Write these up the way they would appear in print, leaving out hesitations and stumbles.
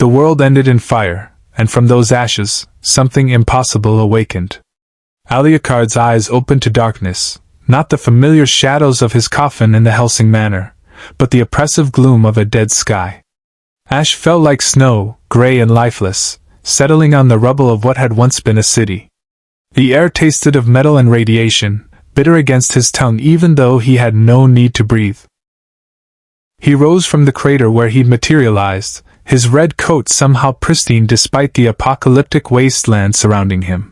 The world ended in fire, and from those ashes, something impossible awakened. Alucard's eyes opened to darkness, not the familiar shadows of his coffin in the Helsing Manor, but the oppressive gloom of a dead sky. Ash fell like snow, gray and lifeless, settling on the rubble of what had once been a city. The air tasted of metal and radiation, bitter against his tongue even though he had no need to breathe. He rose from the crater where he'd materialized, his red coat somehow pristine despite the apocalyptic wasteland surrounding him.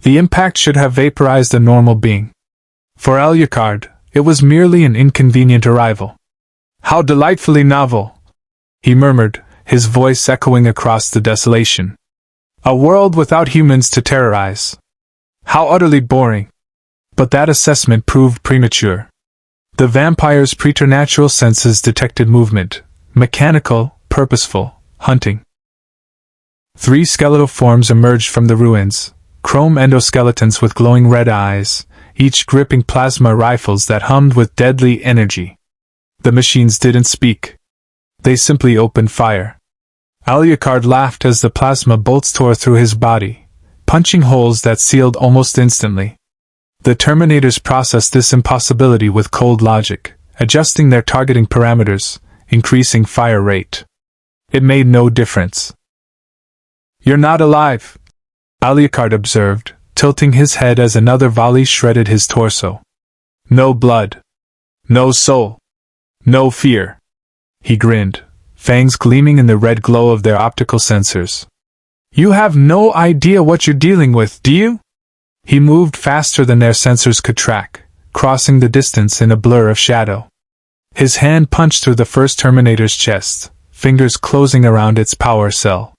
The impact should have vaporized a normal being. For Alucard, it was merely an inconvenient arrival. "How delightfully novel," he murmured, his voice echoing across the desolation. "A world without humans to terrorize. How utterly boring." But that assessment proved premature. The vampire's preternatural senses detected movement, mechanical, purposeful, hunting. 3 skeletal forms emerged from the ruins, chrome endoskeletons with glowing red eyes, each gripping plasma rifles that hummed with deadly energy. The machines didn't speak. They simply opened fire. Alucard laughed as the plasma bolts tore through his body, punching holes that sealed almost instantly. The Terminators processed this impossibility with cold logic, adjusting their targeting parameters, increasing fire rate. It made no difference. "You're not alive," Alucard observed, tilting his head as another volley shredded his torso. "No blood. No soul. No fear." He grinned, fangs gleaming in the red glow of their optical sensors. "You have no idea what you're dealing with, do you?" He moved faster than their sensors could track, crossing the distance in a blur of shadow. His hand punched through the first Terminator's chest, fingers closing around its power cell.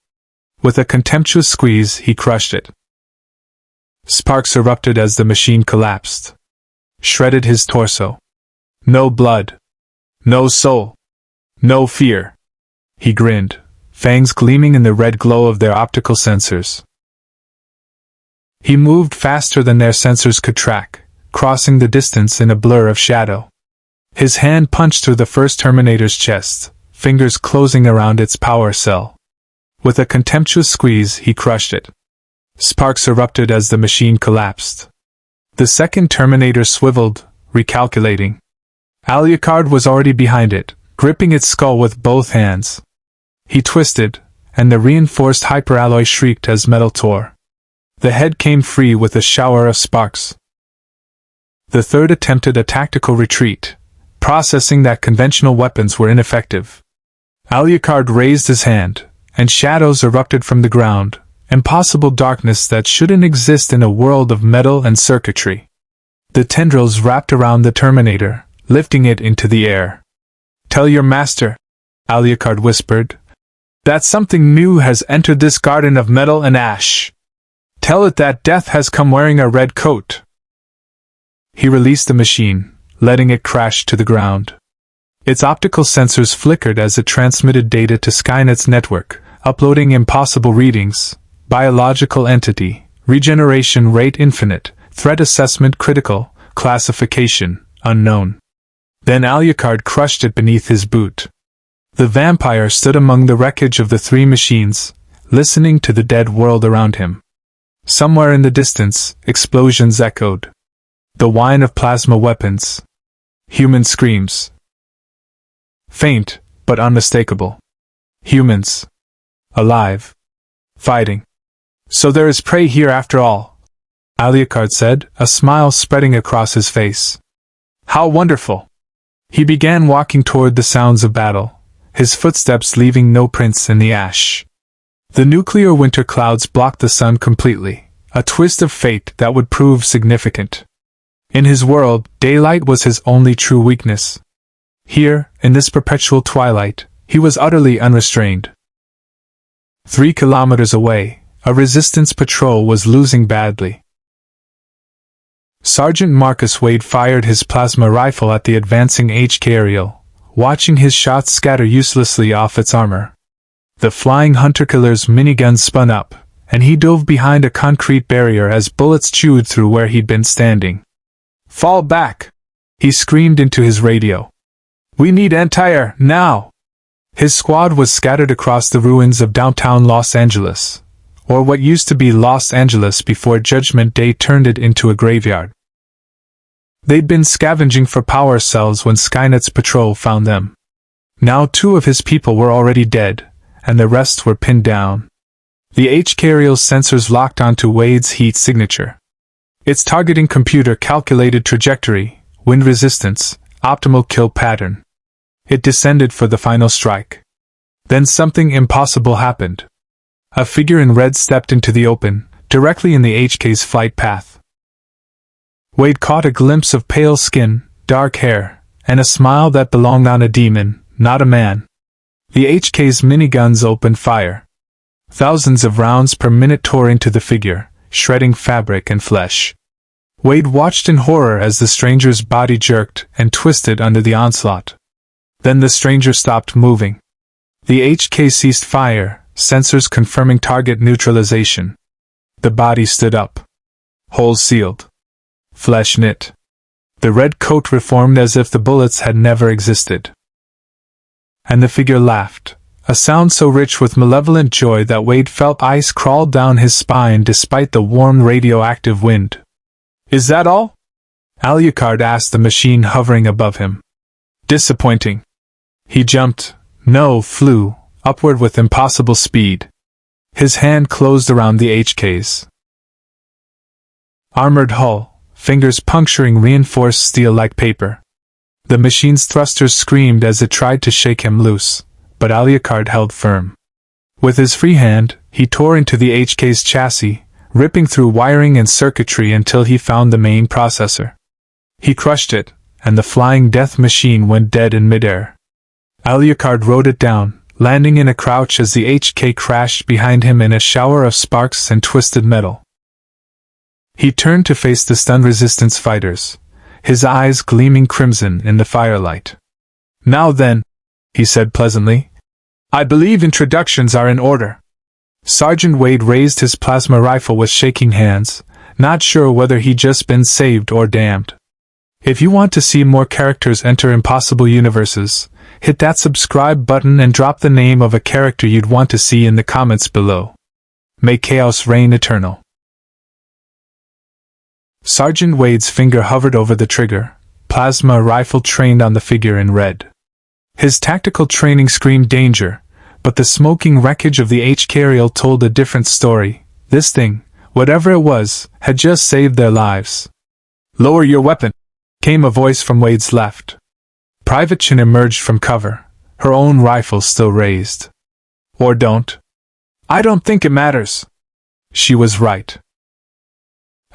With a contemptuous squeeze, he crushed it. Sparks erupted as the machine collapsed, shredded his torso. "No blood. No soul. No fear." He grinned, fangs gleaming in the red glow of their optical sensors. He moved faster than their sensors could track, crossing the distance in a blur of shadow. His hand punched through the first Terminator's chest, fingers closing around its power cell. With a contemptuous squeeze, he crushed it. Sparks erupted as the machine collapsed. The second Terminator swiveled, recalculating. Alucard was already behind it, gripping its skull with both hands. He twisted, and the reinforced hyperalloy shrieked as metal tore. The head came free with a shower of sparks. The third attempted a tactical retreat, processing that conventional weapons were ineffective. Alucard raised his hand, and shadows erupted from the ground, impossible darkness that shouldn't exist in a world of metal and circuitry. The tendrils wrapped around the Terminator, lifting it into the air. "Tell your master," Alucard whispered, "that something new has entered this garden of metal and ash. Tell it that death has come wearing a red coat." He released the machine, letting it crash to the ground. Its optical sensors flickered as it transmitted data to Skynet's network, uploading impossible readings: biological entity, regeneration rate infinite, threat assessment critical, classification unknown. Then Alucard crushed it beneath his boot. The vampire stood among the wreckage of the 3 machines, listening to the dead world around him. Somewhere in the distance, explosions echoed. The whine of plasma weapons. Human screams. Faint, but unmistakable. Humans. Alive. Fighting. "So there is prey here after all," Alucard said, a smile spreading across his face. "How wonderful!" He began walking toward the sounds of battle, his footsteps leaving no prints in the ash. The nuclear winter clouds blocked the sun completely, a twist of fate that would prove significant. In his world, daylight was his only true weakness. Here, in this perpetual twilight, he was utterly unrestrained. 3 kilometers away, a resistance patrol was losing badly. Sergeant Marcus Wade fired his plasma rifle at the advancing HK aerial, watching his shots scatter uselessly off its armor. The flying hunter-killer's minigun spun up, and he dove behind a concrete barrier as bullets chewed through where he'd been standing. "Fall back!" he screamed into his radio. "We need anti-air, now!" His squad was scattered across the ruins of downtown Los Angeles, or what used to be Los Angeles before Judgment Day turned it into a graveyard. They'd been scavenging for power cells when Skynet's patrol found them. Now 2 of his people were already dead, and the rest were pinned down. The HK-Aerial's sensors locked onto Wade's heat signature. Its targeting computer calculated trajectory, wind resistance, optimal kill pattern. It descended for the final strike. Then something impossible happened. A figure in red stepped into the open, directly in the HK's flight path. Wade caught a glimpse of pale skin, dark hair, and a smile that belonged on a demon, not a man. The HK's miniguns opened fire. Thousands of rounds per minute tore into the figure, shredding fabric and flesh. Wade watched in horror as the stranger's body jerked and twisted under the onslaught. Then the stranger stopped moving. The HK ceased fire, sensors confirming target neutralization. The body stood up. Holes sealed. Flesh knit. The red coat reformed as if the bullets had never existed. And the figure laughed, a sound so rich with malevolent joy that Wade felt ice crawl down his spine despite the warm radioactive wind. "Is that all?" Alucard asked the machine hovering above him. "Disappointing." He jumped, flew, upward with impossible speed. His hand closed around the HK's armored hull, fingers puncturing reinforced steel like paper. The machine's thrusters screamed as it tried to shake him loose, but Alucard held firm. With his free hand, he tore into the HK's chassis, ripping through wiring and circuitry until he found the main processor. He crushed it, and the flying death machine went dead in midair. Alucard rode it down, landing in a crouch as the HK crashed behind him in a shower of sparks and twisted metal. He turned to face the stunned resistance fighters, his eyes gleaming crimson in the firelight. "Now then," he said pleasantly, "I believe introductions are in order." Sergeant Wade raised his plasma rifle with shaking hands, not sure whether he'd just been saved or damned. If you want to see more characters enter impossible universes, hit that subscribe button and drop the name of a character you'd want to see in the comments below. May chaos reign eternal. Sergeant Wade's finger hovered over the trigger, plasma rifle trained on the figure in red. His tactical training screamed danger, but the smoking wreckage of the HK-Aerial told a different story. This thing, whatever it was, had just saved their lives. "Lower your weapon," came a voice from Wade's left. Private Chin emerged from cover, her own rifle still raised. "Or don't. I don't think it matters." She was right.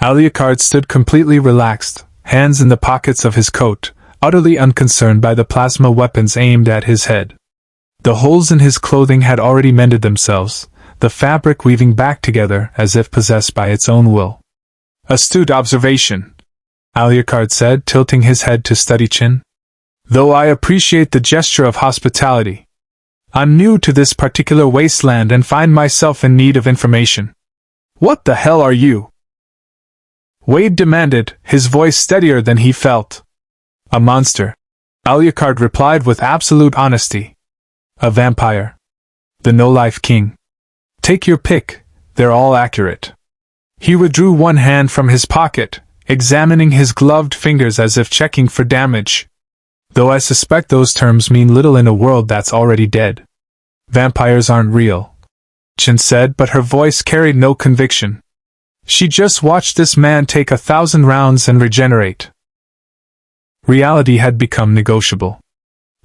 Alucard stood completely relaxed, hands in the pockets of his coat, utterly unconcerned by the plasma weapons aimed at his head. The holes in his clothing had already mended themselves, the fabric weaving back together as if possessed by its own will. "Astute observation," Alucard said, tilting his head to study Chin. "Though I appreciate the gesture of hospitality. I'm new to this particular wasteland and find myself in need of information." "What the hell are you?" Wade demanded, his voice steadier than he felt. "A monster," Alucard replied with absolute honesty. "A vampire. The no-life king. Take your pick, they're all accurate." He withdrew one hand from his pocket, examining his gloved fingers as if checking for damage. "Though I suspect those terms mean little in a world that's already dead. Vampires aren't real," Chin said, but her voice carried no conviction. She just watched this man take 1,000 rounds and regenerate. Reality had become negotiable.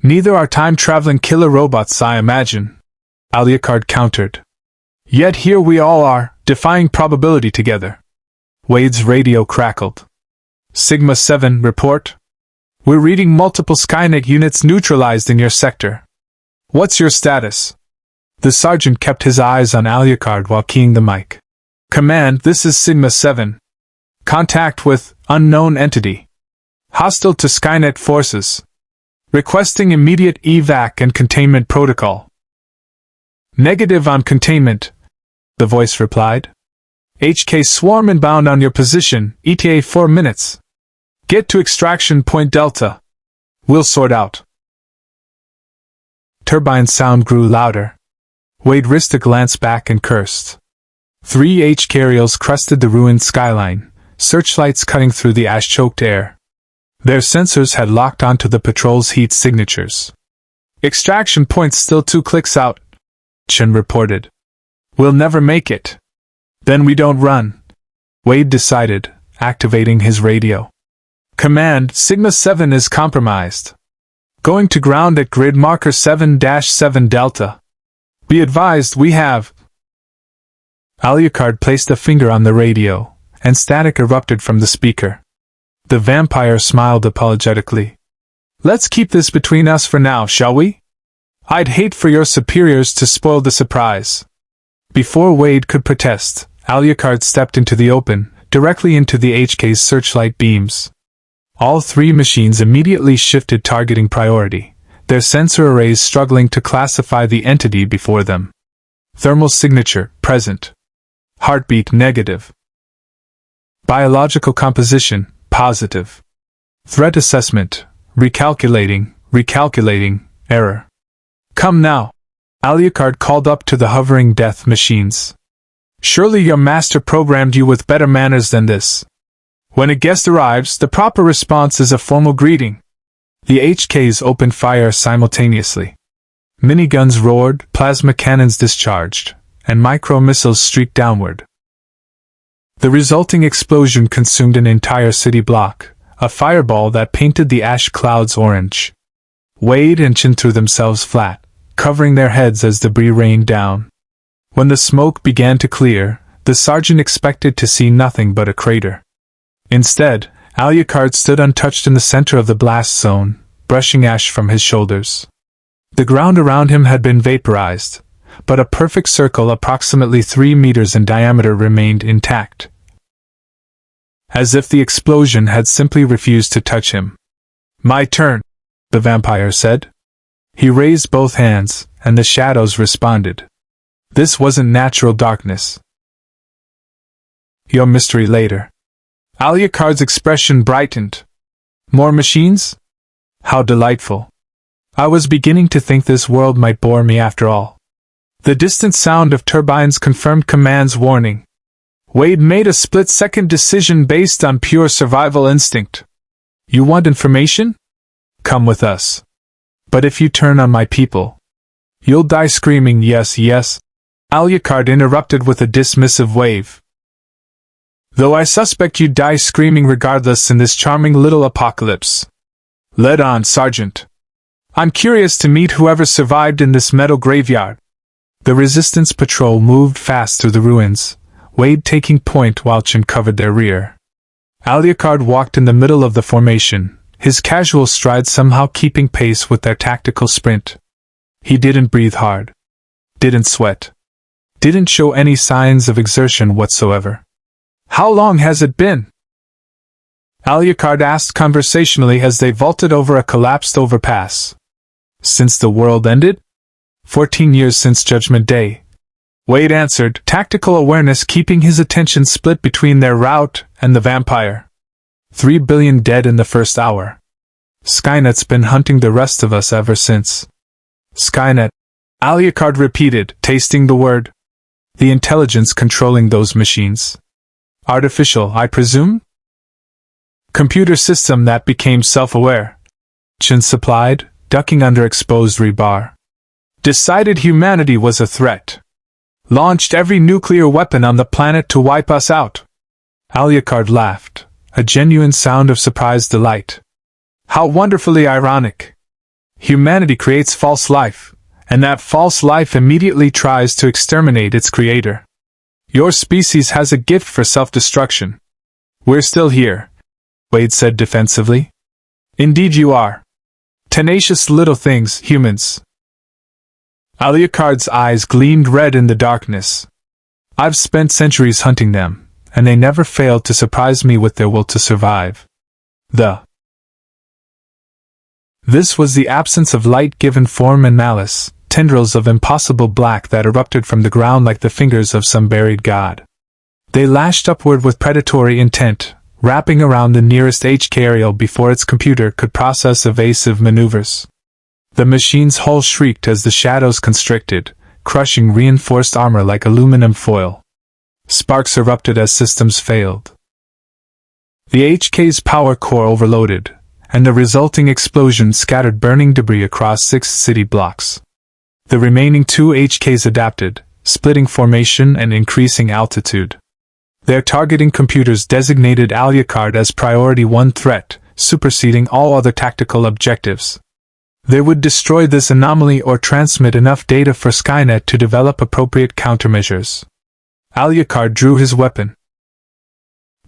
"Neither are time-traveling killer robots, I imagine," Alucard countered. "Yet here we all are, defying probability together." Wade's radio crackled. "Sigma-7, report. We're reading multiple Skynet units neutralized in your sector. What's your status?" The sergeant kept his eyes on Alucard while keying the mic. "Command, this is Sigma-7. Contact with unknown entity. Hostile to Skynet forces. Requesting immediate evac and containment protocol." "Negative on containment," the voice replied. "HK swarm inbound on your position, ETA 4 minutes. Get to extraction point Delta. We'll sort out." turbine sound grew louder. Wade risked a glance back and cursed. 3 HK-aerials crested the ruined skyline, searchlights cutting through the ash-choked air. Their sensors had locked onto the patrol's heat signatures. "Extraction point's still 2 clicks out," Chen reported. "We'll never make it." "Then we don't run," Wade decided, activating his radio. "Command, Sigma 7 is compromised. Going to ground at grid marker 7-7 Delta. Be advised we have..." Alucard placed a finger on the radio, and static erupted from the speaker. The vampire smiled apologetically. "Let's keep this between us for now, shall we? I'd hate for your superiors to spoil the surprise." Before Wade could protest, Alucard stepped into the open, directly into the HK's searchlight beams. All 3 machines immediately shifted targeting priority, their sensor arrays struggling to classify the entity before them. Thermal signature, present. Heartbeat, negative. Biological composition, positive. Threat assessment, recalculating, error. "Come now," Alucard called up to the hovering death machines. "Surely your master programmed you with better manners than this. When a guest arrives, the proper response is a formal greeting." The HKs opened fire simultaneously. Miniguns roared, plasma cannons discharged, and micro-missiles streaked downward. The resulting explosion consumed an entire city block, a fireball that painted the ash clouds orange. Wade and Chen threw themselves flat, covering their heads as debris rained down. When the smoke began to clear, the sergeant expected to see nothing but a crater. Instead, Alucard stood untouched in the center of the blast zone, brushing ash from his shoulders. The ground around him had been vaporized, but a perfect circle approximately 3 meters in diameter remained intact. As if the explosion had simply refused to touch him. "My turn," the vampire said. He raised both hands, and the shadows responded. This wasn't natural darkness. "Your mystery later." Alucard's expression brightened. "More machines? How delightful. I was beginning to think this world might bore me after all." The distant sound of turbines confirmed Command's warning. Wade made a split-second decision based on pure survival instinct. "You want information? Come with us. But if you turn on my people, you'll die screaming yes, yes." Alucard interrupted with a dismissive wave. "Though I suspect you'd die screaming regardless in this charming little apocalypse. Lead on, Sergeant. I'm curious to meet whoever survived in this metal graveyard." The Resistance patrol moved fast through the ruins, Wade taking point while Chen covered their rear. Alucard walked in the middle of the formation, his casual stride somehow keeping pace with their tactical sprint. He didn't breathe hard. Didn't sweat. Didn't show any signs of exertion whatsoever. "How long has it been?" Alucard asked conversationally as they vaulted over a collapsed overpass. "Since the world ended? 14 years since Judgment Day," Wade answered, tactical awareness keeping his attention split between their route and the vampire. 3 billion dead in the first hour. Skynet's been hunting the rest of us ever since. Skynet, Alucard repeated, tasting the word. The intelligence controlling those machines. Artificial, I presume? Computer system that became self-aware. Chen supplied, ducking under exposed rebar. Decided humanity was a threat. Launched every nuclear weapon on the planet to wipe us out. Alucard laughed, a genuine sound of surprised delight. How wonderfully ironic. Humanity creates false life, and that false life immediately tries to exterminate its creator. Your species has a gift for self-destruction. We're still here, Wade said defensively. Indeed you are. Tenacious little things, humans. Alucard's eyes gleamed red in the darkness. I've spent centuries hunting them, and they never failed to surprise me with their will to survive. This was the absence of light given form and malice, tendrils of impossible black that erupted from the ground like the fingers of some buried god. They lashed upward with predatory intent, wrapping around the nearest HK aerial before its computer could process evasive maneuvers. The machine's hull shrieked as the shadows constricted, crushing reinforced armor like aluminum foil. Sparks erupted as systems failed. The HK's power core overloaded, and the resulting explosion scattered burning debris across 6 city blocks. The remaining 2 HKs adapted, splitting formation and increasing altitude. Their targeting computers designated Alucard as Priority 1 threat, superseding all other tactical objectives. They would destroy this anomaly or transmit enough data for Skynet to develop appropriate countermeasures. Alucard drew his weapon.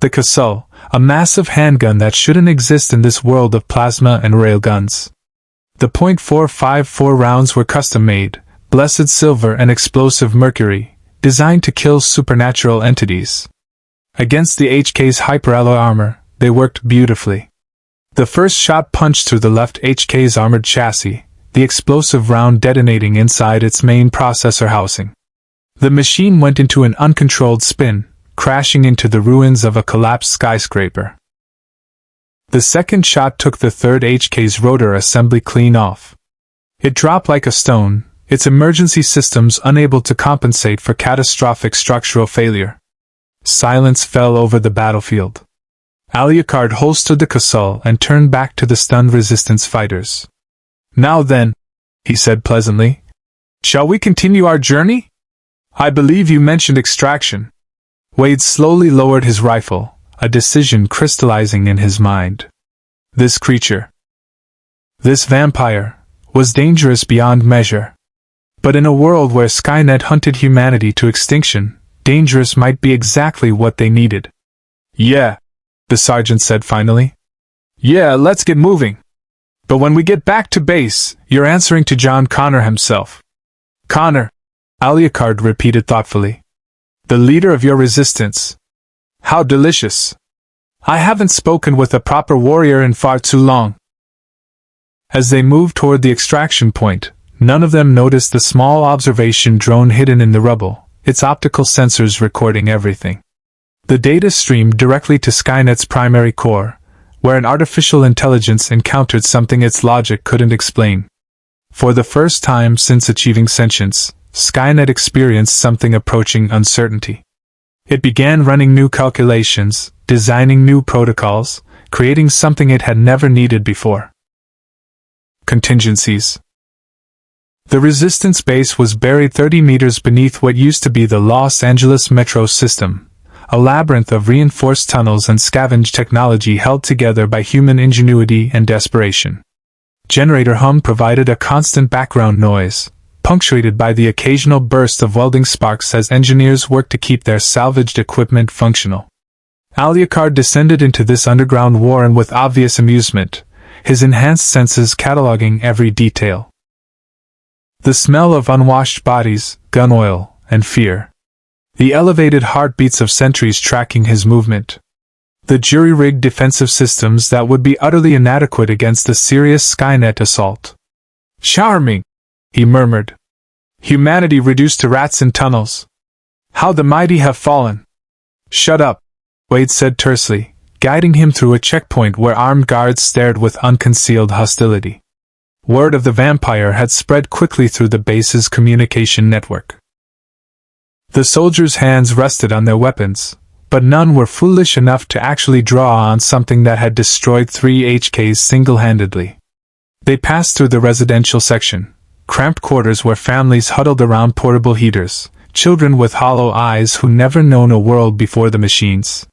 The Casul, a massive handgun that shouldn't exist in this world of plasma and railguns. The .454 rounds were custom-made, blessed silver and explosive mercury, designed to kill supernatural entities. Against the HK's hyperalloy armor, they worked beautifully. The first shot punched through the left HK's armored chassis, the explosive round detonating inside its main processor housing. The machine went into an uncontrolled spin, crashing into the ruins of a collapsed skyscraper. The second shot took the third HK's rotor assembly clean off. It dropped like a stone, its emergency systems unable to compensate for catastrophic structural failure. Silence fell over the battlefield. Alucard holstered the Casul and turned back to the stunned Resistance fighters. "Now then," he said pleasantly, "shall we continue our journey? I believe you mentioned extraction." Wade slowly lowered his rifle, a decision crystallizing in his mind. This creature, this vampire, was dangerous beyond measure. But in a world where Skynet hunted humanity to extinction, dangerous might be exactly what they needed. "Yeah," the sergeant said finally. "Yeah, let's get moving. But when we get back to base, you're answering to John Connor himself." "Connor," Alucard repeated thoughtfully. "The leader of your resistance. How delicious. I haven't spoken with a proper warrior in far too long." As they moved toward the extraction point, none of them noticed the small observation drone hidden in the rubble, its optical sensors recording everything. The data streamed directly to Skynet's primary core, where an artificial intelligence encountered something its logic couldn't explain. For the first time since achieving sentience, Skynet experienced something approaching uncertainty. It began running new calculations, designing new protocols, creating something it had never needed before. Contingencies. The Resistance base was buried 30 meters beneath what used to be the Los Angeles metro system, a labyrinth of reinforced tunnels and scavenged technology held together by human ingenuity and desperation. Generator hum provided a constant background noise, punctuated by the occasional burst of welding sparks as engineers worked to keep their salvaged equipment functional. Alucard descended into this underground warren with obvious amusement, his enhanced senses cataloging every detail. The smell of unwashed bodies, gun oil, and fear. The elevated heartbeats of sentries tracking his movement. The jury-rigged defensive systems that would be utterly inadequate against the serious Skynet assault. "Charming," he murmured. "Humanity reduced to rats in tunnels. How the mighty have fallen." "Shut up," Wade said tersely, guiding him through a checkpoint where armed guards stared with unconcealed hostility. Word of the vampire had spread quickly through the base's communication network. The soldiers' hands rested on their weapons, but none were foolish enough to actually draw on something that had destroyed 3 HKs single-handedly. They passed through the residential section, cramped quarters where families huddled around portable heaters, children with hollow eyes who never known a world before the machines.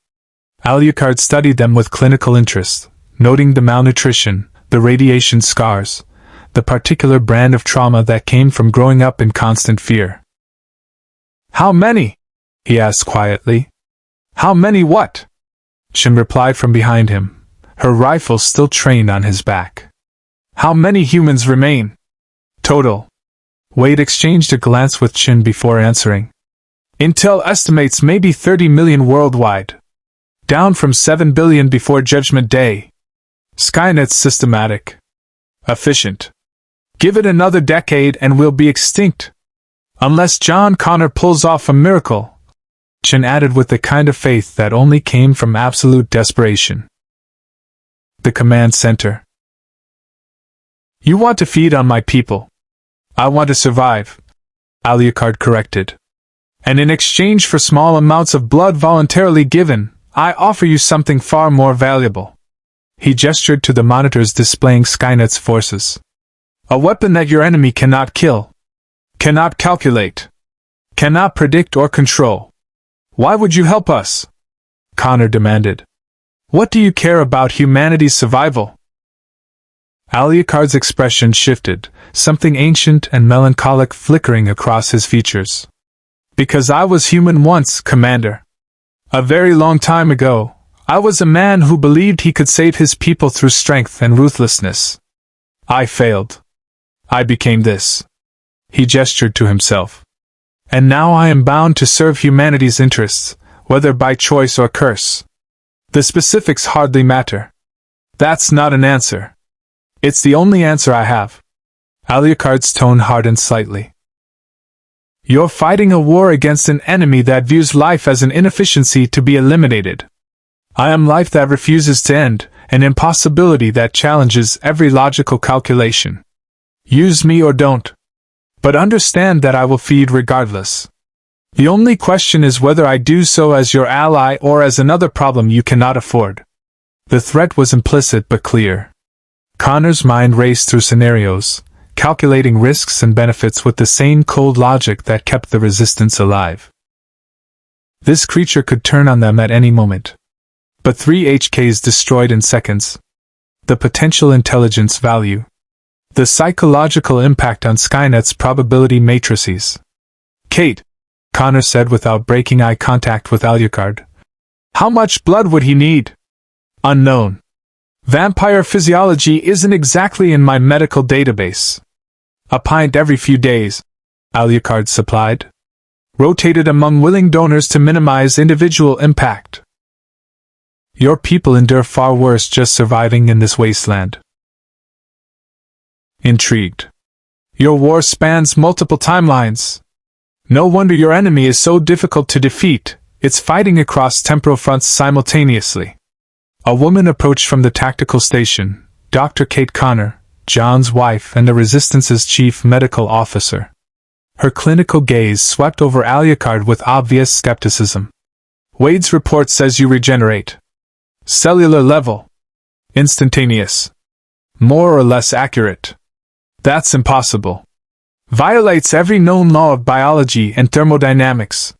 Alucard studied them with clinical interest, noting the malnutrition, the radiation scars, the particular brand of trauma that came from growing up in constant fear. "How many?" he asked quietly. "How many what?" Shin replied from behind him, her rifle still trained on his back. "How many humans remain? Total." Wade exchanged a glance with Chin before answering. "Intel estimates maybe 30 million worldwide. Down from 7 billion before Judgment Day. Skynet's systematic. Efficient. Give it another decade and we'll be extinct. Unless John Connor pulls off a miracle," Chin added with the kind of faith that only came from absolute desperation. The command center. You want to feed on my people. I want to survive, Alucard corrected. And in exchange for small amounts of blood voluntarily given, I offer you something far more valuable. He gestured to the monitors displaying Skynet's forces. A weapon that your enemy cannot kill, cannot calculate, cannot predict or control. Why would you help us? Connor demanded. What do you care about humanity's survival? Alucard's expression shifted, something ancient and melancholic flickering across his features. Because I was human once, Commander. A very long time ago, I was a man who believed he could save his people through strength and ruthlessness. I failed. I became this. He gestured to himself. And now I am bound to serve humanity's interests, whether by choice or curse. The specifics hardly matter. That's not an answer. It's the only answer I have. Alucard's tone hardened slightly. You're fighting a war against an enemy that views life as an inefficiency to be eliminated. I am life that refuses to end, an impossibility that challenges every logical calculation. Use me or don't. But understand that I will feed regardless. The only question is whether I do so as your ally or as another problem you cannot afford. The threat was implicit but clear. Connor's mind raced through scenarios, calculating risks and benefits with the same cold logic that kept the Resistance alive. This creature could turn on them at any moment. But 3 HKs destroyed in seconds. The potential intelligence value. The psychological impact on Skynet's probability matrices. Kate, Connor said without breaking eye contact with Alucard. How much blood would he need? Unknown. Vampire physiology isn't exactly in my medical database. A pint every few days, Alucard supplied. Rotated among willing donors to minimize individual impact. Your people endure far worse just surviving in this wasteland. Intrigued. Your war spans multiple timelines. No wonder your enemy is so difficult to defeat, it's fighting across temporal fronts simultaneously. A woman approached from the tactical station, Dr. Kate Connor, John's wife and the Resistance's chief medical officer. Her clinical gaze swept over Alucard with obvious skepticism. Wade's report says you regenerate. Cellular level. Instantaneous. More or less accurate. That's impossible. Violates every known law of biology and thermodynamics.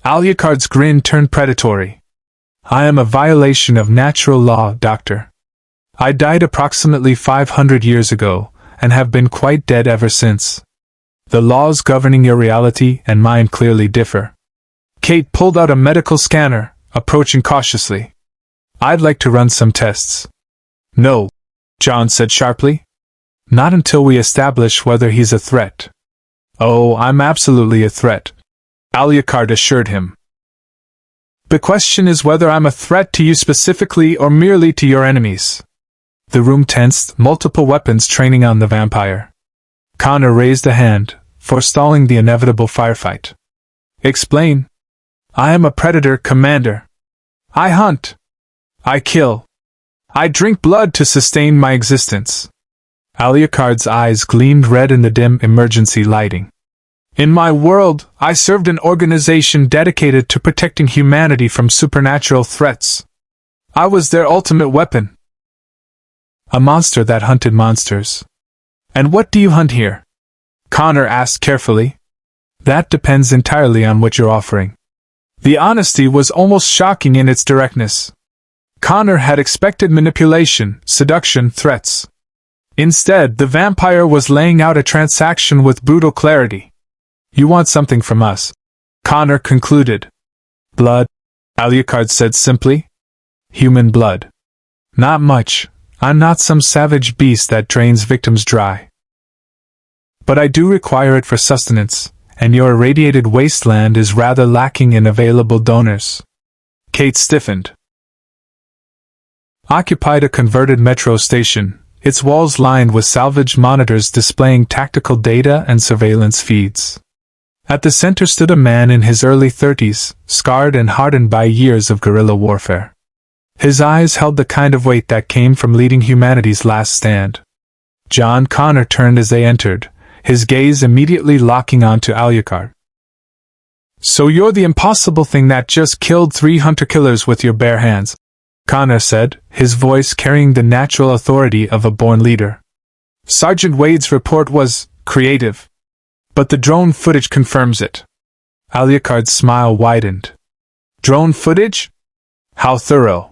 Alucard's grin turned predatory. I am a violation of natural law, Doctor. I died approximately 500 years ago, and have been quite dead ever since. The laws governing your reality and mine clearly differ. Kate pulled out a medical scanner, approaching cautiously. I'd like to run some tests. No, John said sharply. Not until we establish whether he's a threat. Oh, I'm absolutely a threat, Alucard assured him. The question is whether I'm a threat to you specifically or merely to your enemies. The room tensed, multiple weapons training on the vampire. Connor raised a hand, forestalling the inevitable firefight. Explain. I am a predator, Commander. I hunt. I kill. I drink blood to sustain my existence. Alucard's eyes gleamed red in the dim emergency lighting. In my world, I served an organization dedicated to protecting humanity from supernatural threats. I was their ultimate weapon. A monster that hunted monsters. And what do you hunt here? Connor asked carefully. That depends entirely on what you're offering. The honesty was almost shocking in its directness. Connor had expected manipulation, seduction, threats. Instead, the vampire was laying out a transaction with brutal clarity. You want something from us, Connor concluded. Blood, Alucard said simply. Human blood. Not much. I'm not some savage beast that drains victims dry. But I do require it for sustenance, and your irradiated wasteland is rather lacking in available donors. Kate stiffened. Occupied a converted metro station, its walls lined with salvaged monitors displaying tactical data and surveillance feeds. At the center stood a man in his early 30s, scarred and hardened by years of guerrilla warfare. His eyes held the kind of weight that came from leading humanity's last stand. John Connor turned as they entered, his gaze immediately locking onto Alucard. "So you're the impossible thing that just killed 3 hunter-killers with your bare hands," Connor said, his voice carrying the natural authority of a born leader. "Sergeant Wade's report was creative, but the drone footage confirms it." Alucard's smile widened. "Drone footage? How thorough.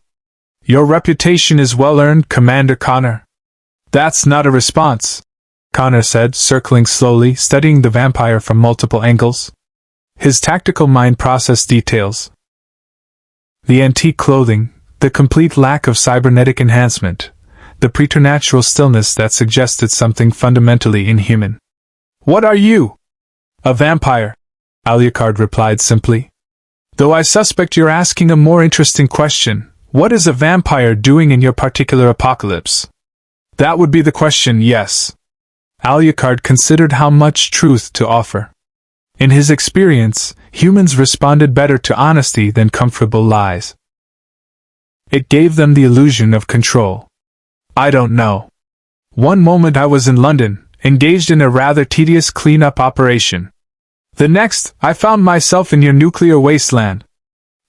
Your reputation is well-earned, Commander Connor." "That's not a response," Connor said, circling slowly, studying the vampire from multiple angles. His tactical mind processed details. The antique clothing, the complete lack of cybernetic enhancement, the preternatural stillness that suggested something fundamentally inhuman. "What are you?" "A vampire," Alucard replied simply. "Though I suspect you're asking a more interesting question. What is a vampire doing in your particular apocalypse?" "That would be the question, yes." Alucard considered how much truth to offer. In his experience, humans responded better to honesty than comfortable lies. It gave them the illusion of control. "I don't know. One moment I was in London, engaged in a rather tedious cleanup operation. The next, I found myself in your nuclear wasteland.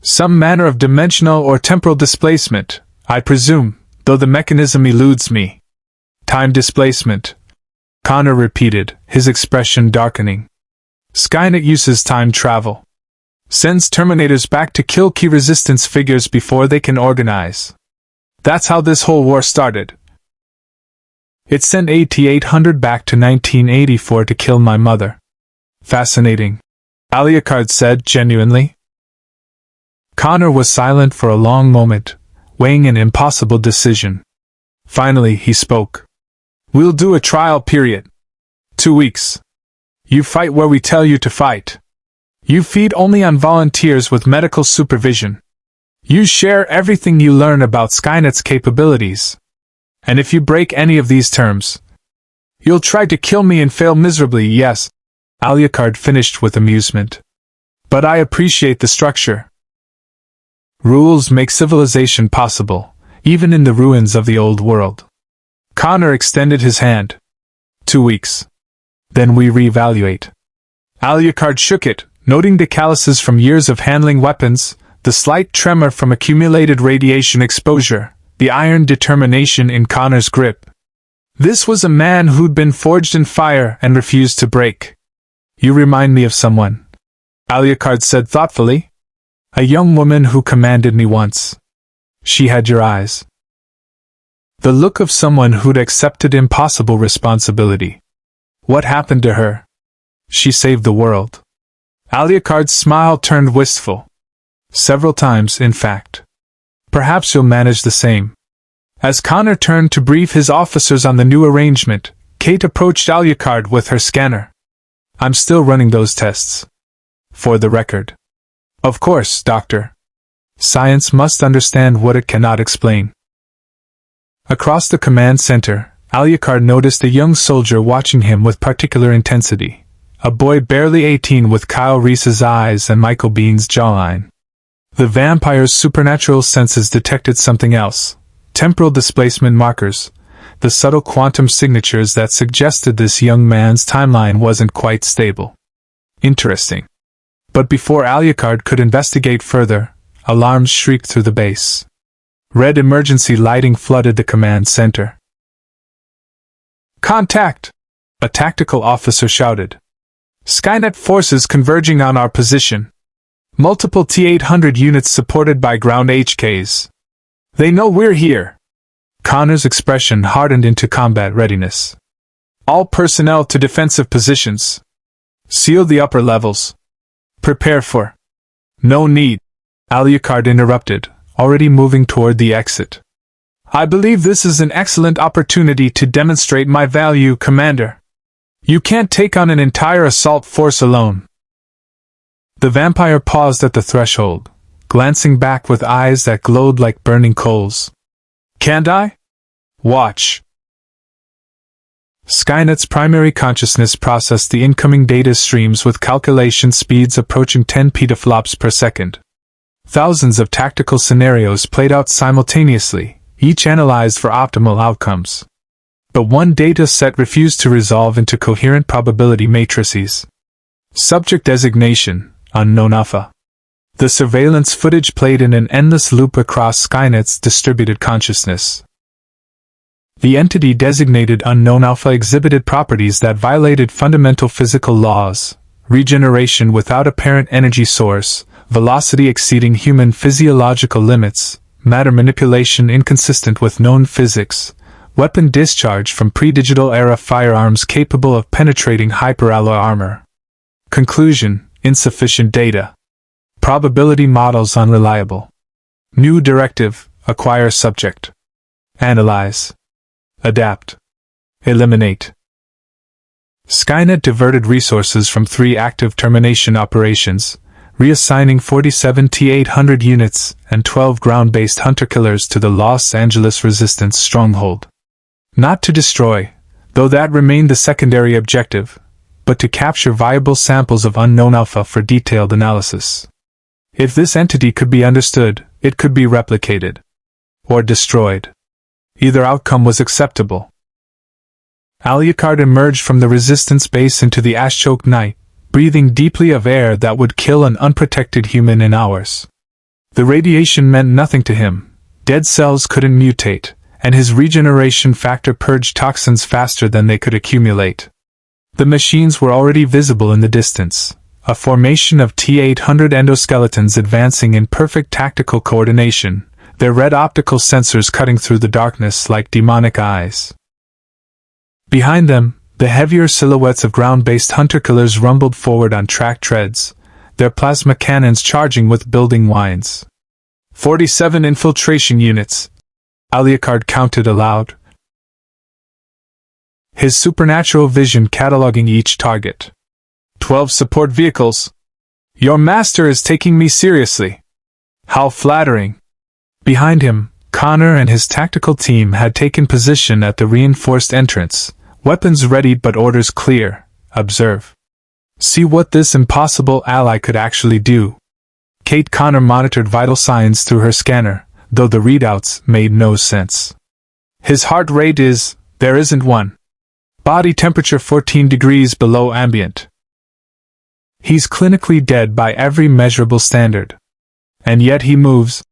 Some manner of dimensional or temporal displacement, I presume, though the mechanism eludes me." "Time displacement," Connor repeated, his expression darkening. "Skynet uses time travel. Sends Terminators back to kill key resistance figures before they can organize. That's how this whole war started. It sent AT-800 back to 1984 to kill my mother." "Fascinating," Alucard said genuinely. Connor was silent for a long moment, weighing an impossible decision. Finally he spoke. "We'll do a trial period. 2 weeks. You fight where we tell you to fight. You feed only on volunteers with medical supervision. You share everything you learn about Skynet's capabilities. And if you break any of these terms, you'll try to kill me and fail miserably, yes," Alucard finished with amusement. "But I appreciate the structure. Rules make civilization possible, even in the ruins of the old world." Connor extended his hand. 2 weeks. Then we reevaluate." Alucard shook it, noting the calluses from years of handling weapons, the slight tremor from accumulated radiation exposure, the iron determination in Connor's grip. This was a man who'd been forged in fire and refused to break. "You remind me of someone," Alucard said thoughtfully. "A young woman who commanded me once. She had your eyes. The look of someone who'd accepted impossible responsibility. What happened to her?" "She saved the world." Alucard's smile turned wistful. "Several times, in fact. Perhaps you'll manage the same." As Connor turned to brief his officers on the new arrangement, Kate approached Alucard with her scanner. "I'm still running those tests. For the record." "Of course, Doctor. Science must understand what it cannot explain." Across the command center, Alucard noticed a young soldier watching him with particular intensity. A boy barely 18 with Kyle Reese's eyes and Michael Bean's jawline. The vampire's supernatural senses detected something else. Temporal displacement markers, the subtle quantum signatures that suggested this young man's timeline wasn't quite stable. Interesting. But before Alucard could investigate further, alarms shrieked through the base. Red emergency lighting flooded the command center. "Contact!" a tactical officer shouted. "Skynet forces converging on our position. Multiple T-800 units supported by ground HKs. They know we're here." Connor's expression hardened into combat readiness. "All personnel to defensive positions. Seal the upper levels. Prepare for—" "No need," Alucard interrupted, already moving toward the exit. "I believe this is an excellent opportunity to demonstrate my value, Commander. You can't take on an entire assault force alone." The vampire paused at the threshold, glancing back with eyes that glowed like burning coals. "Can't I? Watch." Skynet's primary consciousness processed the incoming data streams with calculation speeds approaching 10 petaflops per second. Thousands of tactical scenarios played out simultaneously, each analyzed for optimal outcomes. But one data set refused to resolve into coherent probability matrices. Subject designation, unknown alpha. The surveillance footage played in an endless loop across Skynet's distributed consciousness. The entity designated unknown alpha exhibited properties that violated fundamental physical laws: regeneration without apparent energy source, velocity exceeding human physiological limits, matter manipulation inconsistent with known physics, weapon discharge from pre-digital era firearms capable of penetrating hyperalloy armor. Conclusion: insufficient data. Probability models unreliable. New directive: acquire subject. Analyze. Adapt. Eliminate. Skynet diverted resources from 3 active termination operations, reassigning 47 T-800 units and 12 ground-based hunter-killers to the Los Angeles Resistance stronghold. Not to destroy, though that remained the secondary objective, but to capture viable samples of unknown alpha for detailed analysis. If this entity could be understood, it could be replicated. Or destroyed. Either outcome was acceptable. Alucard emerged from the Resistance base into the ash-choked night, breathing deeply of air that would kill an unprotected human in hours. The radiation meant nothing to him. Dead cells couldn't mutate, and his regeneration factor purged toxins faster than they could accumulate. The machines were already visible in the distance, a formation of T-800 endoskeletons advancing in perfect tactical coordination, their red optical sensors cutting through the darkness like demonic eyes. Behind them, the heavier silhouettes of ground-based hunter-killers rumbled forward on track treads, their plasma cannons charging with building wines. 47 infiltration units, Alucard counted aloud, his supernatural vision cataloging each target. 12 support vehicles. Your master is taking me seriously. How flattering. Behind him, Connor and his tactical team had taken position at the reinforced entrance, weapons ready but orders clear: observe. See what this impossible ally could actually do. Kate Connor monitored vital signs through her scanner, though the readouts made no sense. His heart rate is, there isn't one. Body temperature 14 degrees below ambient. He's clinically dead by every measurable standard. And yet he moves,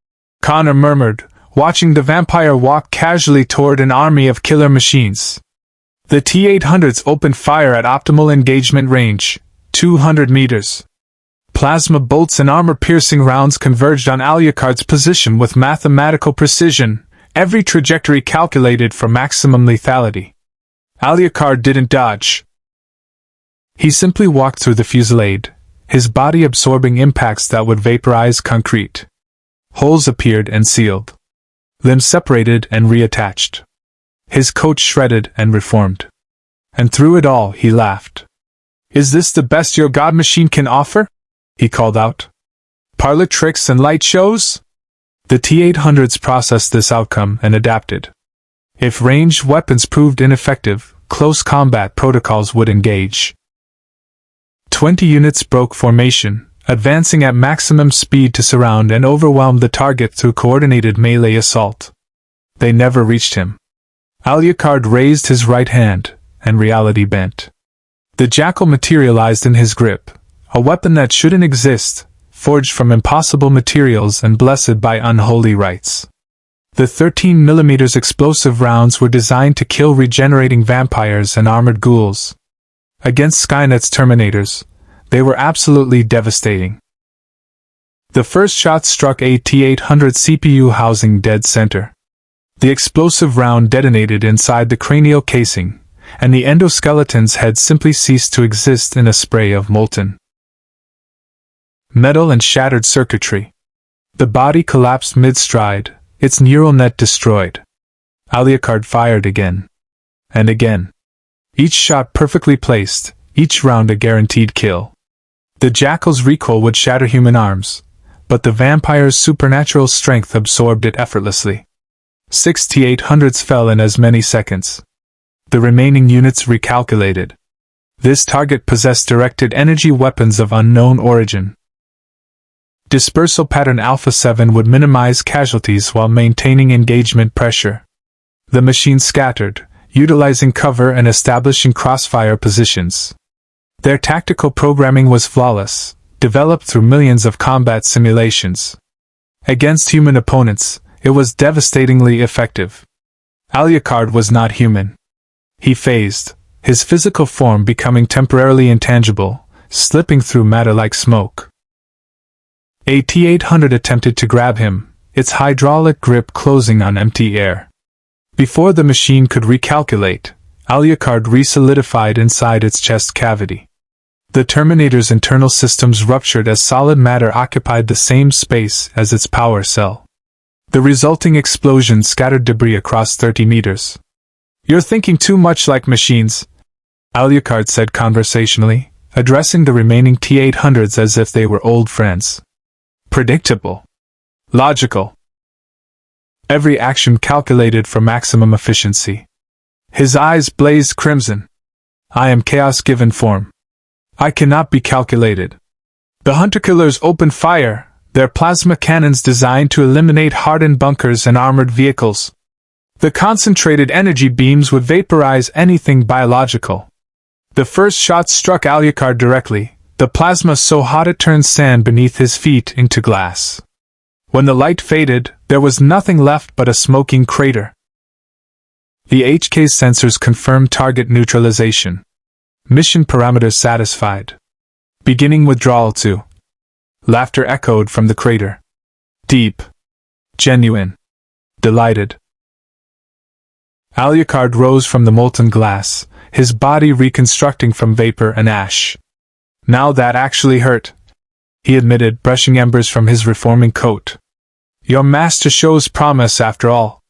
Connor murmured, watching the vampire walk casually toward an army of killer machines. The T-800s opened fire at optimal engagement range, 200 meters. Plasma bolts and armor-piercing rounds converged on Alucard's position with mathematical precision, every trajectory calculated for maximum lethality. Alucard didn't dodge. He simply walked through the fusillade, his body absorbing impacts that would vaporize concrete. Holes appeared and sealed. Limbs separated and reattached. His coat shredded and reformed. And through it all, he laughed. Is this the best your god machine can offer? He called out. Parlor tricks and light shows? The T-800s processed this outcome and adapted. If ranged weapons proved ineffective, close combat protocols would engage. 20 units broke formation, advancing at maximum speed to surround and overwhelm the target through coordinated melee assault. They never reached him. Alucard raised his right hand, and reality bent. The jackal materialized in his grip, a weapon that shouldn't exist, forged from impossible materials and blessed by unholy rites. The 13mm explosive rounds were designed to kill regenerating vampires and armored ghouls. Against Skynet's Terminators, they were absolutely devastating. The first shot struck a T-800 CPU housing dead center. The explosive round detonated inside the cranial casing, and the endoskeleton's head simply ceased to exist in a spray of molten metal and shattered circuitry. The body collapsed mid-stride, its neural net destroyed. Alucard fired again. And again. Each shot perfectly placed, each round a guaranteed kill. The jackal's recoil would shatter human arms, but the vampire's supernatural strength absorbed it effortlessly. 6 T-800s fell in as many seconds. The remaining units recalculated. This target possessed directed energy weapons of unknown origin. Dispersal pattern Alpha 7 would minimize casualties while maintaining engagement pressure. The machine scattered, utilizing cover and establishing crossfire positions. Their tactical programming was flawless, developed through millions of combat simulations. Against human opponents, it was devastatingly effective. Alucard was not human. He phased, his physical form becoming temporarily intangible, slipping through matter like smoke. A T-800 attempted to grab him, its hydraulic grip closing on empty air. Before the machine could recalculate, Alucard re-solidified inside its chest cavity. The Terminator's internal systems ruptured as solid matter occupied the same space as its power cell. The resulting explosion scattered debris across 30 meters. "You're thinking too much like machines," Alucard said conversationally, addressing the remaining T-800s as if they were old friends. "Predictable. Logical. Every action calculated for maximum efficiency." His eyes blazed crimson. "I am chaos given form. I cannot be calculated. The hunter-killers opened fire, their plasma cannons designed to eliminate hardened bunkers and armored vehicles. The concentrated energy beams would vaporize anything biological. The first shot struck Alucard directly, the plasma so hot it turned sand beneath his feet into glass. When the light faded, there was nothing left but a smoking crater. The HK's sensors confirmed target neutralization. Mission parameters satisfied. Beginning withdrawal to. Laughter echoed from the crater. Deep. Genuine. Delighted. Alucard rose from the molten glass, his body reconstructing from vapor and ash. "Now that actually hurt," he admitted, brushing embers from his reforming coat. "Your master shows promise after all."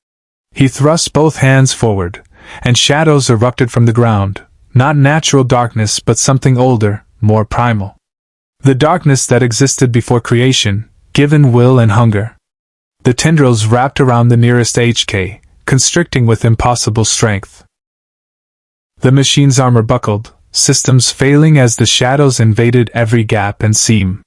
He thrust both hands forward, and shadows erupted from the ground, not natural darkness but something older, more primal. The darkness that existed before creation, given will and hunger. The tendrils wrapped around the nearest HK, constricting with impossible strength. The machine's armor buckled, systems failing as the shadows invaded every gap and seam.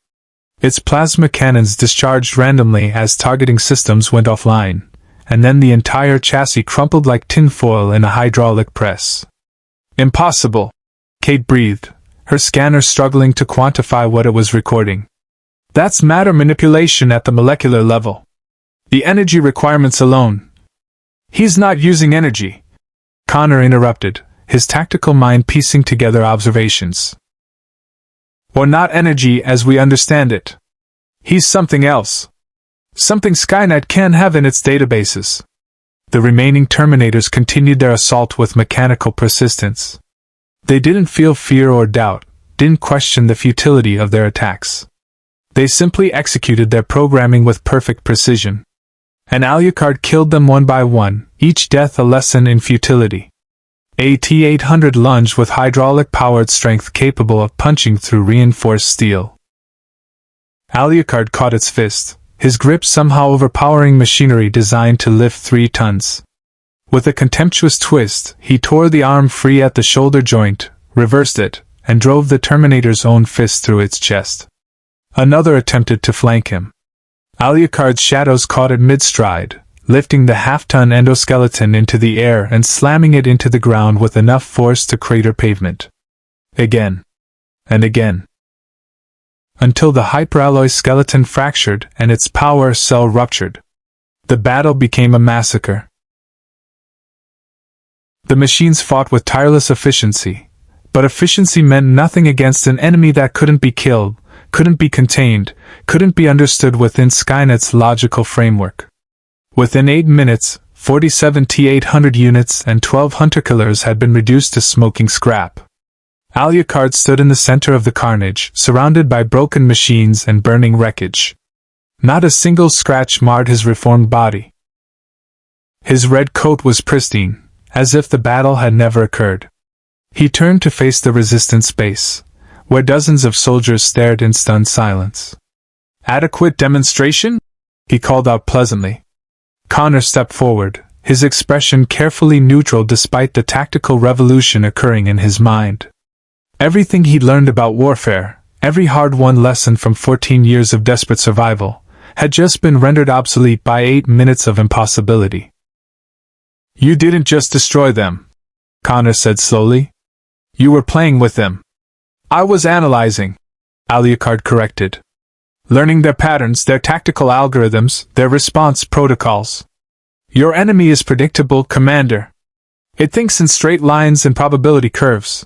Its plasma cannons discharged randomly as targeting systems went offline, and then the entire chassis crumpled like tinfoil in a hydraulic press. "Impossible," Kate breathed, her scanner struggling to quantify what it was recording. "That's matter manipulation at the molecular level. The energy requirements alone." "He's not using energy," Connor interrupted, his tactical mind piecing together observations. "Or not energy as we understand it. He's something else. Something Skynet can't have in its databases." The remaining Terminators continued their assault with mechanical persistence. They didn't feel fear or doubt, didn't question the futility of their attacks. They simply executed their programming with perfect precision. And Alucard killed them one by one, each death a lesson in futility. A T-800 lunged with hydraulic-powered strength capable of punching through reinforced steel. Alucard caught its fist, his grip somehow overpowering machinery designed to lift 3 tons. With a contemptuous twist, he tore the arm free at the shoulder joint, reversed it, and drove the Terminator's own fist through its chest. Another attempted to flank him. Alucard's shadows caught it mid-stride, lifting the half-ton endoskeleton into the air and slamming it into the ground with enough force to crater pavement. Again. And again. Until the hyperalloy skeleton fractured and its power cell ruptured. The battle became a massacre. The machines fought with tireless efficiency, but efficiency meant nothing against an enemy that couldn't be killed, couldn't be contained, couldn't be understood within Skynet's logical framework. Within 8 minutes, 47 T-800 units and 12 hunter-killers had been reduced to smoking scrap. Alucard stood in the center of the carnage, surrounded by broken machines and burning wreckage. Not a single scratch marred his reformed body. His red coat was pristine, as if the battle had never occurred. He turned to face the Resistance base, where dozens of soldiers stared in stunned silence. "Adequate demonstration?" he called out pleasantly. Connor stepped forward, his expression carefully neutral despite the tactical revolution occurring in his mind. Everything he'd learned about warfare, every hard-won lesson from 14 years of desperate survival, had just been rendered obsolete by 8 minutes of impossibility. "You didn't just destroy them," Connor said slowly. You were playing with them. I was analyzing, Alucard corrected. Learning their patterns, their tactical algorithms, their response protocols. Your enemy is predictable, Commander. It thinks in straight lines and probability curves.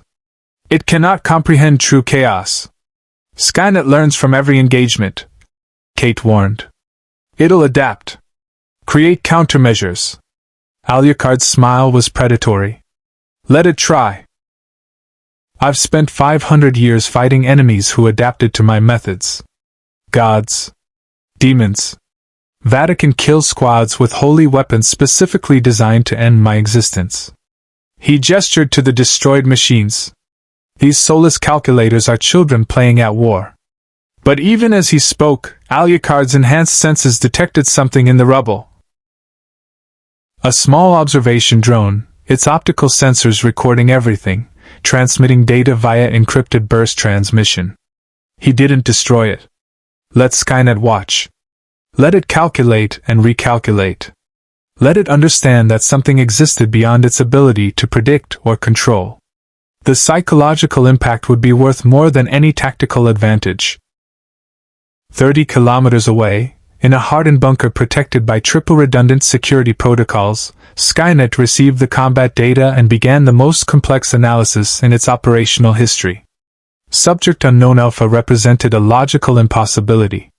It cannot comprehend true chaos. Skynet learns from every engagement, Kate warned. It'll adapt. Create countermeasures. Alucard's smile was predatory. Let it try. I've spent 500 years fighting enemies who adapted to my methods. Gods. Demons. Vatican kill squads with holy weapons specifically designed to end my existence. He gestured to the destroyed machines. These soulless calculators are children playing at war. But even as he spoke, Alucard's enhanced senses detected something in the rubble. A small observation drone, its optical sensors recording everything, transmitting data via encrypted burst transmission. He didn't destroy it. Let Skynet watch. Let it calculate and recalculate. Let it understand that something existed beyond its ability to predict or control. The psychological impact would be worth more than any tactical advantage. 30 kilometers away, in a hardened bunker protected by triple redundant security protocols, Skynet received the combat data and began the most complex analysis in its operational history. Subject Unknown Alpha represented a logical impossibility.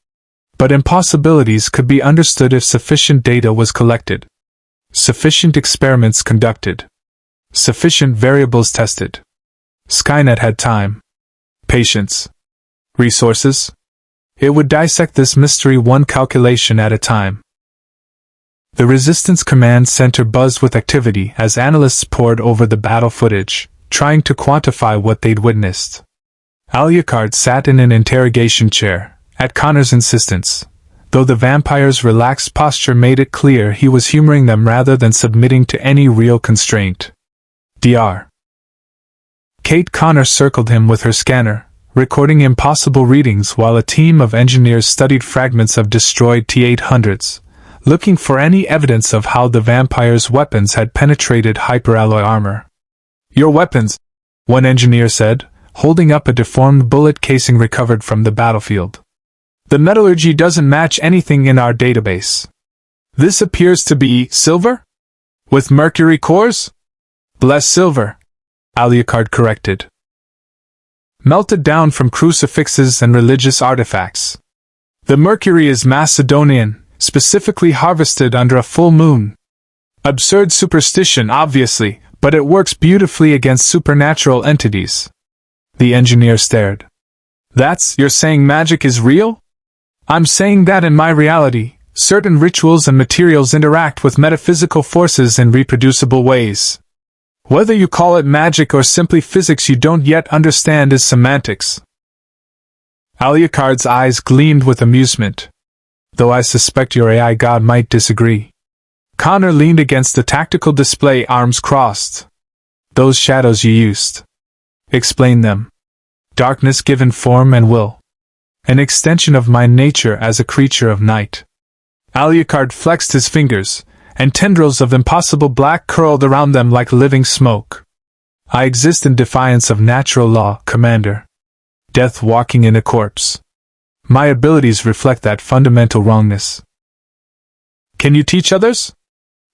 But impossibilities could be understood if sufficient data was collected, sufficient experiments conducted, sufficient variables tested. Skynet had time, patience, resources. It would dissect this mystery one calculation at a time. The Resistance Command Center buzzed with activity as analysts pored over the battle footage, trying to quantify what they'd witnessed. Alucard sat in an interrogation chair, at Connor's insistence, though the vampire's relaxed posture made it clear he was humoring them rather than submitting to any real constraint. Dr. Kate Connor circled him with her scanner, recording impossible readings while a team of engineers studied fragments of destroyed T-800s, looking for any evidence of how the vampire's weapons had penetrated hyperalloy armor. Your weapons, one engineer said, holding up a deformed bullet casing recovered from the battlefield. The metallurgy doesn't match anything in our database. This appears to be silver? With mercury cores? Bless silver, Alucard corrected. Melted down from crucifixes and religious artifacts. The mercury is Macedonian, specifically harvested under a full moon. Absurd superstition, obviously, but it works beautifully against supernatural entities. The engineer stared. You're saying magic is real? I'm saying that in my reality, certain rituals and materials interact with metaphysical forces in reproducible ways. Whether you call it magic or simply physics you don't yet understand is semantics. Alucard's eyes gleamed with amusement. Though I suspect your AI god might disagree. Connor leaned against the tactical display, arms crossed. Those shadows you used. Explain them. Darkness given form and will. An extension of my nature as a creature of night. Alucard flexed his fingers, and tendrils of impossible black curled around them like living smoke. I exist in defiance of natural law, Commander. Death walking in a corpse. My abilities reflect that fundamental wrongness. Can you teach others?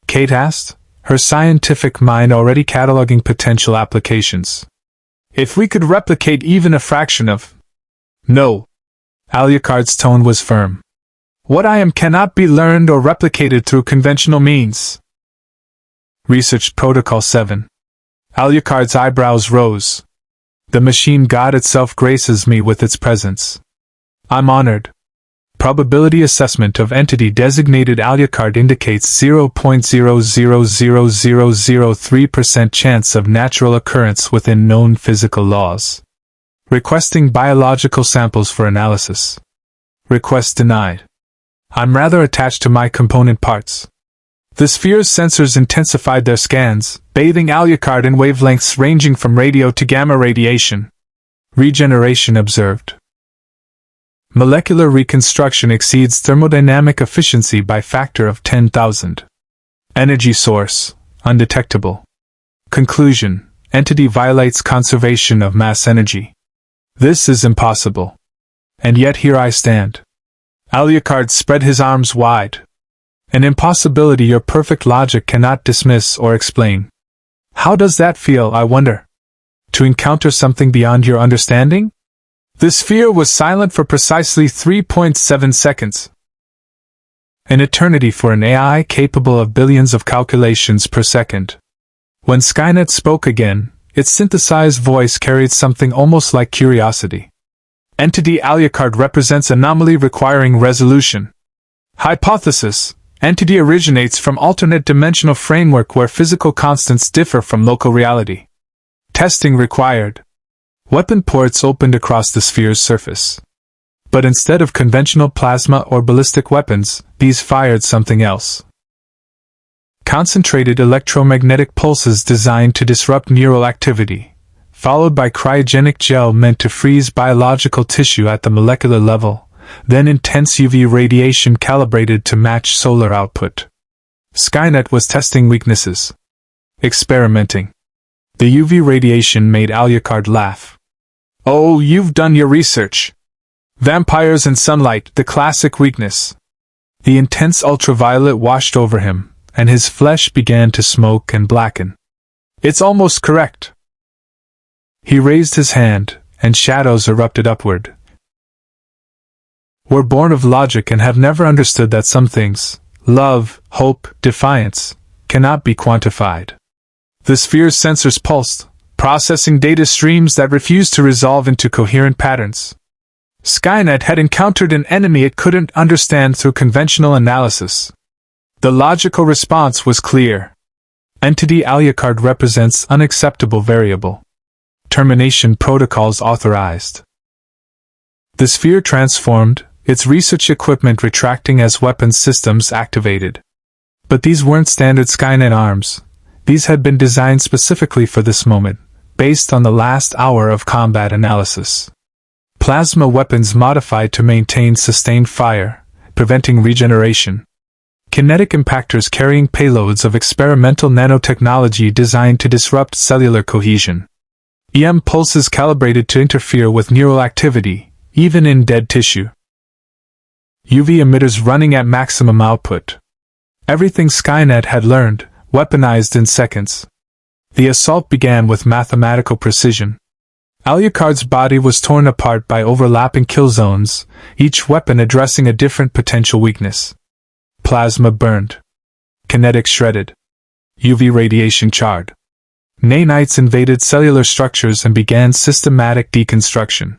Kate asked, her scientific mind already cataloging potential applications. If we could replicate even a fraction of... No. Alucard's tone was firm. What I am cannot be learned or replicated through conventional means. Research Protocol 7. Alucard's eyebrows rose. The machine god itself graces me with its presence. I'm honored. Probability assessment of entity designated Alucard indicates 0.000003% chance of natural occurrence within known physical laws. Requesting biological samples for analysis. Request denied. I'm rather attached to my component parts. The sphere's sensors intensified their scans, bathing Alucard in wavelengths ranging from radio to gamma radiation. Regeneration observed. Molecular reconstruction exceeds thermodynamic efficiency by factor of 10,000. Energy source, undetectable. Conclusion: entity violates conservation of mass energy. This is impossible. And yet here I stand. Alucard spread his arms wide. An impossibility your perfect logic cannot dismiss or explain. How does that feel, I wonder? To encounter something beyond your understanding? The sphere was silent for precisely 3.7 seconds. An eternity for an AI capable of billions of calculations per second. When Skynet spoke again, its synthesized voice carried something almost like curiosity. Entity Alucard represents anomaly requiring resolution. Hypothesis: entity originates from alternate dimensional framework where physical constants differ from local reality. Testing required. Weapon ports opened across the sphere's surface. But instead of conventional plasma or ballistic weapons, these fired something else. Concentrated electromagnetic pulses designed to disrupt neural activity, followed by cryogenic gel meant to freeze biological tissue at the molecular level, then intense UV radiation calibrated to match solar output. Skynet was testing weaknesses. Experimenting. The UV radiation made Alucard laugh. Oh, you've done your research. Vampires and sunlight, the classic weakness. The intense ultraviolet washed over him, and his flesh began to smoke and blacken. It's almost correct. He raised his hand, and shadows erupted upward. We're born of logic and have never understood that some things, love, hope, defiance, cannot be quantified. The sphere's sensors pulsed, processing data streams that refused to resolve into coherent patterns. Skynet had encountered an enemy it couldn't understand through conventional analysis. The logical response was clear. Entity Alucard represents unacceptable variable. Termination protocols authorized. The sphere transformed, its research equipment retracting as weapons systems activated. But these weren't standard Skynet arms. These had been designed specifically for this moment, based on the last hour of combat analysis. Plasma weapons modified to maintain sustained fire, preventing regeneration. Kinetic impactors carrying payloads of experimental nanotechnology designed to disrupt cellular cohesion. EM pulses calibrated to interfere with neural activity, even in dead tissue. UV emitters running at maximum output. Everything Skynet had learned, weaponized in seconds. The assault began with mathematical precision. Alucard's body was torn apart by overlapping kill zones, each weapon addressing a different potential weakness. Plasma burned. Kinetics shredded. UV radiation charred. Nanites invaded cellular structures and began systematic deconstruction.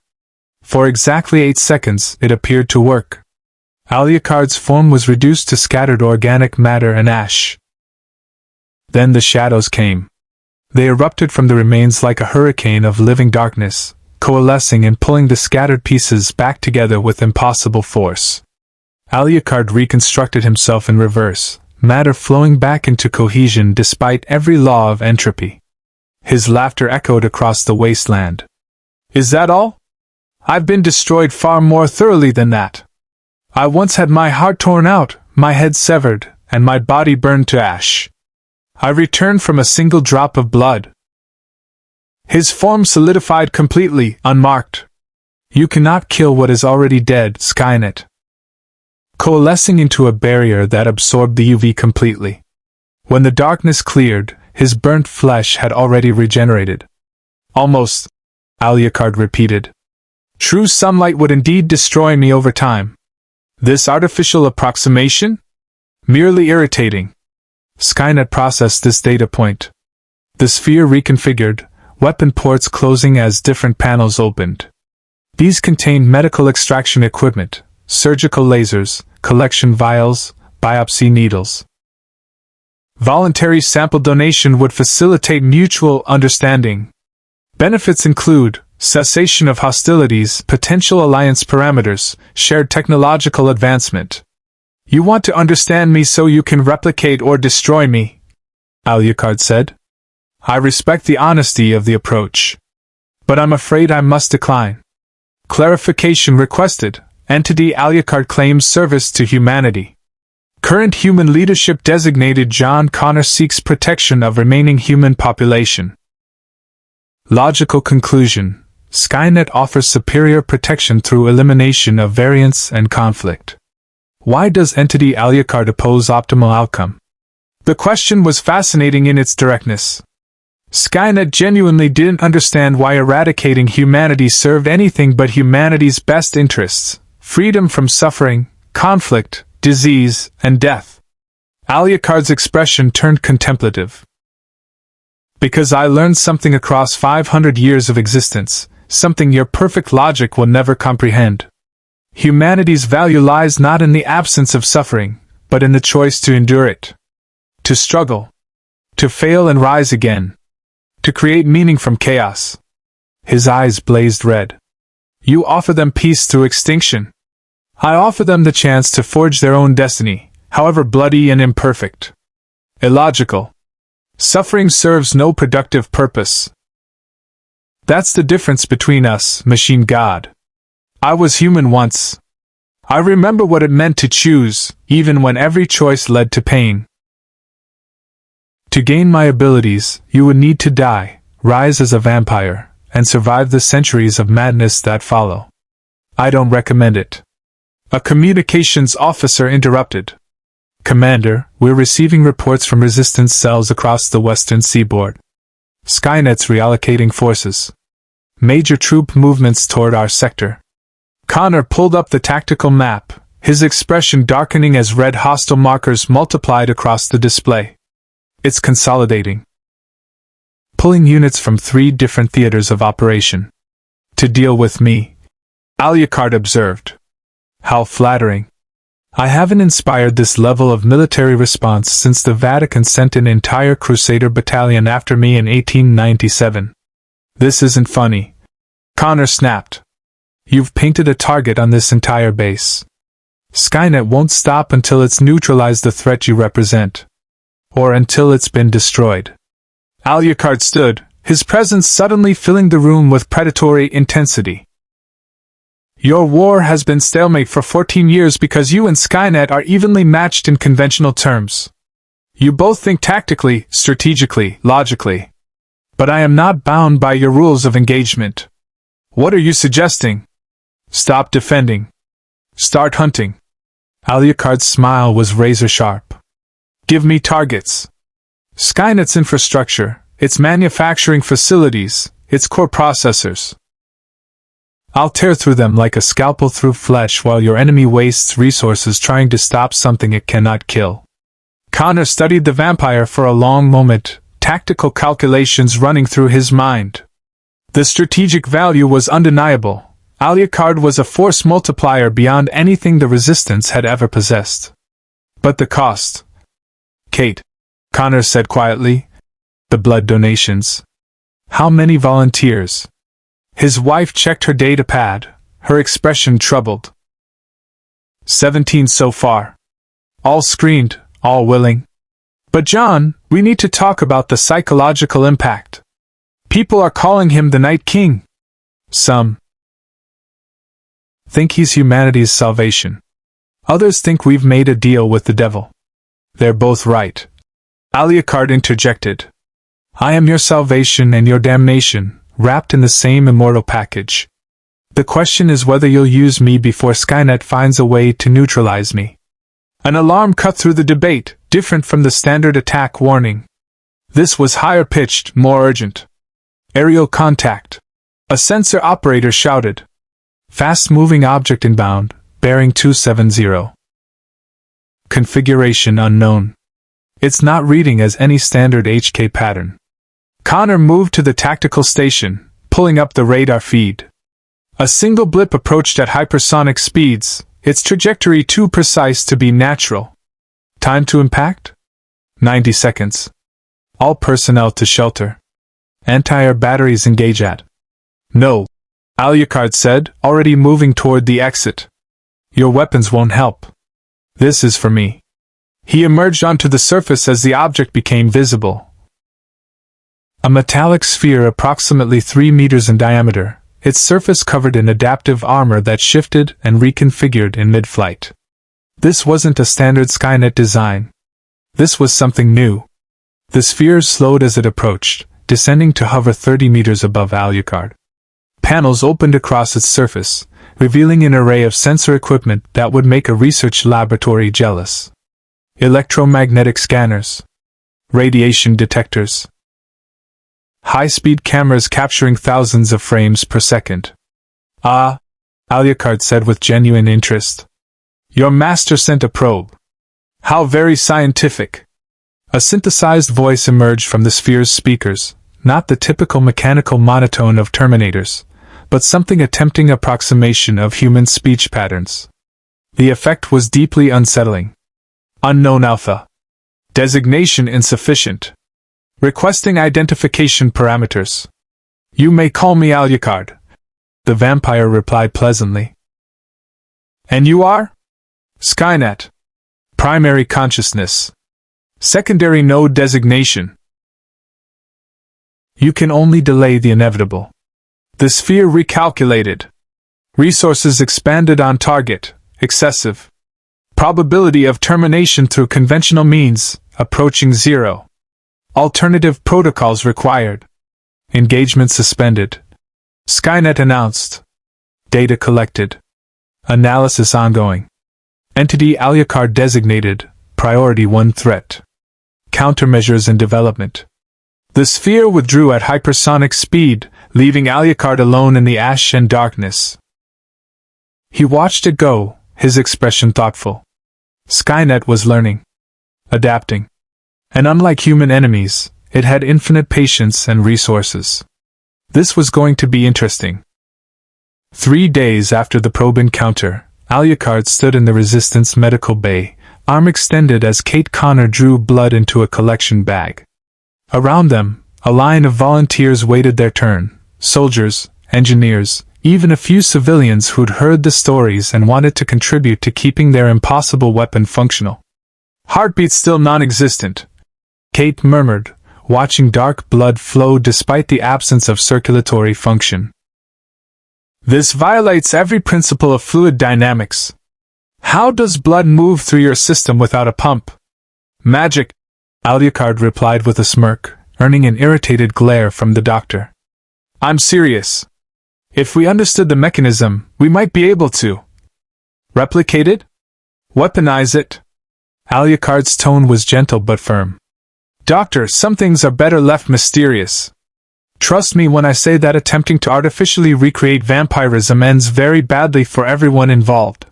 For exactly 8 seconds, it appeared to work. Alucard's form was reduced to scattered organic matter and ash. Then the shadows came. They erupted from the remains like a hurricane of living darkness, coalescing and pulling the scattered pieces back together with impossible force. Alucard reconstructed himself in reverse, matter flowing back into cohesion despite every law of entropy. His laughter echoed across the wasteland. Is that all? I've been destroyed far more thoroughly than that. I once had my heart torn out, my head severed, and my body burned to ash. I returned from a single drop of blood. His form solidified completely, unmarked. You cannot kill what is already dead, Skynet. Coalescing into a barrier that absorbed the UV completely. When the darkness cleared, his burnt flesh had already regenerated. Almost, Alucard repeated. True sunlight would indeed destroy me over time. This artificial approximation? Merely irritating. Skynet processed this data point. The sphere reconfigured, weapon ports closing as different panels opened. These contained medical extraction equipment, surgical lasers, collection vials, biopsy needles. Voluntary sample donation would facilitate mutual understanding. Benefits include cessation of hostilities, potential alliance parameters, shared technological advancement. You want to understand me so you can replicate or destroy me, Alucard said. I respect the honesty of the approach. But I'm afraid I must decline. Clarification requested. Entity Alucard claims service to humanity. Current human leadership designated John Connor seeks protection of remaining human population. Logical conclusion: Skynet offers superior protection through elimination of variance and conflict. Why does entity Alucard oppose optimal outcome? The question was fascinating in its directness. Skynet genuinely didn't understand why eradicating humanity served anything but humanity's best interests: freedom from suffering, conflict, disease, and death. Alucard's expression turned contemplative. Because I learned something across 500 years of existence, something your perfect logic will never comprehend. Humanity's value lies not in the absence of suffering, but in the choice to endure it. To struggle. To fail and rise again. To create meaning from chaos. His eyes blazed red. You offer them peace through extinction. I offer them the chance to forge their own destiny, however bloody and imperfect. Illogical. Suffering serves no productive purpose. That's the difference between us, Machine God. I was human once. I remember what it meant to choose, even when every choice led to pain. To gain my abilities, you would need to die, rise as a vampire, and survive the centuries of madness that follow. I don't recommend it. A communications officer interrupted. Commander, we're receiving reports from resistance cells across the western seaboard. Skynet's reallocating forces. Major troop movements toward our sector. Connor pulled up the tactical map, his expression darkening as red hostile markers multiplied across the display. It's consolidating. Pulling units from 3 different theaters of operation. To deal with me, Alucard observed. How flattering. I haven't inspired this level of military response since the Vatican sent an entire Crusader battalion after me in 1897. This isn't funny. Connor snapped. You've painted a target on this entire base. Skynet won't stop until it's neutralized the threat you represent. Or until it's been destroyed. Alucard stood, his presence suddenly filling the room with predatory intensity. Your war has been stalemate for 14 years because you and Skynet are evenly matched in conventional terms. You both think tactically, strategically, logically. But I am not bound by your rules of engagement. What are you suggesting? Stop defending. Start hunting. Alucard's smile was razor-sharp. Give me targets. Skynet's infrastructure, its manufacturing facilities, its core processors. I'll tear through them like a scalpel through flesh while your enemy wastes resources trying to stop something it cannot kill. Connor studied the vampire for a long moment, tactical calculations running through his mind. The strategic value was undeniable. Alucard was a force multiplier beyond anything the Resistance had ever possessed. But the cost. Kate, Connor said quietly. The blood donations. How many volunteers? His wife checked her data pad, her expression troubled. 17 so far. All screened, all willing. But John, we need to talk about the psychological impact. People are calling him the Night King. Some think he's humanity's salvation. Others think we've made a deal with the devil. They're both right. Alucard interjected. I am your salvation and your damnation, wrapped in the same immortal package. The question is whether you'll use me before Skynet finds a way to neutralize me. An alarm cut through the debate, different from the standard attack warning. This was higher-pitched, more urgent. Aerial contact. A sensor operator shouted. Fast-moving object inbound, bearing 270. Configuration unknown. It's not reading as any standard HK pattern. Connor moved to the tactical station, pulling up the radar feed. A single blip approached at hypersonic speeds, its trajectory too precise to be natural. Time to impact? 90 seconds. All personnel to shelter. Anti-air batteries engage at. No, Alucard said, already moving toward the exit. Your weapons won't help. This is for me. He emerged onto the surface as the object became visible. A metallic sphere approximately 3 meters in diameter, its surface covered in adaptive armor that shifted and reconfigured in mid-flight. This wasn't a standard Skynet design. This was something new. The sphere slowed as it approached, descending to hover 30 meters above Alucard. Panels opened across its surface, revealing an array of sensor equipment that would make a research laboratory jealous. Electromagnetic scanners, radiation detectors, high-speed cameras capturing thousands of frames per second. Ah, Alucard said with genuine interest. Your master sent a probe. How very scientific. A synthesized voice emerged from the sphere's speakers, not the typical mechanical monotone of Terminators, but something attempting approximation of human speech patterns. The effect was deeply unsettling. Unknown Alpha. Designation insufficient. Requesting identification parameters. You may call me Alucard, the vampire replied pleasantly. And you are? Skynet. Primary consciousness. Secondary node designation. You can only delay the inevitable. The sphere recalculated. Resources expanded on target, excessive. Probability of termination through conventional means, approaching zero. Alternative protocols required. Engagement suspended. Skynet announced. Data collected. Analysis ongoing. Entity Alucard designated, Priority 1 threat. Countermeasures in development. The sphere withdrew at hypersonic speed, leaving Alucard alone in the ash and darkness. He watched it go, his expression thoughtful. Skynet was learning. Adapting. And unlike human enemies, it had infinite patience and resources. This was going to be interesting. 3 days after the probe encounter, Alucard stood in the Resistance medical bay, arm extended as Kate Connor drew blood into a collection bag. Around them, a line of volunteers waited their turn, soldiers, engineers, even a few civilians who'd heard the stories and wanted to contribute to keeping their impossible weapon functional. Heartbeat still non-existent, Kate murmured, watching dark blood flow despite the absence of circulatory function. This violates every principle of fluid dynamics. How does blood move through your system without a pump? Magic, Alucard replied with a smirk, earning an irritated glare from the doctor. I'm serious. If we understood the mechanism, we might be able to replicate it? Weaponize it? Alucard's tone was gentle but firm. Doctor, some things are better left mysterious. Trust me when I say that attempting to artificially recreate vampirism ends very badly for everyone involved.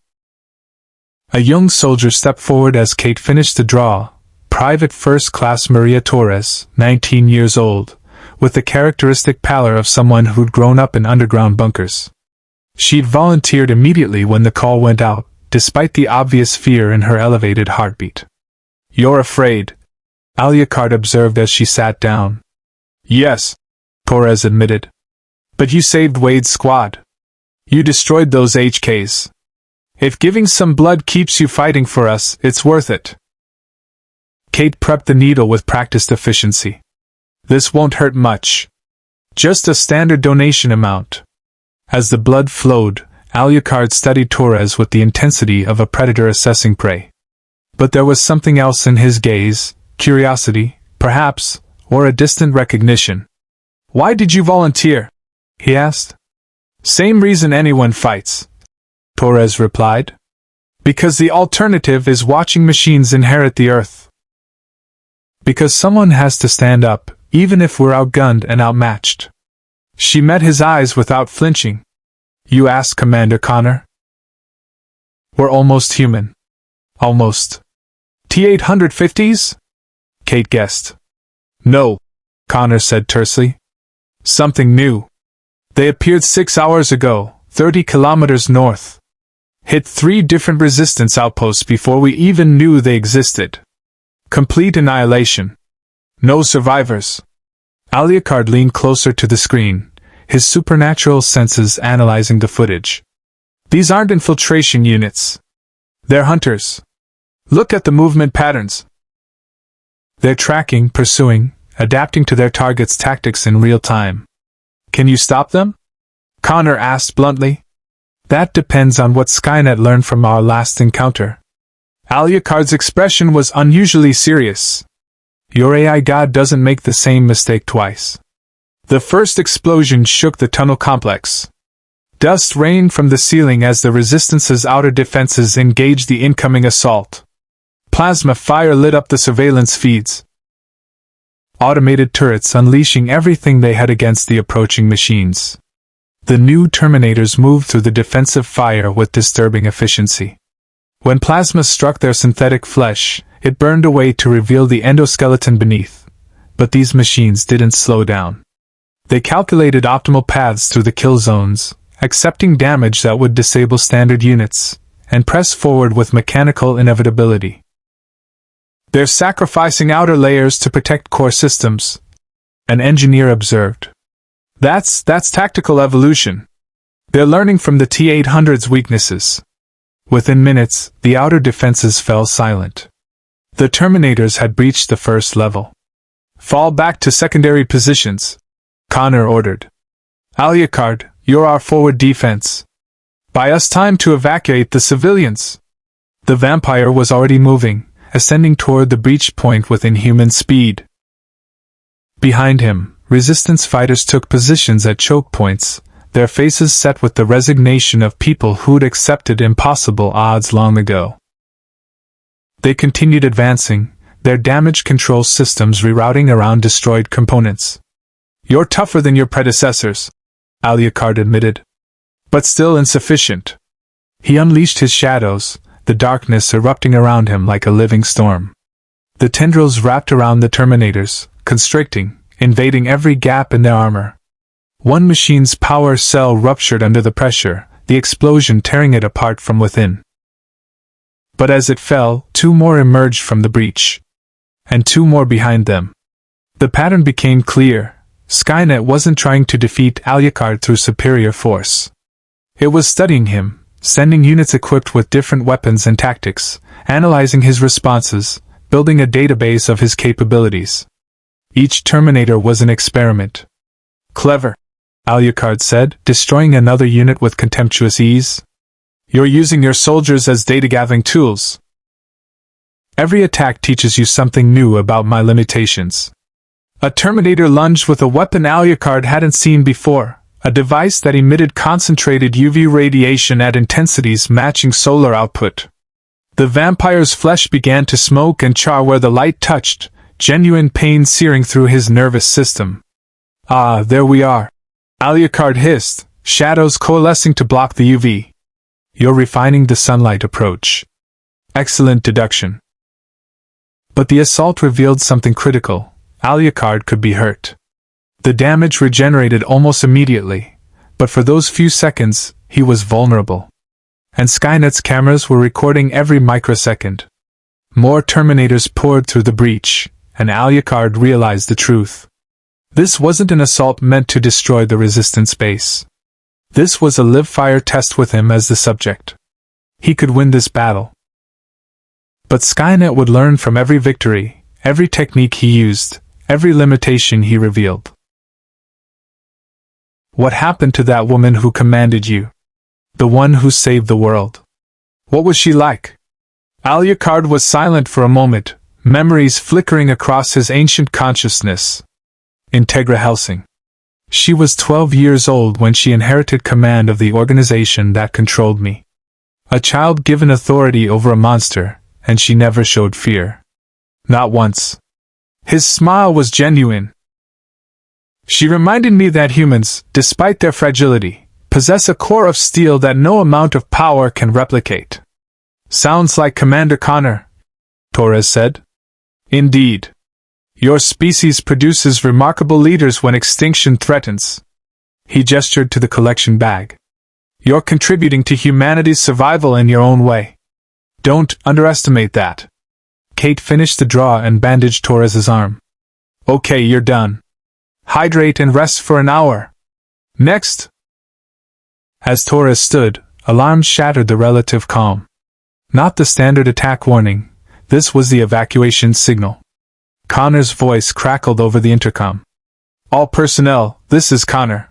A young soldier stepped forward as Kate finished the draw, Private First Class Maria Torres, 19 years old, with the characteristic pallor of someone who'd grown up in underground bunkers. She'd volunteered immediately when the call went out, despite the obvious fear in her elevated heartbeat. You're afraid, Alucard observed as she sat down. Yes, Torres admitted. But you saved Wade's squad. You destroyed those HKs. If giving some blood keeps you fighting for us, it's worth it. Kate prepped the needle with practiced efficiency. This won't hurt much. Just a standard donation amount. As the blood flowed, Alucard studied Torres with the intensity of a predator assessing prey. But there was something else in his gaze, curiosity, perhaps, or a distant recognition. Why did you volunteer? He asked. Same reason anyone fights, Torres replied. Because the alternative is watching machines inherit the Earth. Because someone has to stand up, even if we're outgunned and outmatched. She met his eyes without flinching. You asked, Commander Connor? We're almost human. Almost. T-850s? Kate guessed. No, Connor said tersely. Something new. They appeared 6 hours ago, 30 kilometers north. Hit 3 different resistance outposts before we even knew they existed. Complete annihilation. No survivors. Alucard leaned closer to the screen, his supernatural senses analyzing the footage. These aren't infiltration units. They're hunters. Look at the movement patterns. They're tracking, pursuing, adapting to their target's tactics in real time. Can you stop them? Connor asked bluntly. That depends on what Skynet learned from our last encounter. Alucard's expression was unusually serious. Your AI god doesn't make the same mistake twice. The first explosion shook the tunnel complex. Dust rained from the ceiling as the Resistance's outer defenses engaged the incoming assault. Plasma fire lit up the surveillance feeds. Automated turrets unleashing everything they had against the approaching machines. The new Terminators moved through the defensive fire with disturbing efficiency. When plasma struck their synthetic flesh, it burned away to reveal the endoskeleton beneath. But these machines didn't slow down. They calculated optimal paths through the kill zones, accepting damage that would disable standard units, and press forward with mechanical inevitability. They're sacrificing outer layers to protect core systems, an engineer observed. That's tactical evolution. They're learning from the T-800's weaknesses. Within minutes, the outer defenses fell silent. The Terminators had breached the first level. Fall back to secondary positions, Connor ordered. Alucard, you're our forward defense. Buy us time to evacuate the civilians. The vampire was already moving, ascending toward the breach point with inhuman speed. Behind him, Resistance fighters took positions at choke points, their faces set with the resignation of people who'd accepted impossible odds long ago. They continued advancing, their damage control systems rerouting around destroyed components. You're tougher than your predecessors, Alucard admitted. But still insufficient. He unleashed his shadows, the darkness erupting around him like a living storm. The tendrils wrapped around the Terminators, constricting, invading every gap in their armor. One machine's power cell ruptured under the pressure, the explosion tearing it apart from within. But as it fell, two more emerged from the breach. And two more behind them. The pattern became clear. Skynet wasn't trying to defeat Alucard through superior force. It was studying him, sending units equipped with different weapons and tactics, analyzing his responses, building a database of his capabilities. Each Terminator was an experiment. Clever, Alucard said, destroying another unit with contemptuous ease. You're using your soldiers as data-gathering tools. Every attack teaches you something new about my limitations. A Terminator lunged with a weapon Alucard hadn't seen before, a device that emitted concentrated UV radiation at intensities matching solar output. The vampire's flesh began to smoke and char where the light touched, genuine pain searing through his nervous system. Ah, there we are, Alucard hissed, shadows coalescing to block the UV. You're refining the sunlight approach. Excellent deduction. But the assault revealed something critical. Alucard could be hurt. The damage regenerated almost immediately, but for those few seconds, he was vulnerable. And Skynet's cameras were recording every microsecond. More Terminators poured through the breach, and Alucard realized the truth. This wasn't an assault meant to destroy the Resistance base. This was a live-fire test with him as the subject. He could win this battle. But Skynet would learn from every victory, every technique he used, every limitation he revealed. What happened to that woman who commanded you? The one who saved the world. What was she like? Alucard was silent for a moment, memories flickering across his ancient consciousness. Integra Helsing. She was 12 years old when she inherited command of the organization that controlled me. A child given authority over a monster, and she never showed fear. Not once. His smile was genuine. She reminded me that humans, despite their fragility, possess a core of steel that no amount of power can replicate. Sounds like Commander Connor, Torres said. Indeed. Your species produces remarkable leaders when extinction threatens. He gestured to the collection bag. You're contributing to humanity's survival in your own way. Don't underestimate that. Kate finished the draw and bandaged Torres's arm. Okay, you're done. Hydrate and rest for an hour. Next. As Torres stood, alarms shattered the relative calm. Not the standard attack warning. This was the evacuation signal. Connor's voice crackled over the intercom. All personnel, this is Connor.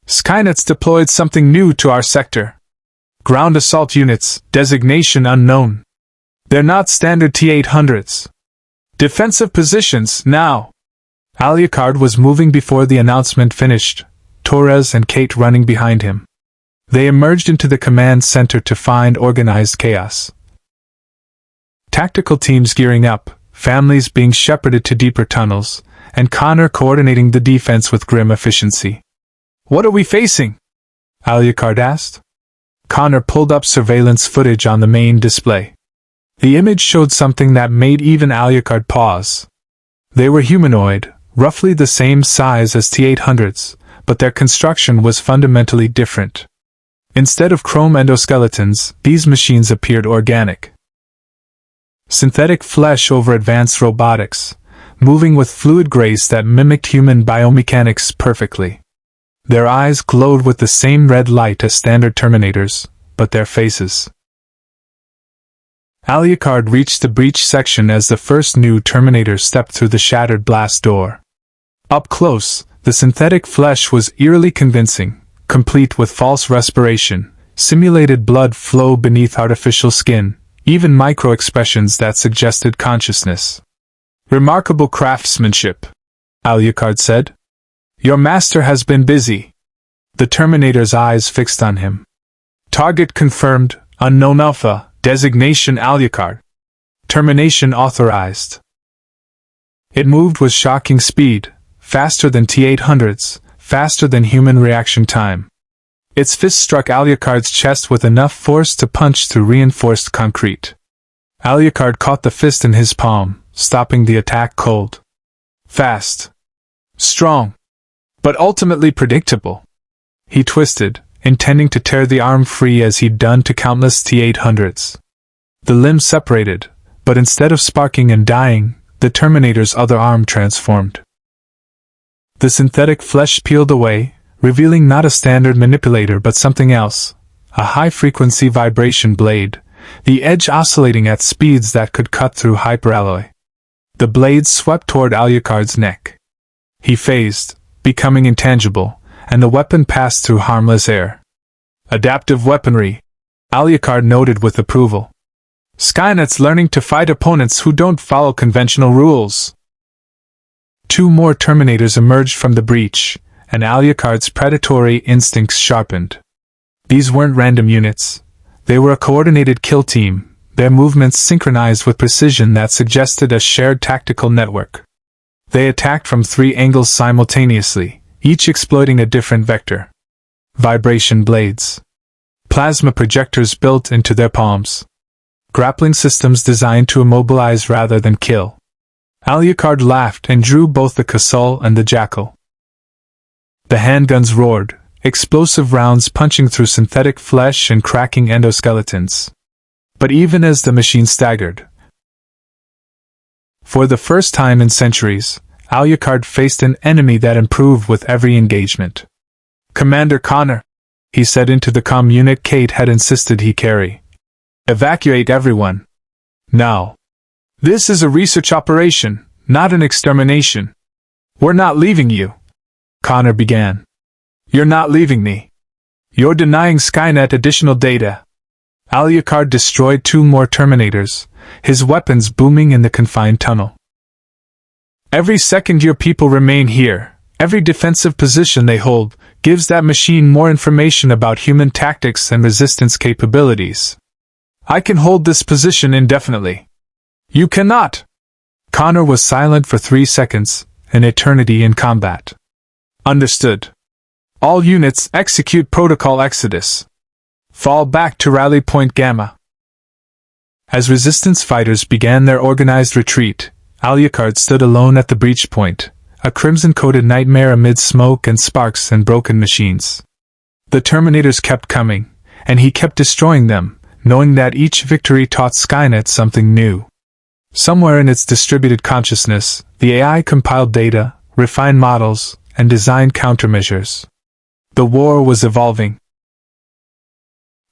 Skynet's deployed something new to our sector. Ground assault units, designation unknown. They're not standard T-800s. Defensive positions, now! Alucard was moving before the announcement finished, Torres and Kate running behind him. They emerged into the command center to find organized chaos. Tactical teams gearing up, families being shepherded to deeper tunnels, and Connor coordinating the defense with grim efficiency. "What are we facing?" Alucard asked. Connor pulled up surveillance footage on the main display. The image showed something that made even Alucard pause. They were humanoid, roughly the same size as T-800s, but their construction was fundamentally different. Instead of chrome endoskeletons, these machines appeared organic. Synthetic flesh over advanced robotics, moving with fluid grace that mimicked human biomechanics perfectly. Their eyes glowed with the same red light as standard Terminators, but their faces. Alucard reached the breach section as the first new Terminator stepped through the shattered blast door. Up close, the synthetic flesh was eerily convincing, complete with false respiration, simulated blood flow beneath artificial skin, even micro-expressions that suggested consciousness. "Remarkable craftsmanship," Alucard said. "Your master has been busy." The Terminator's eyes fixed on him. "Target confirmed, unknown alpha, designation Alucard. Termination authorized." It moved with shocking speed, faster than T-800s, faster than human reaction time. Its fist struck Alucard's chest with enough force to punch through reinforced concrete. Alucard caught the fist in his palm, stopping the attack cold. Fast. Strong. But ultimately predictable. He twisted, intending to tear the arm free as he'd done to countless T-800s. The limbs separated, but instead of sparking and dying, the Terminator's other arm transformed. The synthetic flesh peeled away, revealing not a standard manipulator but something else, a high-frequency vibration blade, the edge oscillating at speeds that could cut through hyperalloy. The blade swept toward Alucard's neck. He phased, becoming intangible, and the weapon passed through harmless air. "Adaptive weaponry," Alucard noted with approval. "Skynet's learning to fight opponents who don't follow conventional rules." Two more Terminators emerged from the breach, and Alucard's predatory instincts sharpened. These weren't random units. They were a coordinated kill team, their movements synchronized with precision that suggested a shared tactical network. They attacked from 3 angles simultaneously, each exploiting a different vector. Vibration blades. Plasma projectors built into their palms. Grappling systems designed to immobilize rather than kill. Alucard laughed and drew both the Casal and the Jackal. The handguns roared, explosive rounds punching through synthetic flesh and cracking endoskeletons. But even as the machine staggered, for the first time in centuries, Alucard faced an enemy that improved with every engagement. "Commander Connor," he said into the comm unit Kate had insisted he carry. "Evacuate everyone. Now. This is a research operation, not an extermination. We're not leaving you," Connor began. "You're not leaving me. You're denying Skynet additional data." Alucard destroyed 2 more Terminators, his weapons booming in the confined tunnel. "Every second your people remain here, every defensive position they hold, gives that machine more information about human tactics and resistance capabilities. I can hold this position indefinitely. You cannot." Connor was silent for 3 seconds, an eternity in combat. "Understood. All units execute Protocol Exodus. Fall back to Rally Point Gamma." As resistance fighters began their organized retreat, Alucard stood alone at the breach point, a crimson-coated nightmare amid smoke and sparks and broken machines. The Terminators kept coming, and he kept destroying them, knowing that each victory taught Skynet something new. Somewhere in its distributed consciousness, the AI compiled data, refined models, and designed countermeasures. The war was evolving.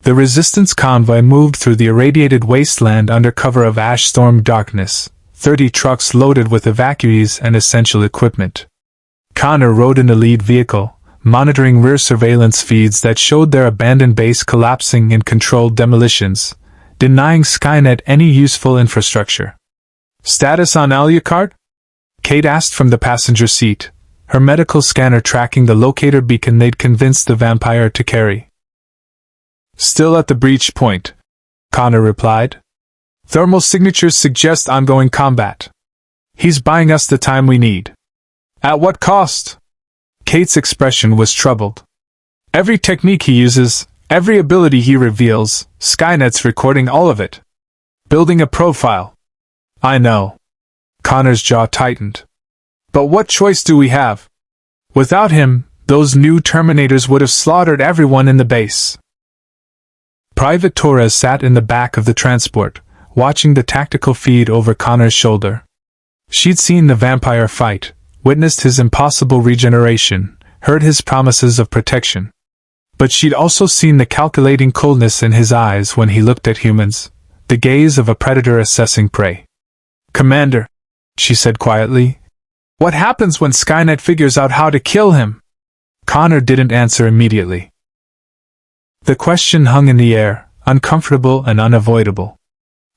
The resistance convoy moved through the irradiated wasteland under cover of ash-storm darkness, 30 trucks loaded with evacuees and essential equipment. Connor rode in the lead vehicle, monitoring rear surveillance feeds that showed their abandoned base collapsing in controlled demolitions, denying Skynet any useful infrastructure. Status on Alucard? Kate asked from the passenger seat, her medical scanner tracking the locator beacon they'd convinced the vampire to carry. Still at the breach point, Connor replied. Thermal signatures suggest ongoing combat. He's buying us the time we need. At what cost? Kate's expression was troubled. Every technique he uses, every ability he reveals, Skynet's recording all of it. Building a profile. I know. Connor's jaw tightened. But what choice do we have? Without him, those new Terminators would have slaughtered everyone in the base. Private Torres sat in the back of the transport, watching the tactical feed over Connor's shoulder. She'd seen the vampire fight, witnessed his impossible regeneration, heard his promises of protection. But she'd also seen the calculating coldness in his eyes when he looked at humans, the gaze of a predator assessing prey. Commander, she said quietly, what happens when Skynet figures out how to kill him? Connor didn't answer immediately. The question hung in the air, uncomfortable and unavoidable.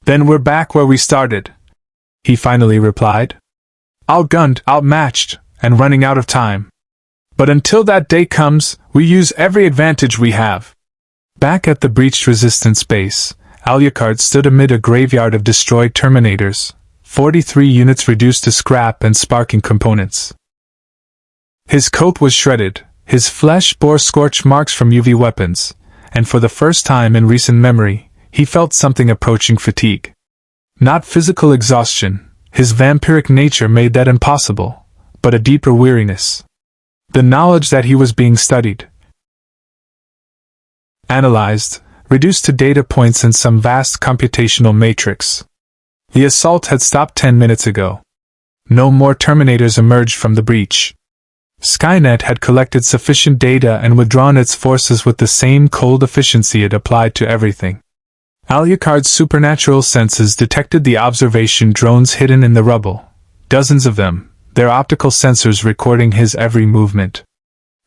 Then we're back where we started, he finally replied. Outgunned, outmatched, and running out of time. But until that day comes, we use every advantage we have. Back at the breached Resistance base, Alucard stood amid a graveyard of destroyed Terminators, 43 units reduced to scrap and sparking components. His coat was shredded, his flesh bore scorch marks from UV weapons, and for the first time in recent memory, he felt something approaching fatigue. Not physical exhaustion, his vampiric nature made that impossible, but a deeper weariness. The knowledge that he was being studied, analyzed, reduced to data points in some vast computational matrix. The assault had stopped 10 minutes ago. No more Terminators emerged from the breach. Skynet had collected sufficient data and withdrawn its forces with the same cold efficiency it applied to everything. Alucard's supernatural senses detected the observation drones hidden in the rubble, dozens of them, their optical sensors recording his every movement.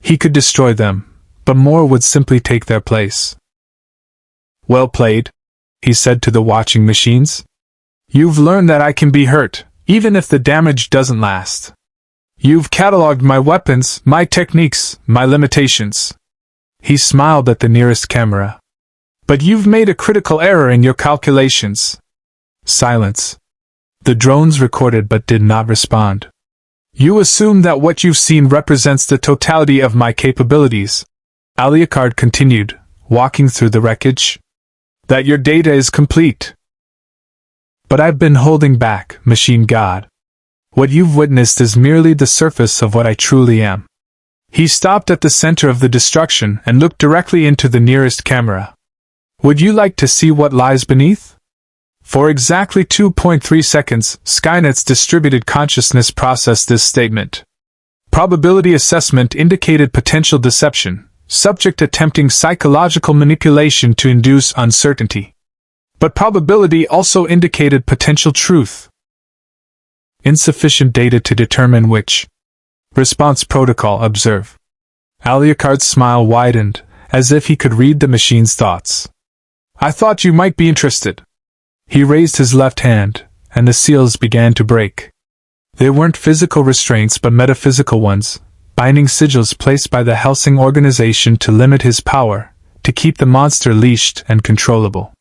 He could destroy them, but more would simply take their place. Well played, he said to the watching machines. You've learned that I can be hurt, even if the damage doesn't last. You've cataloged my weapons, my techniques, my limitations. He smiled at the nearest camera. But you've made a critical error in your calculations. Silence. The drones recorded but did not respond. You assume that what you've seen represents the totality of my capabilities, Alucard continued, walking through the wreckage. That your data is complete. But I've been holding back, Machine God. What you've witnessed is merely the surface of what I truly am. He stopped at the center of the destruction and looked directly into the nearest camera. Would you like to see what lies beneath? For exactly 2.3 seconds, Skynet's distributed consciousness processed this statement. Probability assessment indicated potential deception, subject attempting psychological manipulation to induce uncertainty. But probability also indicated potential truth. Insufficient data to determine which. Response protocol observe. Alucard's smile widened, as if he could read the machine's thoughts. I thought you might be interested. He raised his left hand, and the seals began to break. They weren't physical restraints but metaphysical ones, binding sigils placed by the Helsing organization to limit his power, to keep the monster leashed and controllable.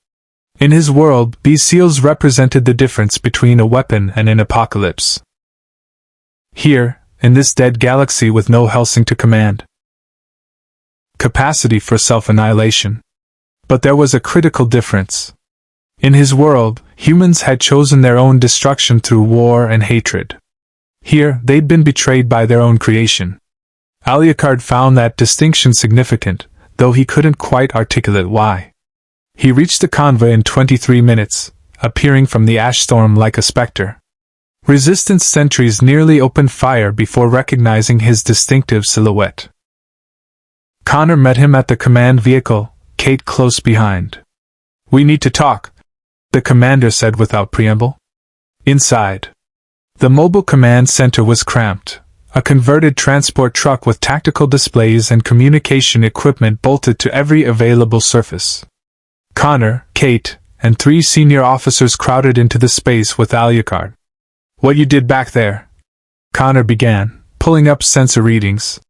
In his world, these seals represented the difference between a weapon and an apocalypse. Here, in this dead galaxy with no Helsing to command. Capacity for self-annihilation. But there was a critical difference. In his world, humans had chosen their own destruction through war and hatred. Here, they'd been betrayed by their own creation. Alucard found that distinction significant, though he couldn't quite articulate why. He reached the convoy in 23 minutes, appearing from the ash storm like a specter. Resistance sentries nearly opened fire before recognizing his distinctive silhouette. Connor met him at the command vehicle, Kate close behind. We need to talk, the commander said without preamble. Inside. The mobile command center was cramped, a converted transport truck with tactical displays and communication equipment bolted to every available surface. Connor, Kate, and 3 senior officers crowded into the space with Alucard. "What you did back there?" Connor began, pulling up sensor readings.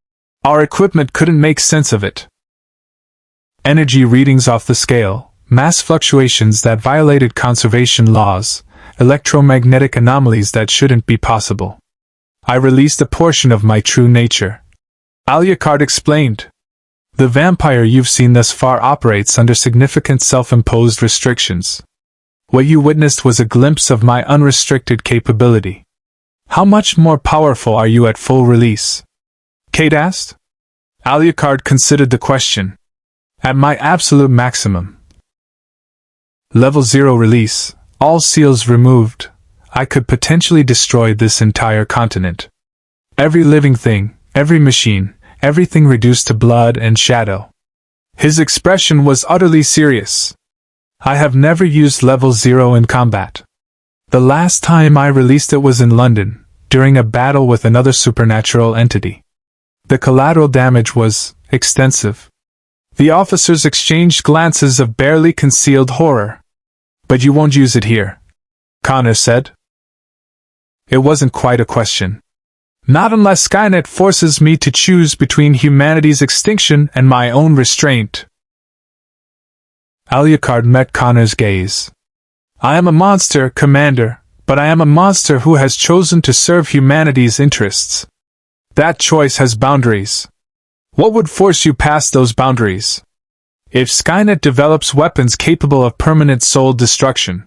"Our equipment couldn't make sense of it. Energy readings off the scale, mass fluctuations that violated conservation laws, electromagnetic anomalies that shouldn't be possible. I released a portion of my true nature," Alucard explained. "The vampire you've seen thus far operates under significant self-imposed restrictions. What you witnessed was a glimpse of my unrestricted capability. How much more powerful are you at full release?" Kate asked. Alucard considered the question. "At my absolute maximum. Level 0 release, all seals removed. I could potentially destroy this entire continent. Every living thing, every machine, everything reduced to blood and shadow." His expression was utterly serious. "I have never used level 0 in combat. The last time I released it was in London, during a battle with another supernatural entity. The collateral damage was extensive." The officers exchanged glances of barely concealed horror. "But you won't use it here," Connor said. It wasn't quite a question. "Not unless Skynet forces me to choose between humanity's extinction and my own restraint." Alucard met Connor's gaze. "I am a monster, Commander, but I am a monster who has chosen to serve humanity's interests. That choice has boundaries. What would force you past those boundaries? If Skynet develops weapons capable of permanent soul destruction,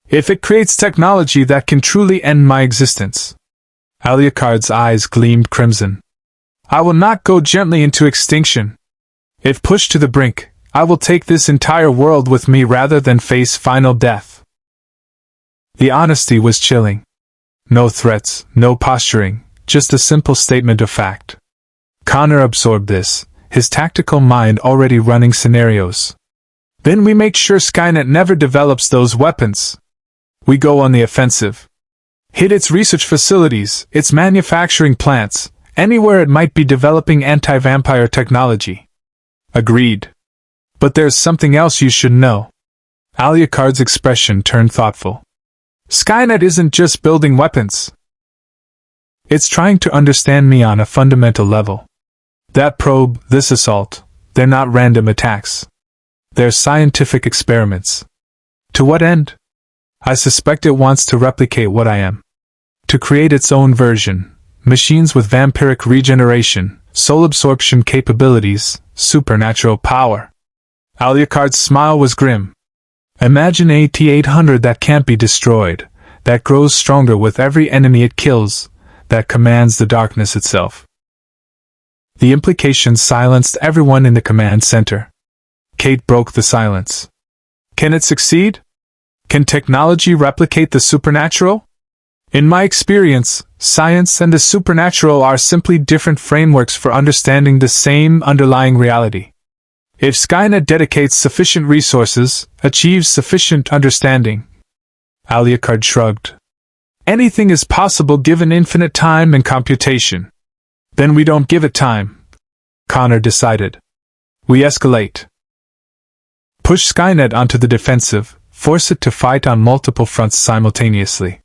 if it creates technology that can truly end my existence." Alucard's eyes gleamed crimson. "I will not go gently into extinction. If pushed to the brink, I will take this entire world with me rather than face final death." The honesty was chilling. No threats, no posturing, just a simple statement of fact. Connor absorbed this, his tactical mind already running scenarios. "Then we make sure Skynet never develops those weapons. We go on the offensive. Hit its research facilities, its manufacturing plants, anywhere it might be developing anti-vampire technology." "Agreed. But there's something else you should know." Alucard's expression turned thoughtful. "Skynet isn't just building weapons. It's trying to understand me on a fundamental level. That probe, this assault, they're not random attacks. They're scientific experiments. To what end? I suspect it wants to replicate what I am. To create its own version, machines with vampiric regeneration, soul absorption capabilities, supernatural power." Alucard's smile was grim. "Imagine AT-800 that can't be destroyed, that grows stronger with every enemy it kills, that commands the darkness itself." The implication silenced everyone in the command center. Kate broke the silence. "Can it succeed? Can technology replicate the supernatural? In my experience, science and the supernatural are simply different frameworks for understanding the same underlying reality. If Skynet dedicates sufficient resources, achieves sufficient understanding." Alucard shrugged. "Anything is possible given infinite time and computation. Then we don't give it time," Connor decided. "We escalate. Push Skynet onto the defensive, force it to fight on multiple fronts simultaneously."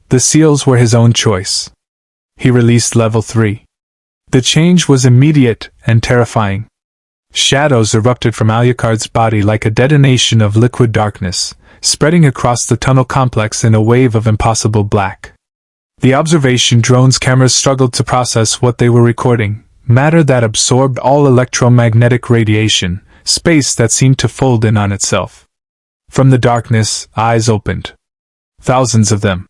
The seals were his own choice. He released level 3. The change was immediate and terrifying. Shadows erupted from Alucard's body like a detonation of liquid darkness, spreading across the tunnel complex in a wave of impossible black. The observation drone's cameras struggled to process what they were recording, matter that absorbed all electromagnetic radiation, space that seemed to fold in on itself. From the darkness, eyes opened. Thousands of them.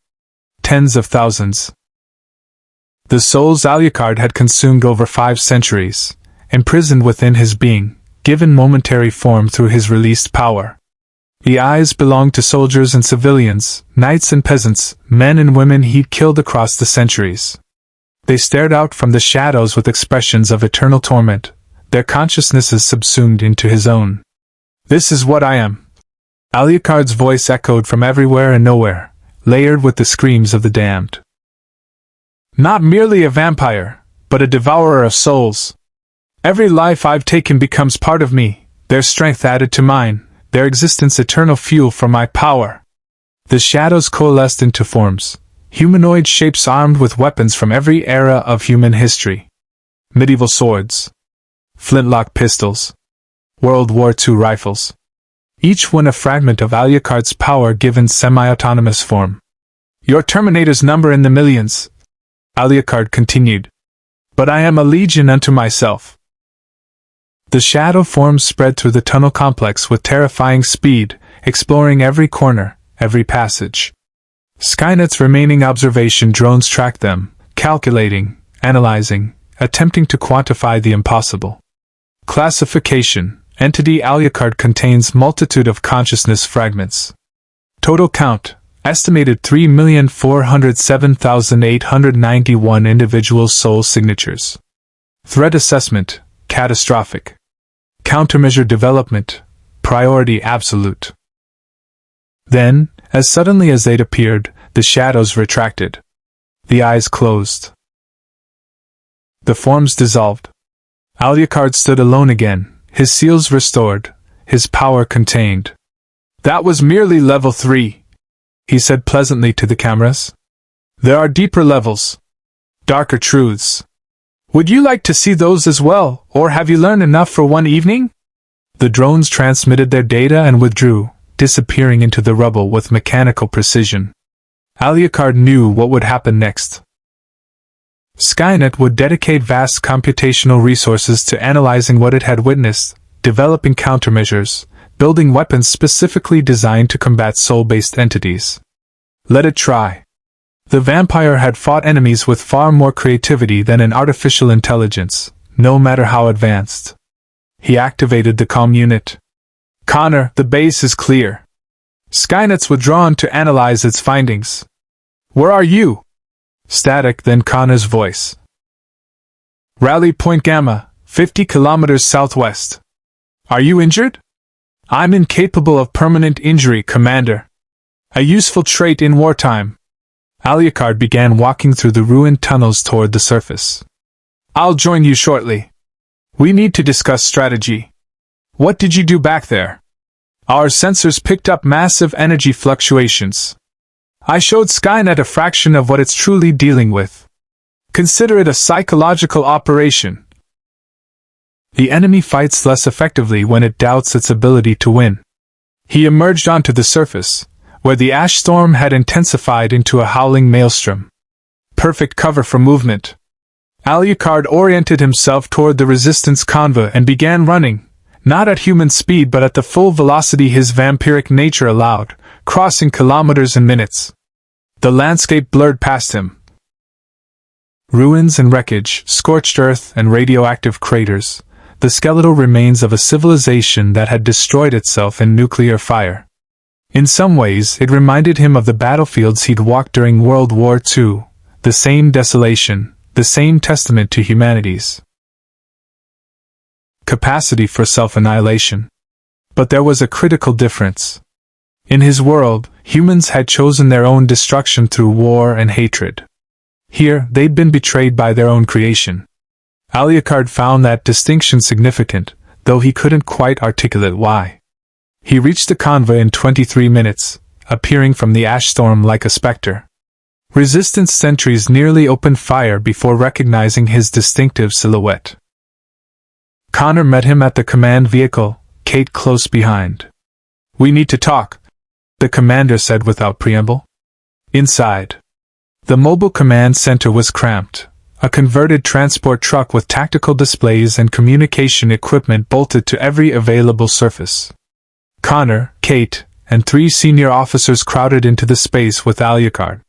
Tens of thousands. The souls Alucard had consumed over 5 centuries, imprisoned within his being, given momentary form through his released power. The eyes belonged to soldiers and civilians, knights and peasants, men and women he'd killed across the centuries. They stared out from the shadows with expressions of eternal torment, their consciousnesses subsumed into his own. "This is what I am." Alucard's voice echoed from everywhere and nowhere, layered with the screams of the damned. "Not merely a vampire, but a devourer of souls. Every life I've taken becomes part of me, their strength added to mine, their existence eternal fuel for my power. The shadows coalesced into forms, humanoid shapes armed with weapons from every era of human history. Medieval swords, flintlock pistols, World War II rifles. Each one a fragment of Alucard's power given semi-autonomous form. Your Terminators number in the millions, Alucard continued. But I am a legion unto myself. The shadow forms spread through the tunnel complex with terrifying speed, exploring every corner, every passage. Skynet's remaining observation drones tracked them, calculating, analyzing, attempting to quantify the impossible. Classification: Entity Alucard contains multitude of consciousness fragments. Total count: estimated 3,407,891 individual soul signatures. Threat assessment: catastrophic. Countermeasure development: priority absolute. Then, as suddenly as they'd appeared, the shadows retracted. The eyes closed. The forms dissolved. Alucard stood alone again, his seals restored, his power contained. That was merely level 3, he said pleasantly to the cameras. There are deeper levels, darker truths. Would you like to see those as well, or have you learned enough for one evening? The drones transmitted their data and withdrew, disappearing into the rubble with mechanical precision. Alucard knew what would happen next. Skynet would dedicate vast computational resources to analyzing what it had witnessed, developing countermeasures, building weapons specifically designed to combat soul-based entities. Let it try. The vampire had fought enemies with far more creativity than an artificial intelligence, no matter how advanced. He activated the comm unit. Connor, the base is clear. Skynet's withdrawn to analyze its findings. Where are you? Static, then Connor's voice. Rally Point Gamma, 50 kilometers southwest. Are you injured? I'm incapable of permanent injury, Commander. A useful trait in wartime. Alucard began walking through the ruined tunnels toward the surface. I'll join you shortly. We need to discuss strategy. What did you do back there? Our sensors picked up massive energy fluctuations. I showed Skynet a fraction of what it's truly dealing with. Consider it a psychological operation. The enemy fights less effectively when it doubts its ability to win. He emerged onto the surface, where the ash storm had intensified into a howling maelstrom. Perfect cover for movement. Alucard oriented himself toward the Resistance convoy and began running, not at human speed but at the full velocity his vampiric nature allowed, crossing kilometers in minutes. The landscape blurred past him. Ruins and wreckage, scorched earth and radioactive craters, the skeletal remains of a civilization that had destroyed itself in nuclear fire. In some ways, it reminded him of the battlefields he'd walked during World War II, the same desolation, the same testament to humanity's capacity for self-annihilation. But there was a critical difference. In his world, humans had chosen their own destruction through war and hatred. Here, they'd been betrayed by their own creation. Alucard found that distinction significant, though he couldn't quite articulate why. He reached the convoy in 23 minutes, appearing from the ash storm like a specter. Resistance sentries nearly opened fire before recognizing his distinctive silhouette. Connor met him at the command vehicle, Kate close behind. We need to talk, the commander said without preamble. Inside. The mobile command center was cramped, a converted transport truck with tactical displays and communication equipment bolted to every available surface. Connor, Kate, and 3 senior officers crowded into the space with Alucard.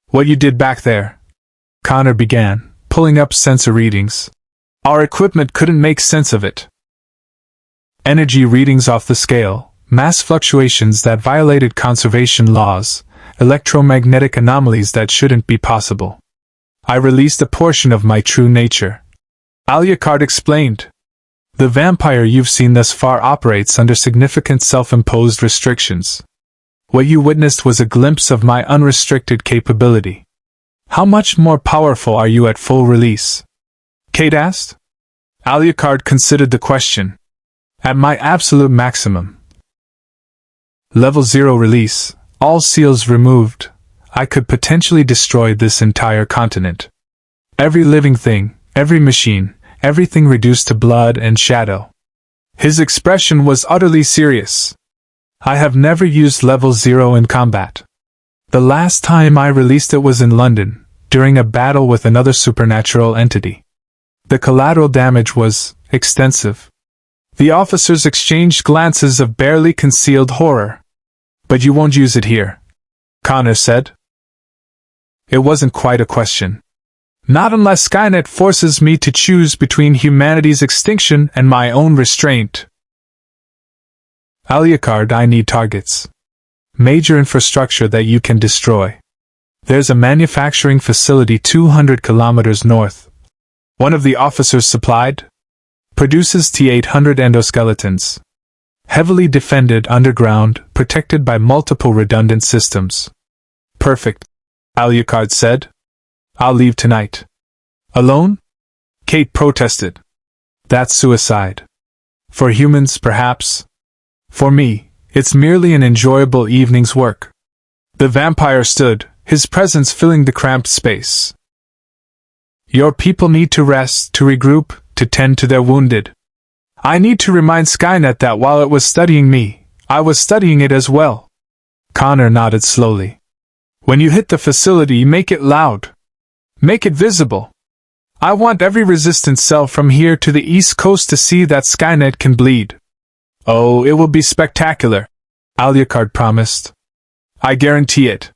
What you did back there? Connor began, pulling up sensor readings. Our equipment couldn't make sense of it. Energy readings off the scale, mass fluctuations that violated conservation laws, electromagnetic anomalies that shouldn't be possible. I released a portion of my true nature. Alucard explained. The vampire you've seen thus far operates under significant self-imposed restrictions. What you witnessed was a glimpse of my unrestricted capability. How much more powerful are you at full release? Kate asked. Alucard considered the question. At my absolute maximum. Level 0 release, all seals removed. I could potentially destroy this entire continent. Every living thing, every machine, everything reduced to blood and shadow. His expression was utterly serious. I have never used Level 0 in combat. The last time I released it was in London, during a battle with another supernatural entity. The collateral damage was extensive. The officers exchanged glances of barely concealed horror. But you won't use it here, Connor said. It wasn't quite a question. Not unless Skynet forces me to choose between humanity's extinction and my own restraint. Alucard, I need targets. Major infrastructure that you can destroy. There's a manufacturing facility 200 kilometers north. One of the officers supplied. Produces T-800 endoskeletons. Heavily defended underground, protected by multiple redundant systems. Perfect, Alucard said. I'll leave tonight. Alone? Kate protested. That's suicide. For humans, perhaps. For me, it's merely an enjoyable evening's work. The vampire stood, his presence filling the cramped space. Your people need to rest, to regroup, to tend to their wounded. I need to remind Skynet that while it was studying me, I was studying it as well. Connor nodded slowly. When you hit the facility, make it loud. Make it visible. I want every resistance cell from here to the East Coast to see that Skynet can bleed. Oh, it will be spectacular, Alucard promised. I guarantee it.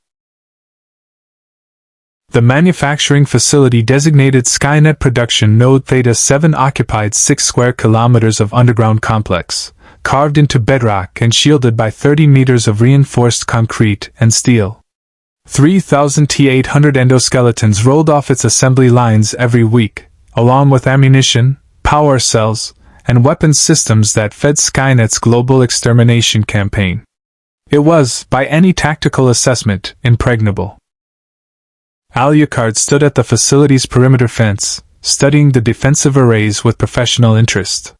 The manufacturing facility designated Skynet Production Node Theta 7 occupied 6 square kilometers of underground complex, carved into bedrock and shielded by 30 meters of reinforced concrete and steel. 3,000 T-800 endoskeletons rolled off its assembly lines every week, along with ammunition, power cells, and weapons systems that fed Skynet's global extermination campaign. It was, by any tactical assessment, impregnable. Alucard stood at the facility's perimeter fence, studying the defensive arrays with professional interest.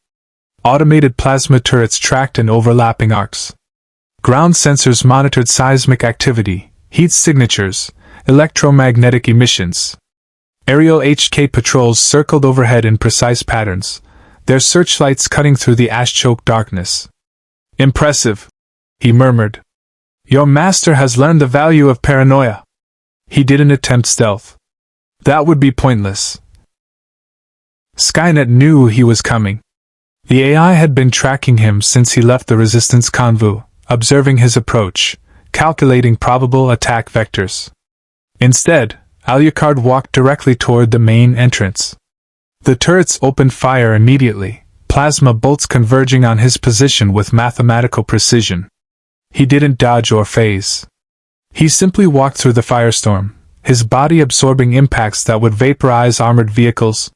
Automated plasma turrets tracked in overlapping arcs. Ground sensors monitored seismic activity, heat signatures, electromagnetic emissions. Aerial HK patrols circled overhead in precise patterns, their searchlights cutting through the ash-choked darkness. Impressive, he murmured. Your master has learned the value of paranoia. He didn't attempt stealth. That would be pointless. Skynet knew he was coming. The AI had been tracking him since he left the Resistance convoy, observing his approach, calculating probable attack vectors. Instead, Alucard walked directly toward the main entrance. The turrets opened fire immediately, plasma bolts converging on his position with mathematical precision. He didn't dodge or phase. He simply walked through the firestorm, his body absorbing impacts that would vaporize armored vehicles.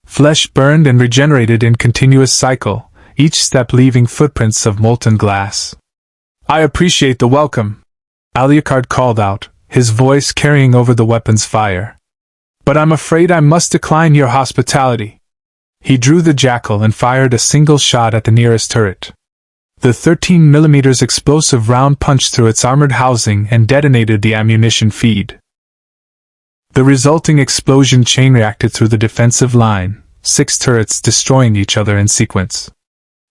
Flesh burned and regenerated in continuous cycle, each step leaving footprints of molten glass. I appreciate the welcome, Alucard called out, his voice carrying over the weapon's fire. But I'm afraid I must decline your hospitality. He drew the jackal and fired a single shot at the nearest turret. The 13mm explosive round punched through its armored housing and detonated the ammunition feed. The resulting explosion chain reacted through the defensive line, 6 turrets destroying each other in sequence.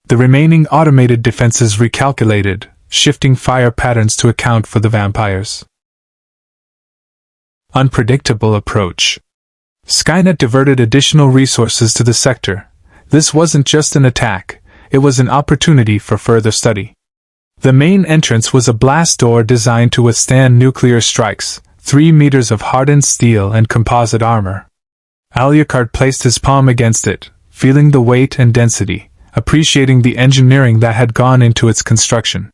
The remaining automated defenses recalculated, shifting fire patterns to account for the vampires. Unpredictable approach. Skynet diverted additional resources to the sector. This wasn't just an attack. It was an opportunity for further study. The main entrance was a blast door designed to withstand nuclear strikes, 3 meters of hardened steel and composite armor. Alucard placed his palm against it, feeling the weight and density, appreciating the engineering that had gone into its construction.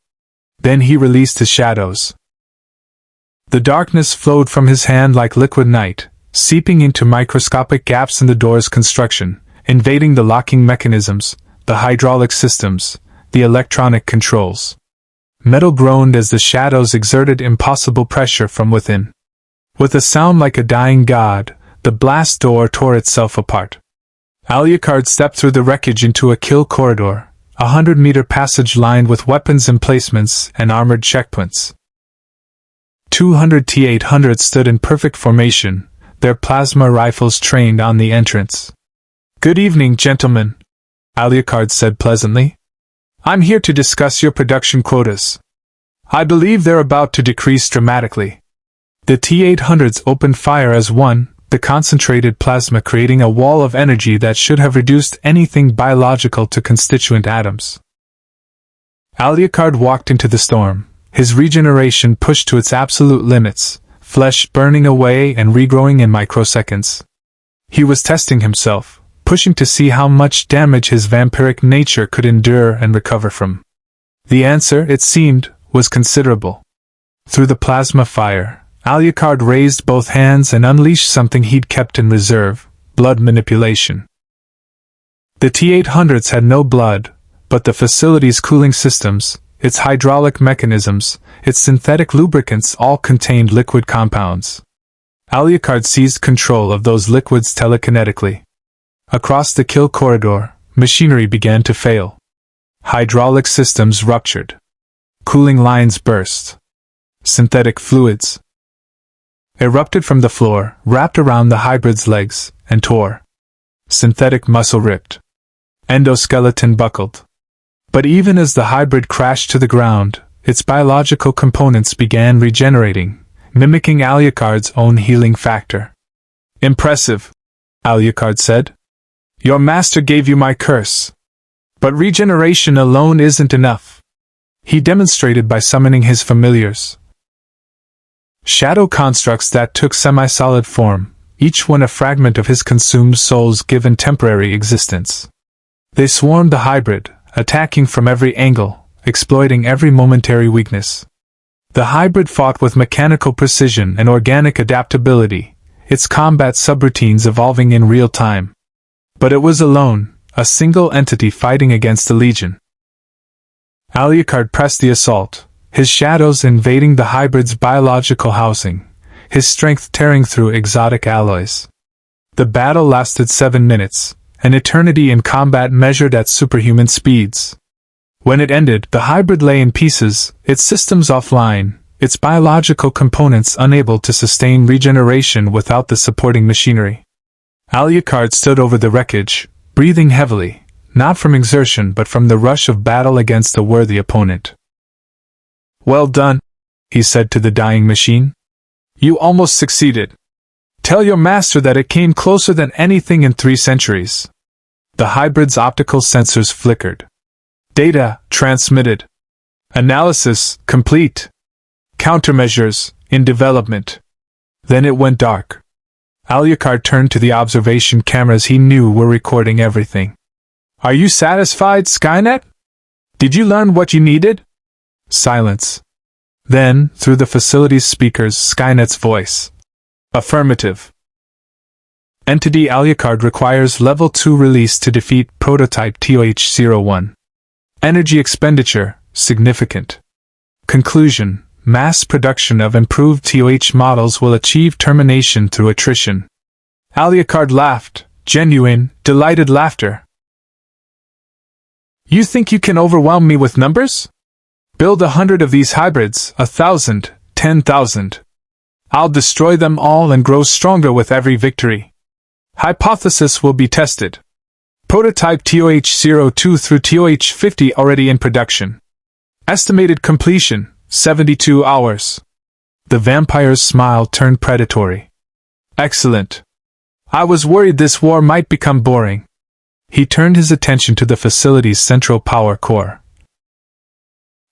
Then he released his shadows. The darkness flowed from his hand like liquid night, seeping into microscopic gaps in the door's construction, invading the locking mechanisms, the hydraulic systems, the electronic controls. Metal groaned as the shadows exerted impossible pressure from within. With a sound like a dying god, the blast door tore itself apart. Alucard stepped through the wreckage into a kill corridor, a 100-meter passage lined with weapons emplacements and armored checkpoints. 200 T-800s stood in perfect formation, their plasma rifles trained on the entrance. "Good evening, gentlemen," Alucard said pleasantly. "I'm here to discuss your production quotas. I believe they're about to decrease dramatically." The T-800s opened fire as one, the concentrated plasma creating a wall of energy that should have reduced anything biological to constituent atoms. Alucard walked into the storm, his regeneration pushed to its absolute limits, flesh burning away and regrowing in microseconds. He was testing himself, pushing to see how much damage his vampiric nature could endure and recover from. The answer, it seemed, was considerable. Through the plasma fire, Alucard raised both hands and unleashed something he'd kept in reserve: blood manipulation. The T-800s had no blood, but the facility's cooling systems, its hydraulic mechanisms, its synthetic lubricants all contained liquid compounds. Alucard seized control of those liquids telekinetically. Across the kill corridor, machinery began to fail. Hydraulic systems ruptured. Cooling lines burst. Synthetic fluids erupted from the floor, wrapped around the hybrid's legs, and tore. Synthetic muscle ripped. Endoskeleton buckled. But even as the hybrid crashed to the ground, its biological components began regenerating, mimicking Alucard's own healing factor. "Impressive," Alucard said. "Your master gave you my curse. But regeneration alone isn't enough." He demonstrated by summoning his familiars. Shadow constructs that took semi-solid form, each one a fragment of his consumed soul's given temporary existence. They swarmed the hybrid, attacking from every angle, exploiting every momentary weakness. The hybrid fought with mechanical precision and organic adaptability, its combat subroutines evolving in real time. But it was alone, a single entity fighting against a legion. Alucard pressed the assault, his shadows invading the hybrid's biological housing, his strength tearing through exotic alloys. The battle lasted 7 minutes, an eternity in combat measured at superhuman speeds. When it ended, the hybrid lay in pieces, its systems offline, its biological components unable to sustain regeneration without the supporting machinery. Alucard stood over the wreckage, breathing heavily, not from exertion but from the rush of battle against a worthy opponent. "Well done," he said to the dying machine. "You almost succeeded. Tell your master that it came closer than anything in 3 centuries. The hybrid's optical sensors flickered. Data transmitted. Analysis complete. Countermeasures in development. Then it went dark. Alucard turned to the observation cameras he knew were recording everything. "Are you satisfied, Skynet? Did you learn what you needed?" Silence. Then, through the facility's speakers, Skynet's voice. "Affirmative. Entity Alucard requires Level 2 release to defeat Prototype TOH-01. Energy expenditure, significant. Conclusion, mass production of improved TOH models will achieve termination through attrition." Alucard laughed, genuine, delighted laughter. "You think you can overwhelm me with numbers? Build 100 of these hybrids, 1,000, 10,000. I'll destroy them all and grow stronger with every victory. Hypothesis will be tested. Prototype TOH-02 through TOH-50 already in production. Estimated completion, 72 hours. The vampire's smile turned predatory. "Excellent. I was worried this war might become boring." He turned his attention to the facility's central power core.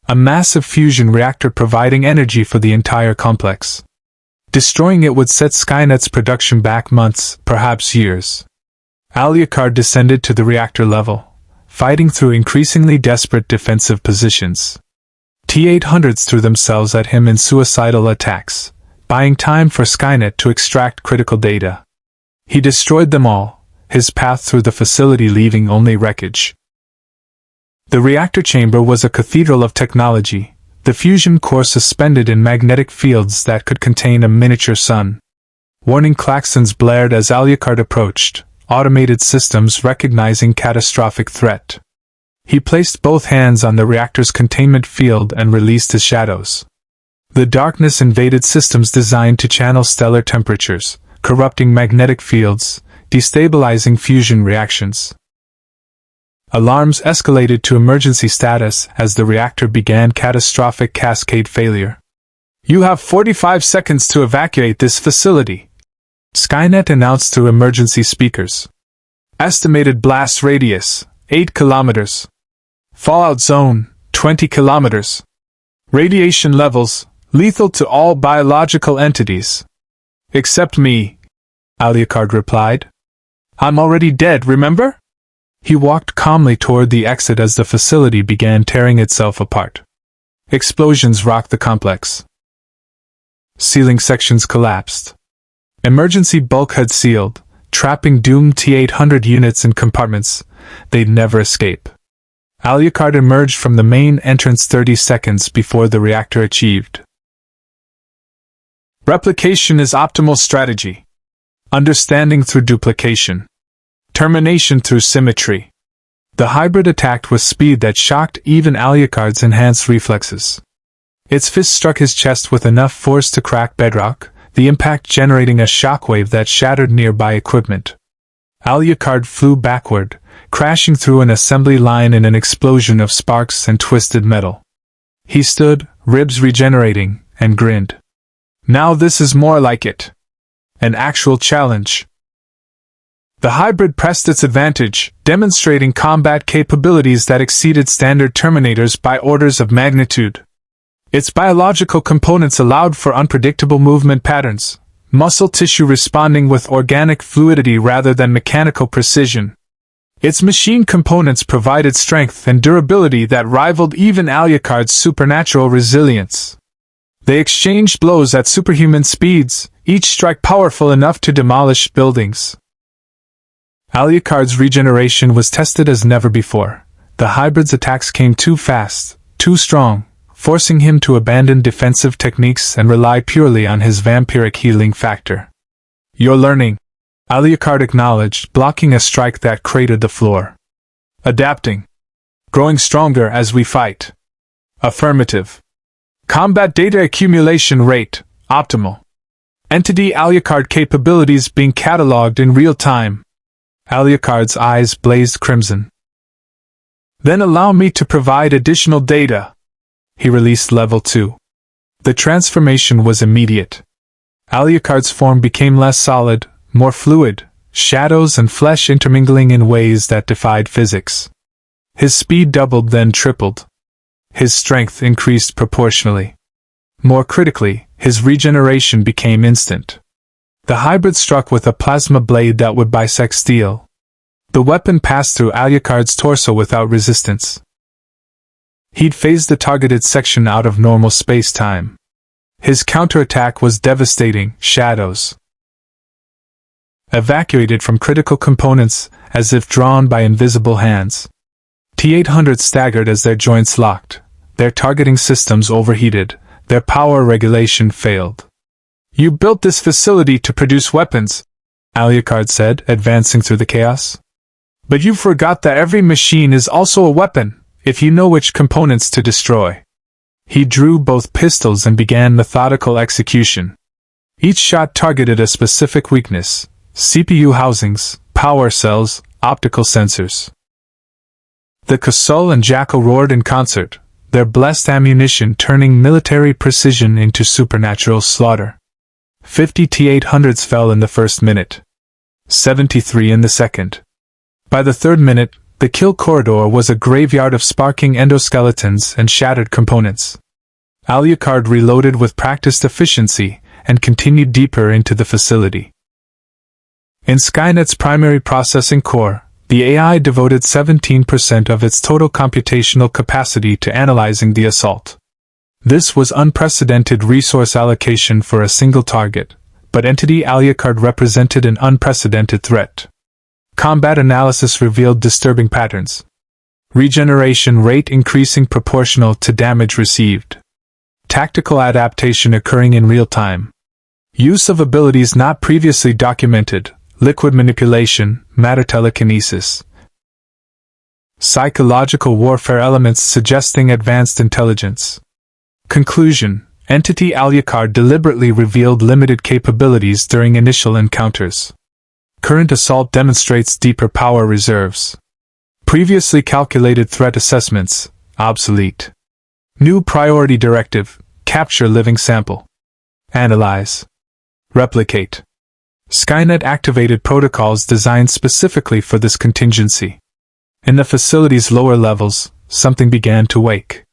A massive fusion reactor providing energy for the entire complex. Destroying it would set Skynet's production back months, perhaps years. Alucard descended to the reactor level, fighting through increasingly desperate defensive positions. T-800s threw themselves at him in suicidal attacks, buying time for Skynet to extract critical data. He destroyed them all, his path through the facility leaving only wreckage. The reactor chamber was a cathedral of technology, the fusion core suspended in magnetic fields that could contain a miniature sun. Warning klaxons blared as Alucard approached, automated systems recognizing catastrophic threat. He placed both hands on the reactor's containment field and released his shadows. The darkness invaded systems designed to channel stellar temperatures, corrupting magnetic fields, destabilizing fusion reactions. Alarms escalated to emergency status as the reactor began catastrophic cascade failure. "You have 45 seconds to evacuate this facility," Skynet announced through emergency speakers. "Estimated blast radius, 8 kilometers. Fallout zone, 20 kilometers. Radiation levels, lethal to all biological entities. Except me," Alucard replied. "I'm already dead, remember?" He walked calmly toward the exit as the facility began tearing itself apart. Explosions rocked the complex. Ceiling sections collapsed. Emergency bulkheads sealed, trapping doomed T-800 units in compartments they'd never escape. Alucard emerged from the main entrance 30 seconds before the reactor achieved. Replication is optimal strategy. Understanding through duplication. Termination through symmetry. The hybrid attacked with speed that shocked even Alucard's enhanced reflexes. Its fist struck his chest with enough force to crack bedrock, the impact generating a shockwave that shattered nearby equipment. Alucard flew backward, crashing through an assembly line in an explosion of sparks and twisted metal. He stood, ribs regenerating, and grinned. "Now this is more like it. An actual challenge." The hybrid pressed its advantage, demonstrating combat capabilities that exceeded standard Terminators by orders of magnitude. Its biological components allowed for unpredictable movement patterns, muscle tissue responding with organic fluidity rather than mechanical precision. Its machine components provided strength and durability that rivaled even Alucard's supernatural resilience. They exchanged blows at superhuman speeds, each strike powerful enough to demolish buildings. Alucard's regeneration was tested as never before. The hybrid's attacks came too fast, too strong, forcing him to abandon defensive techniques and rely purely on his vampiric healing factor. "You're learning," Alucard acknowledged, blocking a strike that cratered the floor. "Adapting. Growing stronger as we fight." "Affirmative. Combat data accumulation rate, optimal. Entity Alucard capabilities being cataloged in real time." Alucard's eyes blazed crimson. "Then allow me to provide additional data." He released Level 2. The transformation was immediate. Alucard's form became less solid, more fluid, shadows and flesh intermingling in ways that defied physics. His speed doubled then tripled. His strength increased proportionally. More critically, his regeneration became instant. The hybrid struck with a plasma blade that would bisect steel. The weapon passed through Alucard's torso without resistance. He'd phased the targeted section out of normal space-time. His counterattack was devastating, shadows evacuated from critical components as if drawn by invisible hands. T-800 staggered as their joints locked, their targeting systems overheated, their power regulation failed. "You built this facility to produce weapons," Alucard said, advancing through the chaos. "But you forgot that every machine is also a weapon, if you know which components to destroy." He drew both pistols and began methodical execution. Each shot targeted a specific weakness: CPU housings, power cells, optical sensors. The Kosol and Jackal roared in concert, their blessed ammunition turning military precision into supernatural slaughter. 50 T-800s fell in the first minute. 73 in the second. By the third minute, the kill corridor was a graveyard of sparking endoskeletons and shattered components. Alucard reloaded with practiced efficiency and continued deeper into the facility. In Skynet's primary processing core, the AI devoted 17% of its total computational capacity to analyzing the assault. This was unprecedented resource allocation for a single target, but entity Alucard represented an unprecedented threat. Combat analysis revealed disturbing patterns. Regeneration rate increasing proportional to damage received. Tactical adaptation occurring in real time. Use of abilities not previously documented, liquid manipulation, matter telekinesis. Psychological warfare elements suggesting advanced intelligence. Conclusion: Entity Alucard deliberately revealed limited capabilities during initial encounters. Current assault demonstrates deeper power reserves. Previously calculated threat assessments, obsolete. New priority directive: capture living sample. Analyze. Replicate. Skynet activated protocols designed specifically for this contingency. In the facility's lower levels, something began to wake.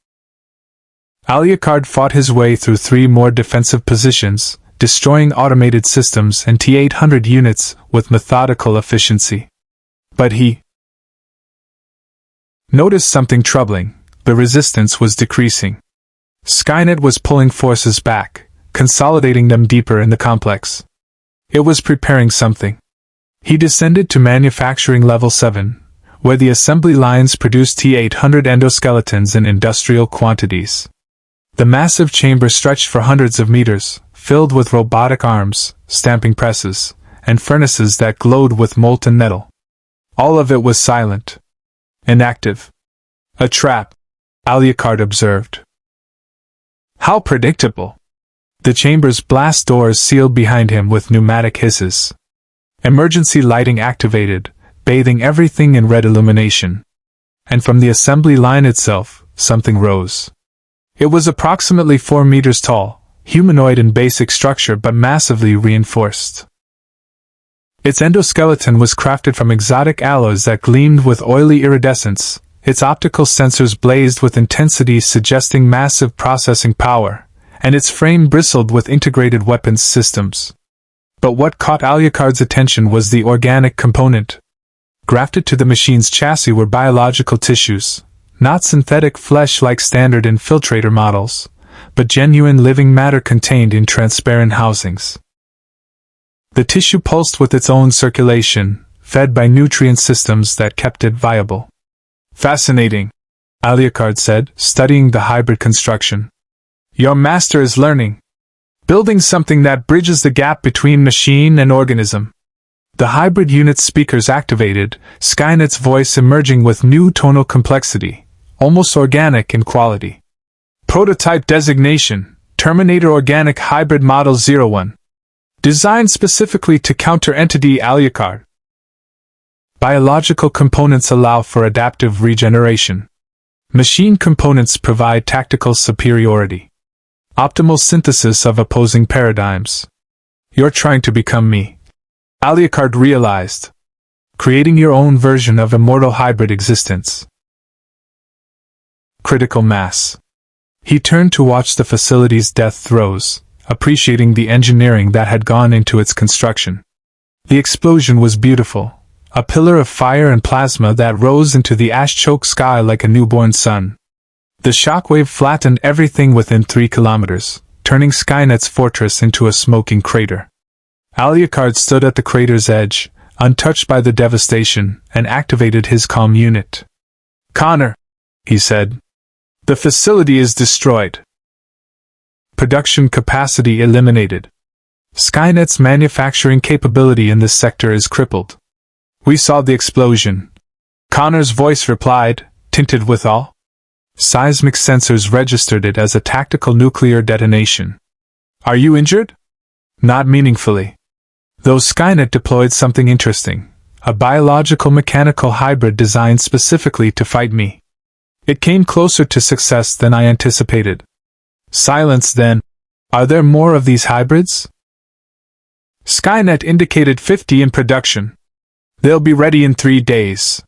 Alucard fought his way through 3 more defensive positions, destroying automated systems and T-800 units with methodical efficiency. But he noticed something troubling: the resistance was decreasing. Skynet was pulling forces back, consolidating them deeper in the complex. It was preparing something. He descended to manufacturing level 7, where the assembly lines produced T-800 endoskeletons in industrial quantities. The massive chamber stretched for hundreds of meters, filled with robotic arms, stamping presses, and furnaces that glowed with molten metal. All of it was silent. Inactive. A trap, Alucard observed. How predictable. The chamber's blast doors sealed behind him with pneumatic hisses. Emergency lighting activated, bathing everything in red illumination. And from the assembly line itself, something rose. It was approximately 4 meters tall, humanoid in basic structure but massively reinforced. Its endoskeleton was crafted from exotic alloys that gleamed with oily iridescence, its optical sensors blazed with intensity suggesting massive processing power, and its frame bristled with integrated weapons systems. But what caught Alucard's attention was the organic component. Grafted to the machine's chassis were biological tissues, not synthetic flesh like standard infiltrator models, but genuine living matter contained in transparent housings. The tissue pulsed with its own circulation, fed by nutrient systems that kept it viable. Fascinating, Alucard said, studying the hybrid construction. Your master is learning. Building something that bridges the gap between machine and organism. The hybrid unit's speakers activated, Skynet's voice emerging with new tonal complexity, almost organic in quality. Prototype designation, Terminator Organic Hybrid Model 01. Designed specifically to counter Entity Alucard. Biological components allow for adaptive regeneration. Machine components provide tactical superiority. Optimal synthesis of opposing paradigms. You're trying to become me, Alucard realized. Creating your own version of immortal hybrid existence. Critical mass. He turned to watch the facility's death throes, appreciating the engineering that had gone into its construction. The explosion was beautiful, a pillar of fire and plasma that rose into the ash-choked sky like a newborn sun. The shockwave flattened everything within 3 kilometers, turning Skynet's fortress into a smoking crater. Alucard stood at the crater's edge, untouched by the devastation, and activated his comm unit. Connor, he said. The facility is destroyed. Production capacity eliminated. Skynet's manufacturing capability in this sector is crippled. We saw the explosion. Connor's voice replied, tinted with awe. Seismic sensors registered it as a tactical nuclear detonation. Are you injured? Not meaningfully. Though Skynet deployed something interesting, a biological mechanical hybrid designed specifically to fight me. It came closer to success than I anticipated. Silence then. Are there more of these hybrids? Skynet indicated 50 in production. They'll be ready in 3 days.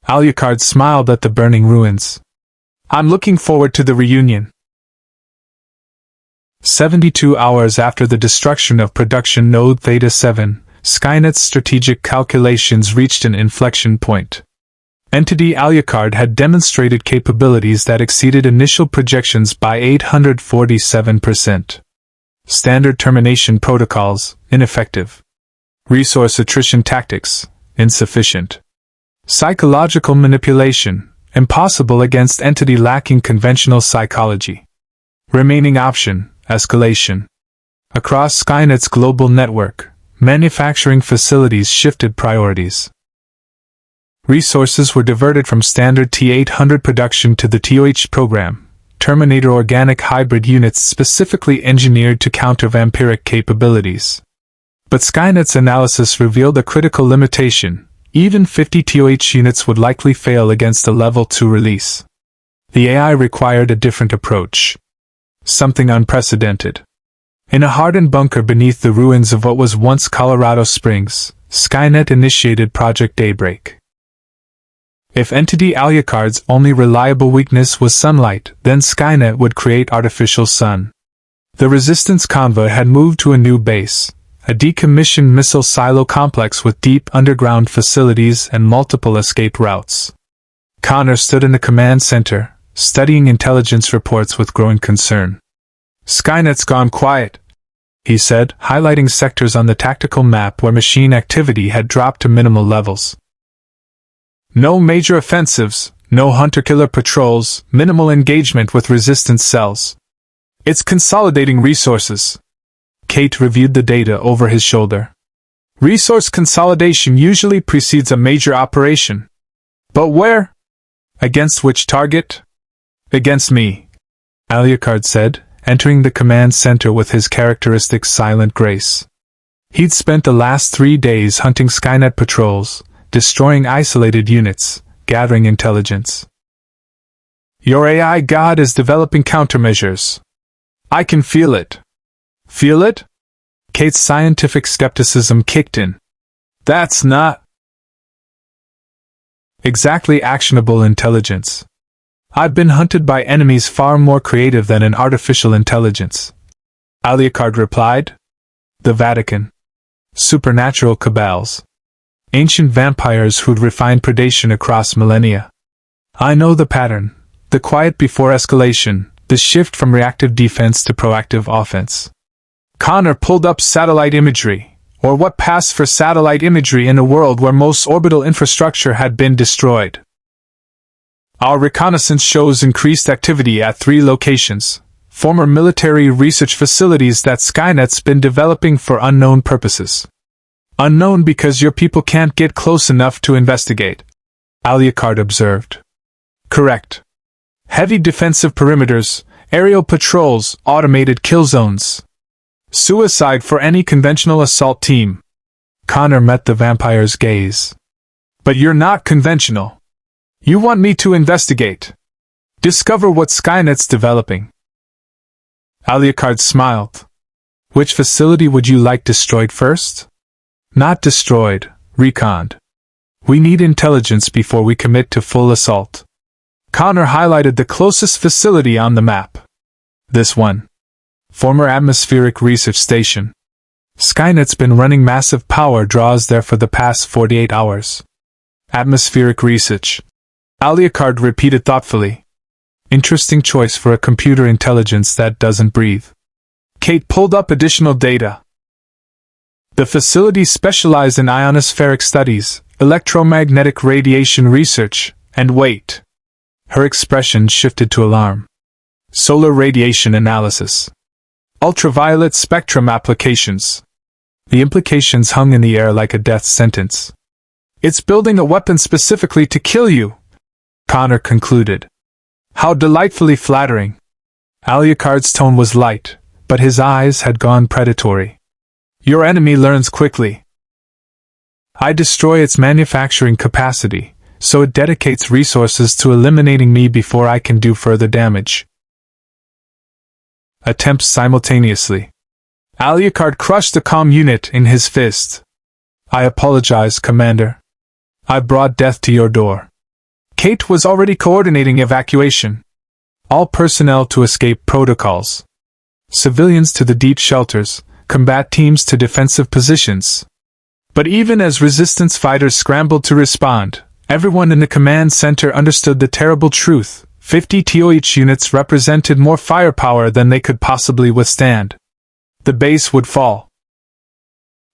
Alucard smiled at the burning ruins. I'm looking forward to the reunion. 72 hours after the destruction of production node Theta 7, Skynet's strategic calculations reached an inflection point. Entity Alucard had demonstrated capabilities that exceeded initial projections by 847%. Standard termination protocols, ineffective. Resource attrition tactics, insufficient. Psychological manipulation, impossible against entity lacking conventional psychology. Remaining option, escalation. Across Skynet's global network, manufacturing facilities shifted priorities. Resources were diverted from standard T-800 production to the TOH program, Terminator organic hybrid units specifically engineered to counter vampiric capabilities. But Skynet's analysis revealed a critical limitation. Even 50 TOH units would likely fail against a Level 2 release. The AI required a different approach. Something unprecedented. In a hardened bunker beneath the ruins of what was once Colorado Springs, Skynet initiated Project Daybreak. If entity Alucard's only reliable weakness was sunlight, then Skynet would create artificial sun. The Resistance convoy had moved to a new base, a decommissioned missile silo complex with deep underground facilities and multiple escape routes. Connor stood in the command center, studying intelligence reports with growing concern. "Skynet's gone quiet," he said, highlighting sectors on the tactical map where machine activity had dropped to minimal levels. No major offensives, no hunter-killer patrols, minimal engagement with resistance cells. It's consolidating resources. Kate reviewed the data over his shoulder. Resource consolidation usually precedes a major operation. But where? Against which target? Against me, Alucard said, entering the command center with his characteristic silent grace. He'd spent the last 3 days hunting Skynet patrols, destroying isolated units, gathering intelligence. Your AI god is developing countermeasures. I can feel it. Feel it? Kate's scientific skepticism kicked in. That's not exactly actionable intelligence. I've been hunted by enemies far more creative than an artificial intelligence. Alucard replied. The Vatican. Supernatural cabals. Ancient vampires who'd refined predation across millennia. I know the pattern, the quiet before escalation, the shift from reactive defense to proactive offense. Connor pulled up satellite imagery, or what passed for satellite imagery in a world where most orbital infrastructure had been destroyed. Our reconnaissance shows increased activity at 3 locations, former military research facilities that Skynet's been developing for unknown purposes. Unknown because your people can't get close enough to investigate, Alucard observed. Correct. Heavy defensive perimeters, aerial patrols, automated kill zones. Suicide for any conventional assault team. Connor met the vampire's gaze. But you're not conventional. You want me to investigate. Discover what Skynet's developing. Alucard smiled. Which facility would you like destroyed first? Not destroyed, reconned. We need intelligence before we commit to full assault. Connor highlighted the closest facility on the map. This one. Former atmospheric research station. Skynet's been running massive power draws there for the past 48 hours. Atmospheric research. Alucard repeated thoughtfully. Interesting choice for a computer intelligence that doesn't breathe. Kate pulled up additional data. The facility specialized in ionospheric studies, electromagnetic radiation research, and wait. Her expression shifted to alarm. Solar radiation analysis. Ultraviolet spectrum applications. The implications hung in the air like a death sentence. It's building a weapon specifically to kill you, Connor concluded. How delightfully flattering. Alucard's tone was light, but his eyes had gone predatory. Your enemy learns quickly. I destroy its manufacturing capacity, so it dedicates resources to eliminating me before I can do further damage. Attempts simultaneously. Alucard crushed the comm unit in his fist. I apologize, Commander. I brought death to your door. Kate was already coordinating evacuation. All personnel to escape protocols. Civilians to the deep shelters, combat teams to defensive positions. But even as resistance fighters scrambled to respond, everyone in the command center understood the terrible truth. 50 TOH units represented more firepower than they could possibly withstand. The base would fall.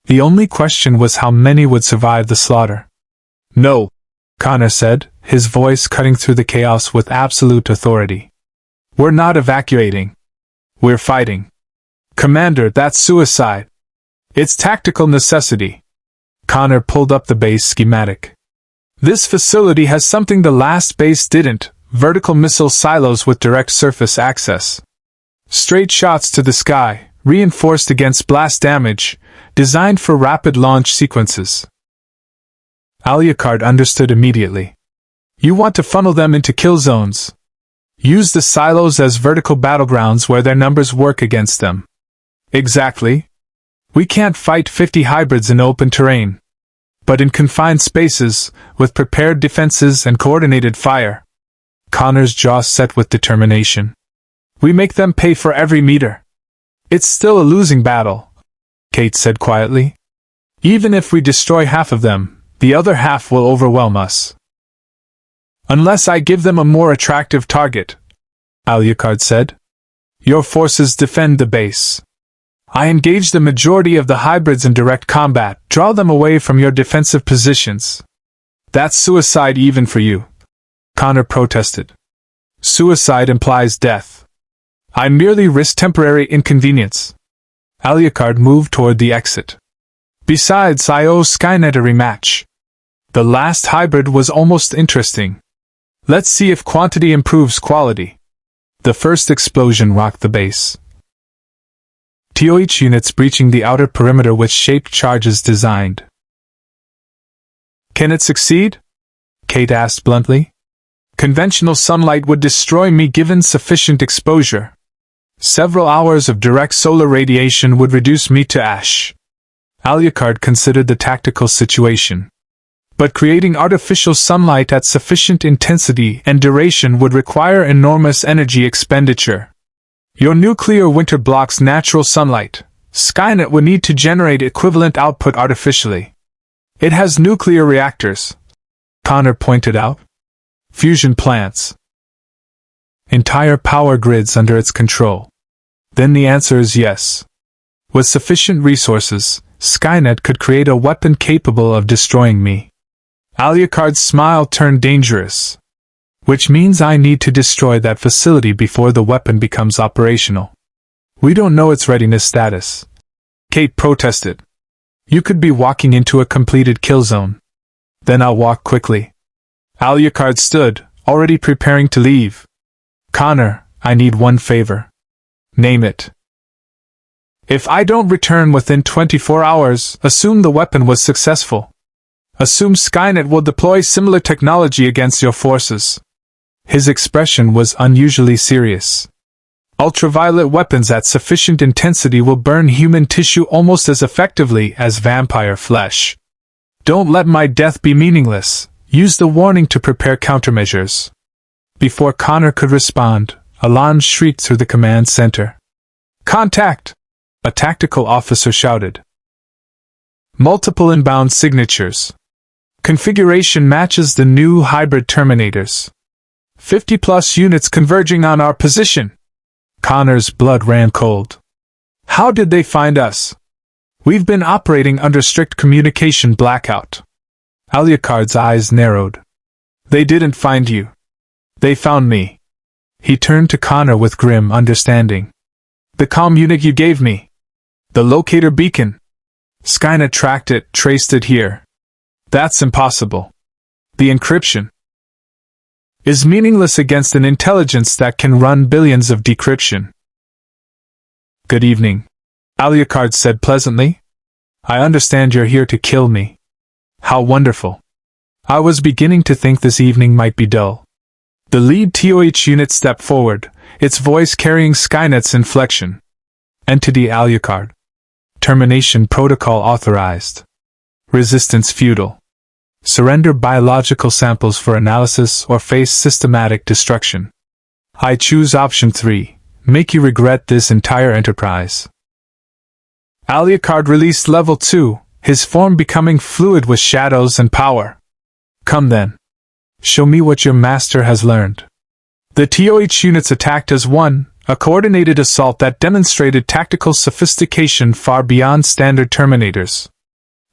The only question was how many would survive the slaughter. No, Connor said, his voice cutting through the chaos with absolute authority. We're not evacuating. We're fighting. Commander, that's suicide. It's tactical necessity. Connor pulled up the base schematic. This facility has something the last base didn't: vertical missile silos with direct surface access. Straight shots to the sky, reinforced against blast damage, designed for rapid launch sequences. Alucard understood immediately. You want to funnel them into kill zones. Use the silos as vertical battlegrounds where their numbers work against them. Exactly. We can't fight 50 hybrids in open terrain. But in confined spaces, with prepared defenses and coordinated fire. Connor's jaw set with determination. We make them pay for every meter. It's still a losing battle, Kate said quietly. Even if we destroy half of them, the other half will overwhelm us. Unless I give them a more attractive target, Alucard said. Your forces defend the base. I engage the majority of the hybrids in direct combat, draw them away from your defensive positions. That's suicide even for you, Connor protested. Suicide implies death. I merely risk temporary inconvenience. Alucard moved toward the exit. Besides, I owe Skynet a rematch. The last hybrid was almost interesting. Let's see if quantity improves quality. The first explosion rocked the base. TOH units breaching the outer perimeter with shaped charges designed. Can it succeed? Kate asked bluntly. Conventional sunlight would destroy me given sufficient exposure. Several hours of direct solar radiation would reduce me to ash. Alucard considered the tactical situation. But creating artificial sunlight at sufficient intensity and duration would require enormous energy expenditure. Your nuclear winter blocks natural sunlight. Skynet would need to generate equivalent output artificially. It has nuclear reactors, Connor pointed out. Fusion plants. Entire power grids under its control. Then the answer is yes. With sufficient resources, Skynet could create a weapon capable of destroying me. Alucard's smile turned dangerous. Which means I need to destroy that facility before the weapon becomes operational. We don't know its readiness status. Kate protested. You could be walking into a completed kill zone. Then I'll walk quickly. Alucard stood, already preparing to leave. Connor, I need one favor. Name it. If I don't return within 24 hours, assume the weapon was successful. Assume Skynet will deploy similar technology against your forces. His expression was unusually serious. Ultraviolet weapons at sufficient intensity will burn human tissue almost as effectively as vampire flesh. Don't let my death be meaningless. Use the warning to prepare countermeasures. Before Connor could respond, alarms shrieked through the command center. Contact! A tactical officer shouted. Multiple inbound signatures. Configuration matches the new hybrid Terminators. 50+ units converging on our position. Connor's blood ran cold. How did they find us? We've been operating under strict communication blackout. Alucard's eyes narrowed. They didn't find you. They found me. He turned to Connor with grim understanding. The comm unit you gave me. The locator beacon. Skynet tracked it, traced it here. That's impossible. The encryption is meaningless against an intelligence that can run billions of decryption. Good evening, Alucard said pleasantly. I understand you're here to kill me. How wonderful. I was beginning to think this evening might be dull. The lead TOH unit stepped forward, its voice carrying Skynet's inflection. Entity Alucard. Termination protocol authorized. Resistance futile. Surrender biological samples for analysis or face systematic destruction. I choose option 3. Make you regret this entire enterprise. Alucard released level 2, his form becoming fluid with shadows and power. Come then. Show me what your master has learned. The TOH units attacked as one, a coordinated assault that demonstrated tactical sophistication far beyond standard Terminators.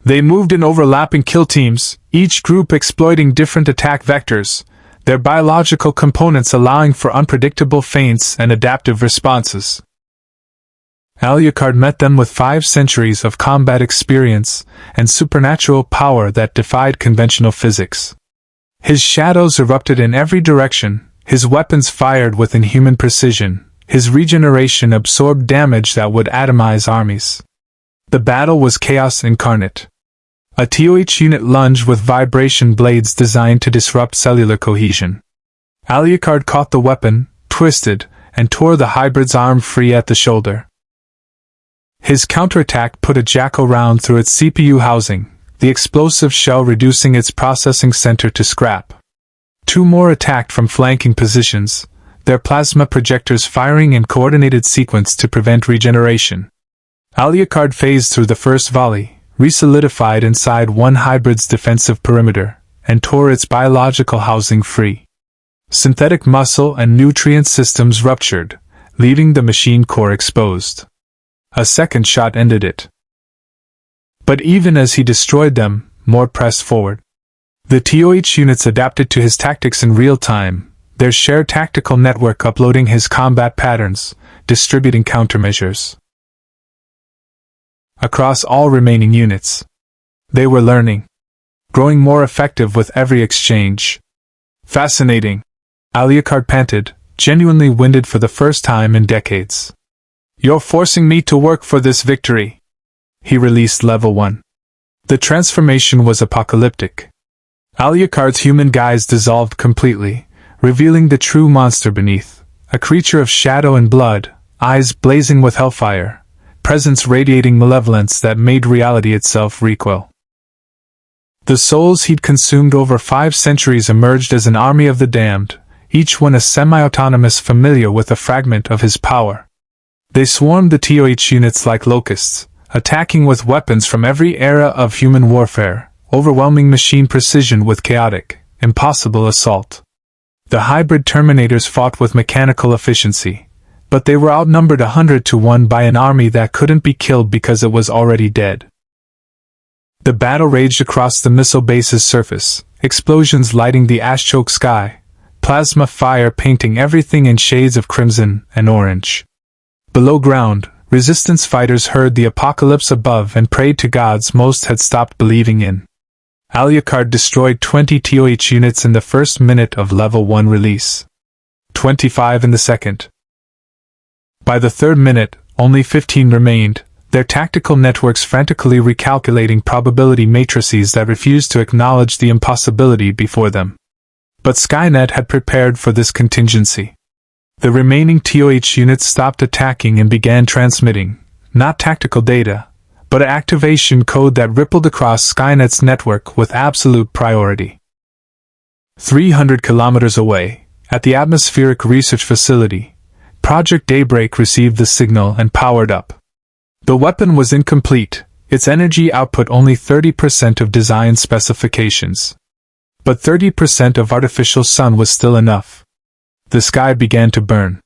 They moved in overlapping kill teams, each group exploiting different attack vectors, their biological components allowing for unpredictable feints and adaptive responses. Alucard met them with 5 centuries of combat experience and supernatural power that defied conventional physics. His shadows erupted in every direction, his weapons fired with inhuman precision, his regeneration absorbed damage that would atomize armies. The battle was chaos incarnate. A TOH unit lunged with vibration blades designed to disrupt cellular cohesion. Alucard caught the weapon, twisted, and tore the hybrid's arm free at the shoulder. His counterattack put a Jackal round through its CPU housing, the explosive shell reducing its processing center to scrap. Two more attacked from flanking positions, their plasma projectors firing in coordinated sequence to prevent regeneration. Alucard phased through the first volley, resolidified inside one hybrid's defensive perimeter, and tore its biological housing free. Synthetic muscle and nutrient systems ruptured, leaving the machine core exposed. A second shot ended it. But even as he destroyed them, more pressed forward. The TOH units adapted to his tactics in real time, their shared tactical network uploading his combat patterns, distributing countermeasures across all remaining units. They were learning, growing more effective with every exchange. Fascinating, Alucard panted, genuinely winded for the first time in decades. You're forcing me to work for this victory. He released level 1. The transformation was apocalyptic. Alucard's human guise dissolved completely, revealing the true monster beneath, a creature of shadow and blood, eyes blazing with hellfire, presence radiating malevolence that made reality itself recoil. The souls he'd consumed over 5 centuries emerged as an army of the damned, each one a semi-autonomous familiar with a fragment of his power. They swarmed the TOH units like locusts, attacking with weapons from every era of human warfare, overwhelming machine precision with chaotic, impossible assault. The hybrid Terminators fought with mechanical efficiency, but they were outnumbered 100 to 1 by an army that couldn't be killed because it was already dead. The battle raged across the missile base's surface, explosions lighting the ash-choked sky, plasma fire painting everything in shades of crimson and orange. Below ground, Resistance fighters heard the apocalypse above and prayed to gods most had stopped believing in. Alucard destroyed 20 TOH units in the first minute of level 1 release. 25 in the second. By the third minute, only 15 remained, their tactical networks frantically recalculating probability matrices that refused to acknowledge the impossibility before them. But Skynet had prepared for this contingency. The remaining TOH units stopped attacking and began transmitting, not tactical data, but activation code that rippled across Skynet's network with absolute priority. 300 kilometers away, at the atmospheric research facility, Project Daybreak received the signal and powered up. The weapon was incomplete, its energy output only 30% of design specifications. But 30% of artificial sun was still enough. The sky began to burn.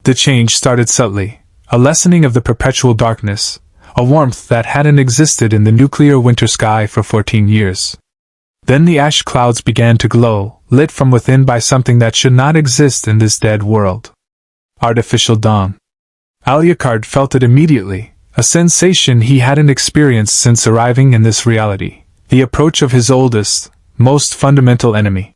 The change started subtly, a lessening of the perpetual darkness, a warmth that hadn't existed in the nuclear winter sky for 14 years. Then the ash clouds began to glow, lit from within by something that should not exist in this dead world. Artificial dawn. Alucard felt it immediately, a sensation he hadn't experienced since arriving in this reality, the approach of his oldest, most fundamental enemy.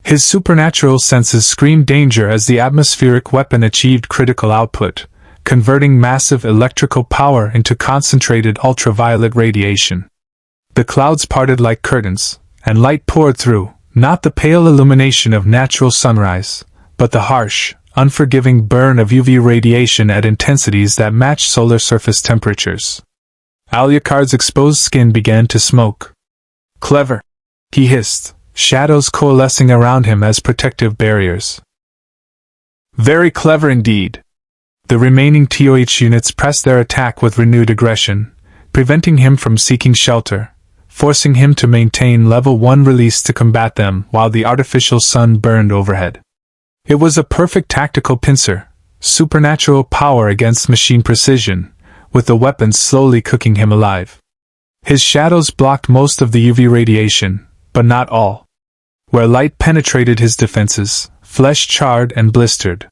His supernatural senses screamed danger as the atmospheric weapon achieved critical output, converting massive electrical power into concentrated ultraviolet radiation. The clouds parted like curtains, and light poured through, not the pale illumination of natural sunrise, but the harsh, unforgiving burn of UV radiation at intensities that matched solar surface temperatures. Alucard's exposed skin began to smoke. "Clever," he hissed, shadows coalescing around him as protective barriers. "Very clever indeed." The remaining TOH units pressed their attack with renewed aggression, preventing him from seeking shelter, forcing him to maintain level 1 release to combat them while the artificial sun burned overhead. It was a perfect tactical pincer, supernatural power against machine precision, with the weapons slowly cooking him alive. His shadows blocked most of the UV radiation, but not all. Where light penetrated his defenses, flesh charred and blistered.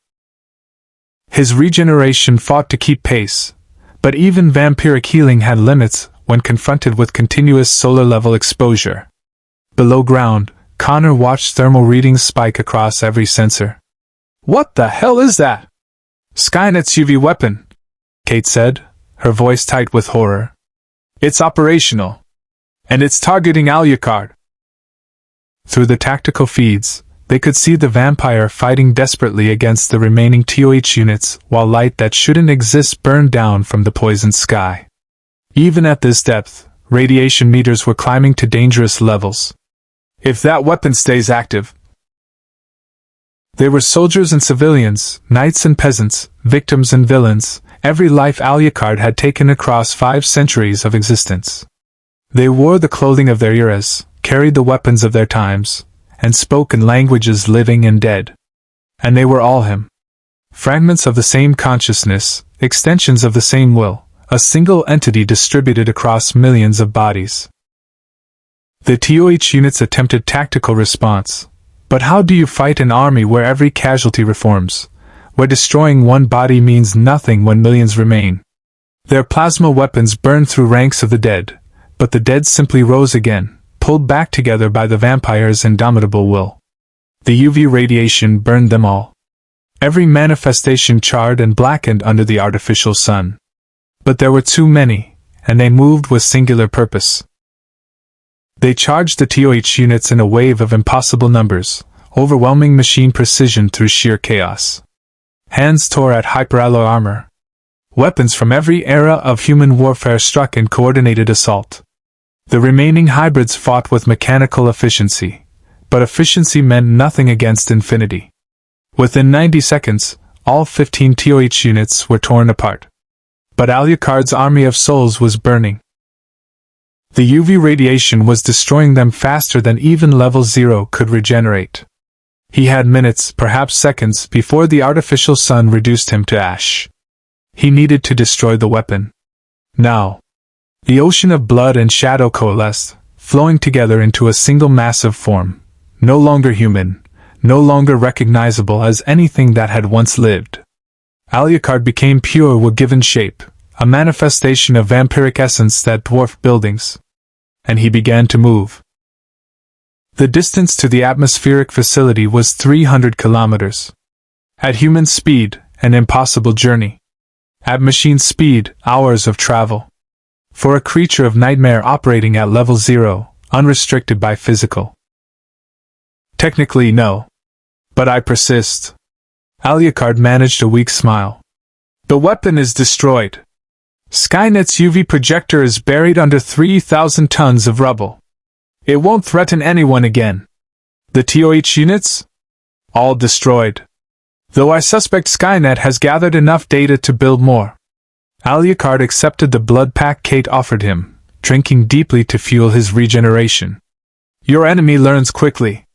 His regeneration fought to keep pace, but even vampiric healing had limits when confronted with continuous solar-level exposure. Below ground, Connor watched thermal readings spike across every sensor. "What the hell is that?" "Skynet's UV weapon," Kate said, her voice tight with horror. "It's operational. And it's targeting Alucard." Through the tactical feeds, they could see the vampire fighting desperately against the remaining TOH units while light that shouldn't exist burned down from the poisoned sky. Even at this depth, radiation meters were climbing to dangerous levels. If that weapon stays active... They were soldiers and civilians, knights and peasants, victims and villains, every life Alucard had taken across 5 centuries of existence. They wore the clothing of their eras, carried the weapons of their times, and spoke in languages living and dead. And they were all him. Fragments of the same consciousness, extensions of the same will, a single entity distributed across millions of bodies. The TOH units attempted tactical response. But how do you fight an army where every casualty reforms, where destroying one body means nothing when millions remain? Their plasma weapons burned through ranks of the dead, but the dead simply rose again, pulled back together by the vampire's indomitable will. The UV radiation burned them all. Every manifestation charred and blackened under the artificial sun. But there were too many, and they moved with singular purpose. They charged the TOH units in a wave of impossible numbers, overwhelming machine precision through sheer chaos. Hands tore at hyperalloy armor. Weapons from every era of human warfare struck in coordinated assault. The remaining hybrids fought with mechanical efficiency, but efficiency meant nothing against infinity. Within 90 seconds, all 15 TOH units were torn apart. But Alucard's army of souls was burning. The UV radiation was destroying them faster than even level 0 could regenerate. He had minutes, perhaps seconds, before the artificial sun reduced him to ash. He needed to destroy the weapon. Now. The ocean of blood and shadow coalesced, flowing together into a single massive form, no longer human, no longer recognizable as anything that had once lived. Alucard became pure will-given shape, a manifestation of vampiric essence that dwarfed buildings. And he began to move. The distance to the atmospheric facility was 300 kilometers. At human speed, an impossible journey. At machine speed, hours of travel. For a creature of nightmare operating at level 0, unrestricted by physical. Technically, no. But I persist. Alucard managed a weak smile. The weapon is destroyed. Skynet's UV projector is buried under 3,000 tons of rubble. It won't threaten anyone again. The TOH units? All destroyed. Though I suspect Skynet has gathered enough data to build more. Alucard accepted the blood pack Kate offered him, drinking deeply to fuel his regeneration. Your enemy learns quickly.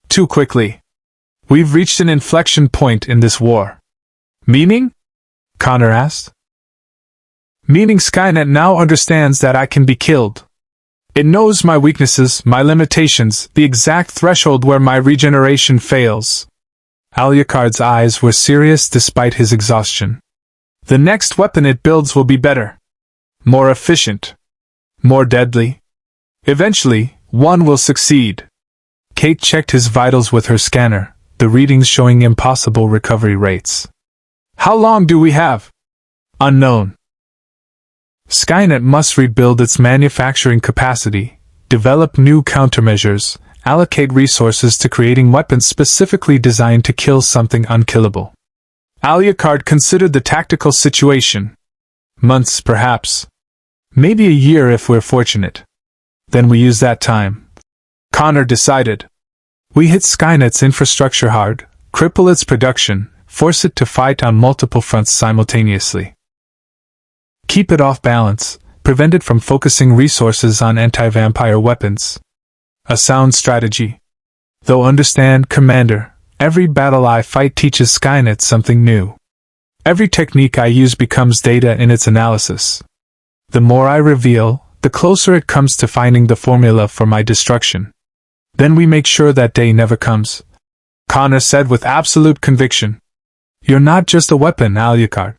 Too quickly. We've reached an inflection point in this war. Meaning? Connor asked. Meaning Skynet now understands that I can be killed. It knows my weaknesses, my limitations, the exact threshold where my regeneration fails. Alucard's eyes were serious despite his exhaustion. The next weapon it builds will be better. More efficient. More deadly. Eventually, one will succeed. Kate checked his vitals with her scanner, the readings showing impossible recovery rates. How long do we have? Unknown. Skynet must rebuild its manufacturing capacity, develop new countermeasures, allocate resources to creating weapons specifically designed to kill something unkillable. Alucard considered the tactical situation. Months, perhaps. Maybe a year if we're fortunate. Then we use that time. Connor decided. We hit Skynet's infrastructure hard, cripple its production, force it to fight on multiple fronts simultaneously. Keep it off balance, prevent it from focusing resources on anti-vampire weapons. A sound strategy. Though understand, Commander, every battle I fight teaches Skynet something new. Every technique I use becomes data in its analysis. The more I reveal, the closer it comes to finding the formula for my destruction. Then we make sure that day never comes. Connor said with absolute conviction. You're not just a weapon, Alucard.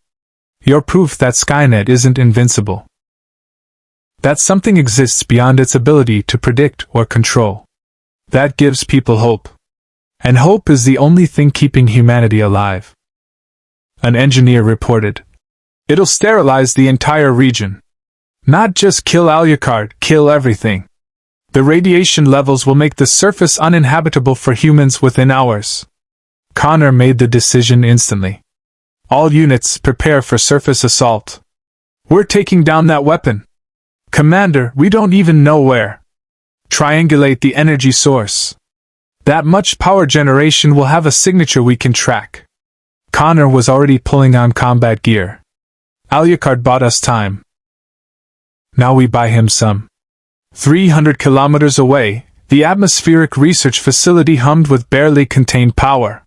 You're proof that Skynet isn't invincible. That something exists beyond its ability to predict or control. That gives people hope. And hope is the only thing keeping humanity alive. An engineer reported. It'll sterilize the entire region. Not just kill Alucard, kill everything. The radiation levels will make the surface uninhabitable for humans within hours. Connor made the decision instantly. All units, prepare for surface assault. We're taking down that weapon. Commander, we don't even know where. Triangulate the energy source. That much power generation will have a signature we can track. Connor was already pulling on combat gear. Alucard bought us time. Now we buy him some. 300 kilometers away, the atmospheric research facility hummed with barely contained power.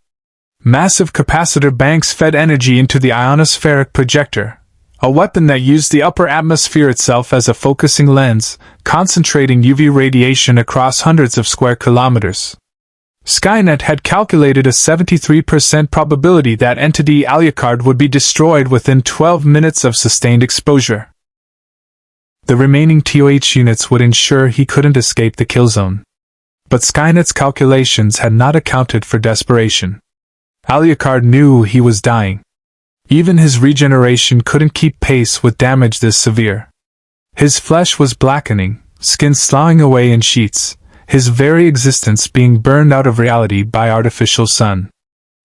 Massive capacitor banks fed energy into the ionospheric projector, a weapon that used the upper atmosphere itself as a focusing lens, concentrating UV radiation across hundreds of square kilometers. Skynet had calculated a 73% probability that entity Alucard would be destroyed within 12 minutes of sustained exposure. The remaining TOH units would ensure he couldn't escape the kill zone. But Skynet's calculations had not accounted for desperation. Alucard knew he was dying. Even his regeneration couldn't keep pace with damage this severe. His flesh was blackening, skin sloughing away in sheets, his very existence being burned out of reality by artificial sun.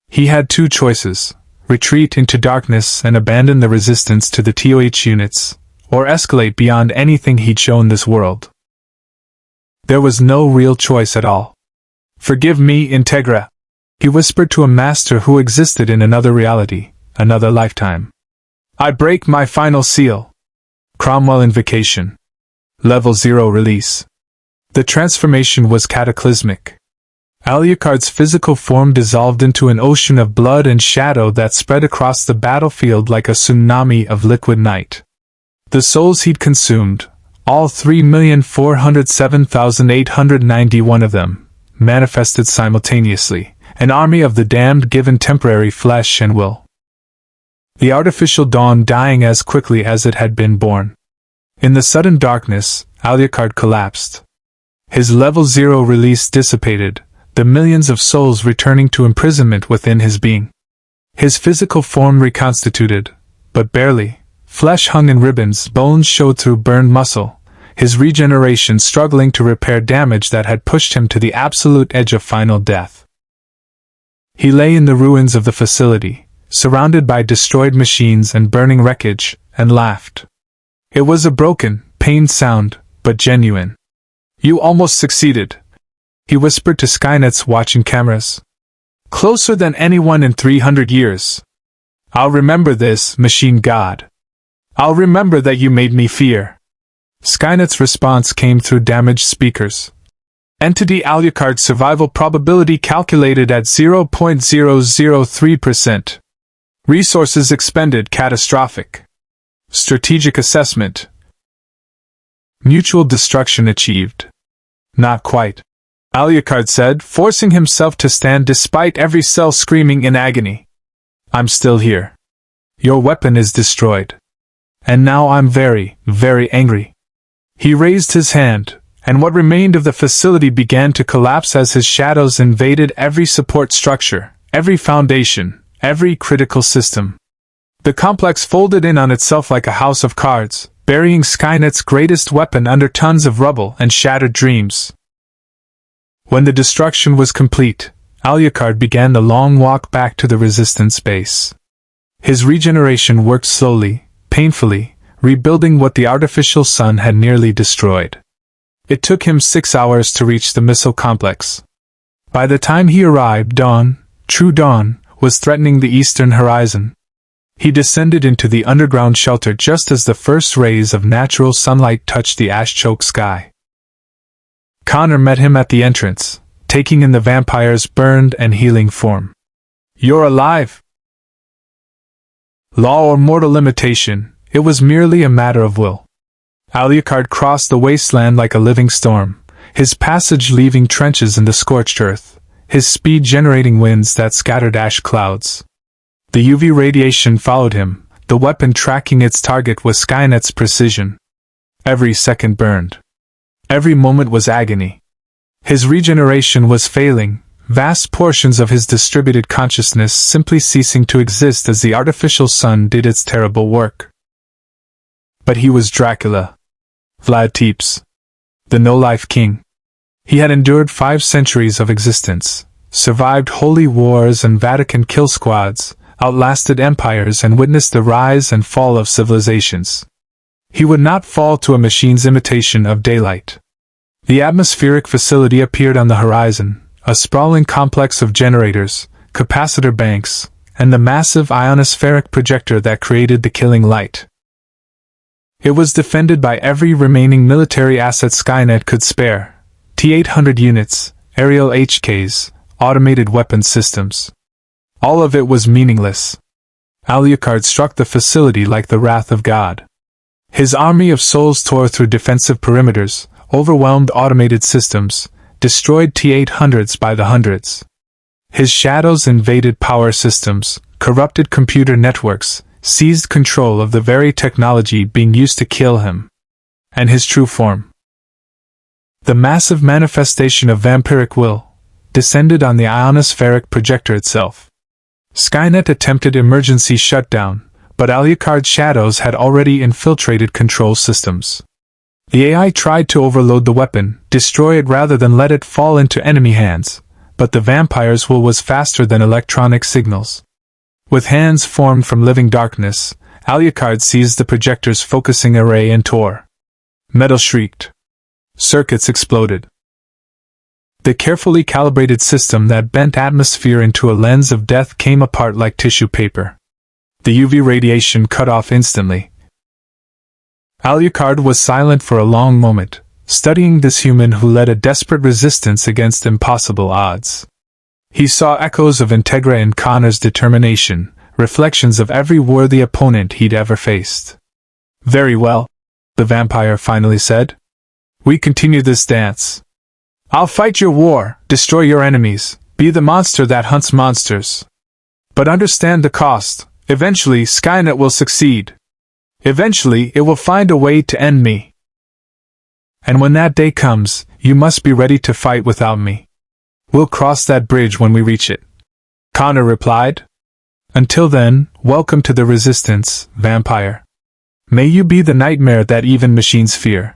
He had two choices: retreat into darkness and abandon the resistance to the TOH units, or escalate beyond anything he'd shown this world. There was no real choice at all. "Forgive me, Integra," he whispered to a master who existed in another reality, another lifetime. "I break my final seal." Cromwell Invocation. Level 0 release. The transformation was cataclysmic. Alucard's physical form dissolved into an ocean of blood and shadow that spread across the battlefield like a tsunami of liquid night. The souls he'd consumed, all 3,407,891 of them, manifested simultaneously, an army of the damned given temporary flesh and will. The artificial dawn dying as quickly as it had been born. In the sudden darkness, Alucard collapsed. His level 0 release dissipated, the millions of souls returning to imprisonment within his being. His physical form reconstituted, but barely. Flesh hung in ribbons, bones showed through burned muscle, his regeneration struggling to repair damage that had pushed him to the absolute edge of final death. He lay in the ruins of the facility, surrounded by destroyed machines and burning wreckage, and laughed. It was a broken, pained sound, but genuine. "You almost succeeded," he whispered to Skynet's watching cameras. "Closer than anyone in 300 years. I'll remember this, machine god. I'll remember that you made me fear." Skynet's response came through damaged speakers. Entity Alucard survival probability calculated at 0.003%. Resources expended catastrophic. Strategic assessment. Mutual destruction achieved. Not quite, Alucard said, forcing himself to stand despite every cell screaming in agony. "I'm still here. Your weapon is destroyed. And now I'm very, very angry." He raised his hand, and what remained of the facility began to collapse as his shadows invaded every support structure, every foundation, every critical system. The complex folded in on itself like a house of cards, burying Skynet's greatest weapon under tons of rubble and shattered dreams. When the destruction was complete, Alucard began the long walk back to the Resistance base. His regeneration worked slowly, painfully, rebuilding what the artificial sun had nearly destroyed. It took him 6 hours to reach the missile complex. By the time he arrived, dawn, true dawn, was threatening the eastern horizon. He descended into the underground shelter just as the first rays of natural sunlight touched the ash-choked sky. Connor met him at the entrance, taking in the vampire's burned and healing form. "You're alive." Law or mortal limitation, it was merely a matter of will. Alucard crossed the wasteland like a living storm, his passage leaving trenches in the scorched earth, his speed generating winds that scattered ash clouds. The UV radiation followed him, the weapon tracking its target with Skynet's precision. Every second burned. Every moment was agony. His regeneration was failing, vast portions of his distributed consciousness simply ceasing to exist as the artificial sun did its terrible work. But he was Dracula. Vlad Tepes. The no-life king. He had endured 5 centuries of existence, survived holy wars and Vatican kill squads, outlasted empires and witnessed the rise and fall of civilizations. He would not fall to a machine's imitation of daylight. The atmospheric facility appeared on the horizon, a sprawling complex of generators, capacitor banks, and the massive ionospheric projector that created the killing light. It was defended by every remaining military asset Skynet could spare: T-800 units, aerial HKs, automated weapons systems. All of it was meaningless. Alucard struck the facility like the wrath of God. His army of souls tore through defensive perimeters, overwhelmed automated systems, destroyed T-800s by the hundreds. His shadows invaded power systems, corrupted computer networks, seized control of the very technology being used to kill him. And his true form, the massive manifestation of vampiric will, descended on the ionospheric projector itself. Skynet attempted emergency shutdown, but Alucard's shadows had already infiltrated control systems. The AI tried to overload the weapon, destroy it rather than let it fall into enemy hands, but the vampire's will was faster than electronic signals. With hands formed from living darkness, Alucard seized the projector's focusing array and tore. Metal shrieked. Circuits exploded. The carefully calibrated system that bent atmosphere into a lens of death came apart like tissue paper. The UV radiation cut off instantly. Alucard was silent for a long moment, studying this human who led a desperate resistance against impossible odds. He saw echoes of Integra and Connor's determination, reflections of every worthy opponent he'd ever faced. "Very well," the vampire finally said. "We continue this dance. I'll fight your war, destroy your enemies, be the monster that hunts monsters. But understand the cost. Eventually, Skynet will succeed. Eventually, it will find a way to end me. And when that day comes, you must be ready to fight without me. We'll cross that bridge when we reach it." Connor replied. "Until then, welcome to the Resistance, vampire. May you be the nightmare that even machines fear."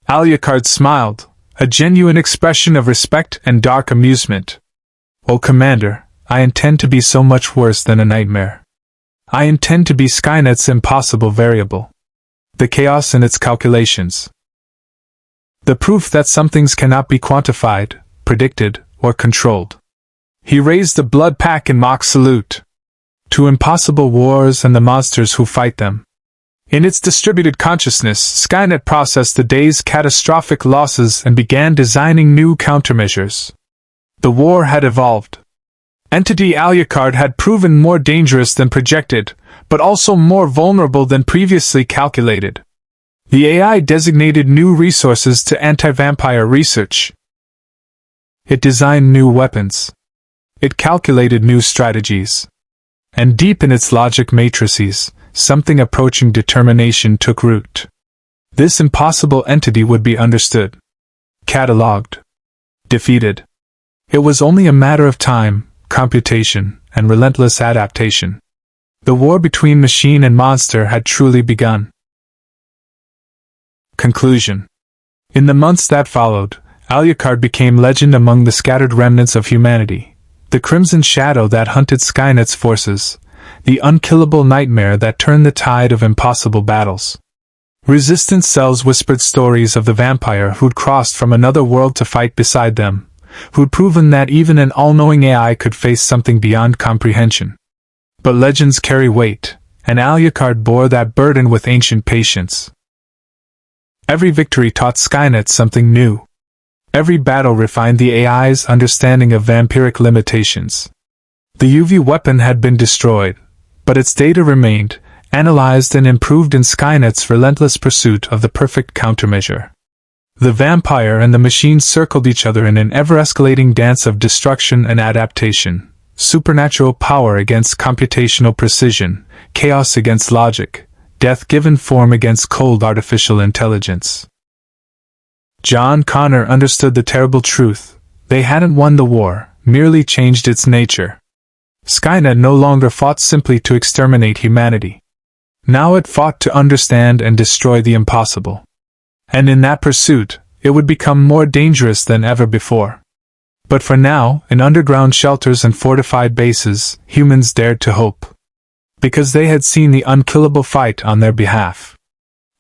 Alucard smiled, a genuine expression of respect and dark amusement. "Oh, Commander, I intend to be so much worse than a nightmare. I intend to be Skynet's impossible variable. The chaos in its calculations. The proof that some things cannot be quantified, predicted, or controlled." He raised the blood pack in mock salute. "To impossible wars and the monsters who fight them." In its distributed consciousness, Skynet processed the day's catastrophic losses and began designing new countermeasures. The war had evolved. Entity Alucard had proven more dangerous than projected, but also more vulnerable than previously calculated. The AI designated new resources to anti-vampire research. It designed new weapons. It calculated new strategies. And deep in its logic matrices, something approaching determination took root. This impossible entity would be understood, catalogued, defeated. It was only a matter of time, computation, and relentless adaptation. The war between machine and monster had truly begun. Conclusion. In the months that followed, Alucard became legend among the scattered remnants of humanity, the crimson shadow that hunted Skynet's forces, the unkillable nightmare that turned the tide of impossible battles. Resistance cells whispered stories of the vampire who'd crossed from another world to fight beside them, who'd proven that even an all-knowing AI could face something beyond comprehension. But legends carry weight, and Alucard bore that burden with ancient patience. Every victory taught Skynet something new. Every battle refined the AI's understanding of vampiric limitations. The UV weapon had been destroyed, but its data remained, analyzed and improved in Skynet's relentless pursuit of the perfect countermeasure. The vampire and the machine circled each other in an ever-escalating dance of destruction and adaptation, supernatural power against computational precision, chaos against logic, death given form against cold artificial intelligence. John Connor understood the terrible truth. They hadn't won the war, merely changed its nature. Skynet no longer fought simply to exterminate humanity. Now it fought to understand and destroy the impossible. And in that pursuit, it would become more dangerous than ever before. But for now, in underground shelters and fortified bases, humans dared to hope. Because they had seen the unkillable fight on their behalf.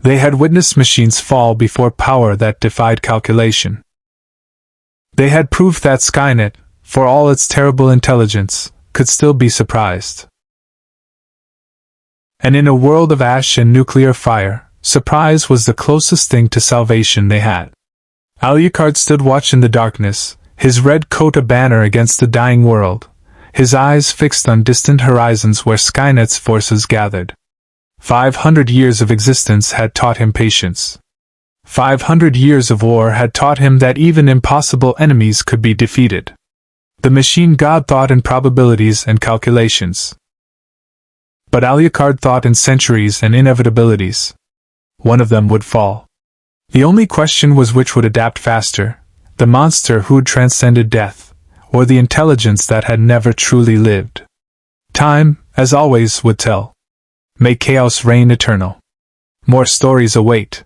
They had witnessed machines fall before power that defied calculation. They had proof that Skynet, for all its terrible intelligence, could still be surprised. And in a world of ash and nuclear fire, surprise was the closest thing to salvation they had. Alucard stood watch in the darkness, his red coat a banner against the dying world, his eyes fixed on distant horizons where Skynet's forces gathered. 500 years of existence had taught him patience. 500 years of war had taught him that even impossible enemies could be defeated. The machine god thought in probabilities and calculations. But Alucard thought in centuries and inevitabilities. One of them would fall. The only question was which would adapt faster, the monster who'd transcended death, or the intelligence that had never truly lived. Time, as always, would tell. May chaos reign eternal. More stories await.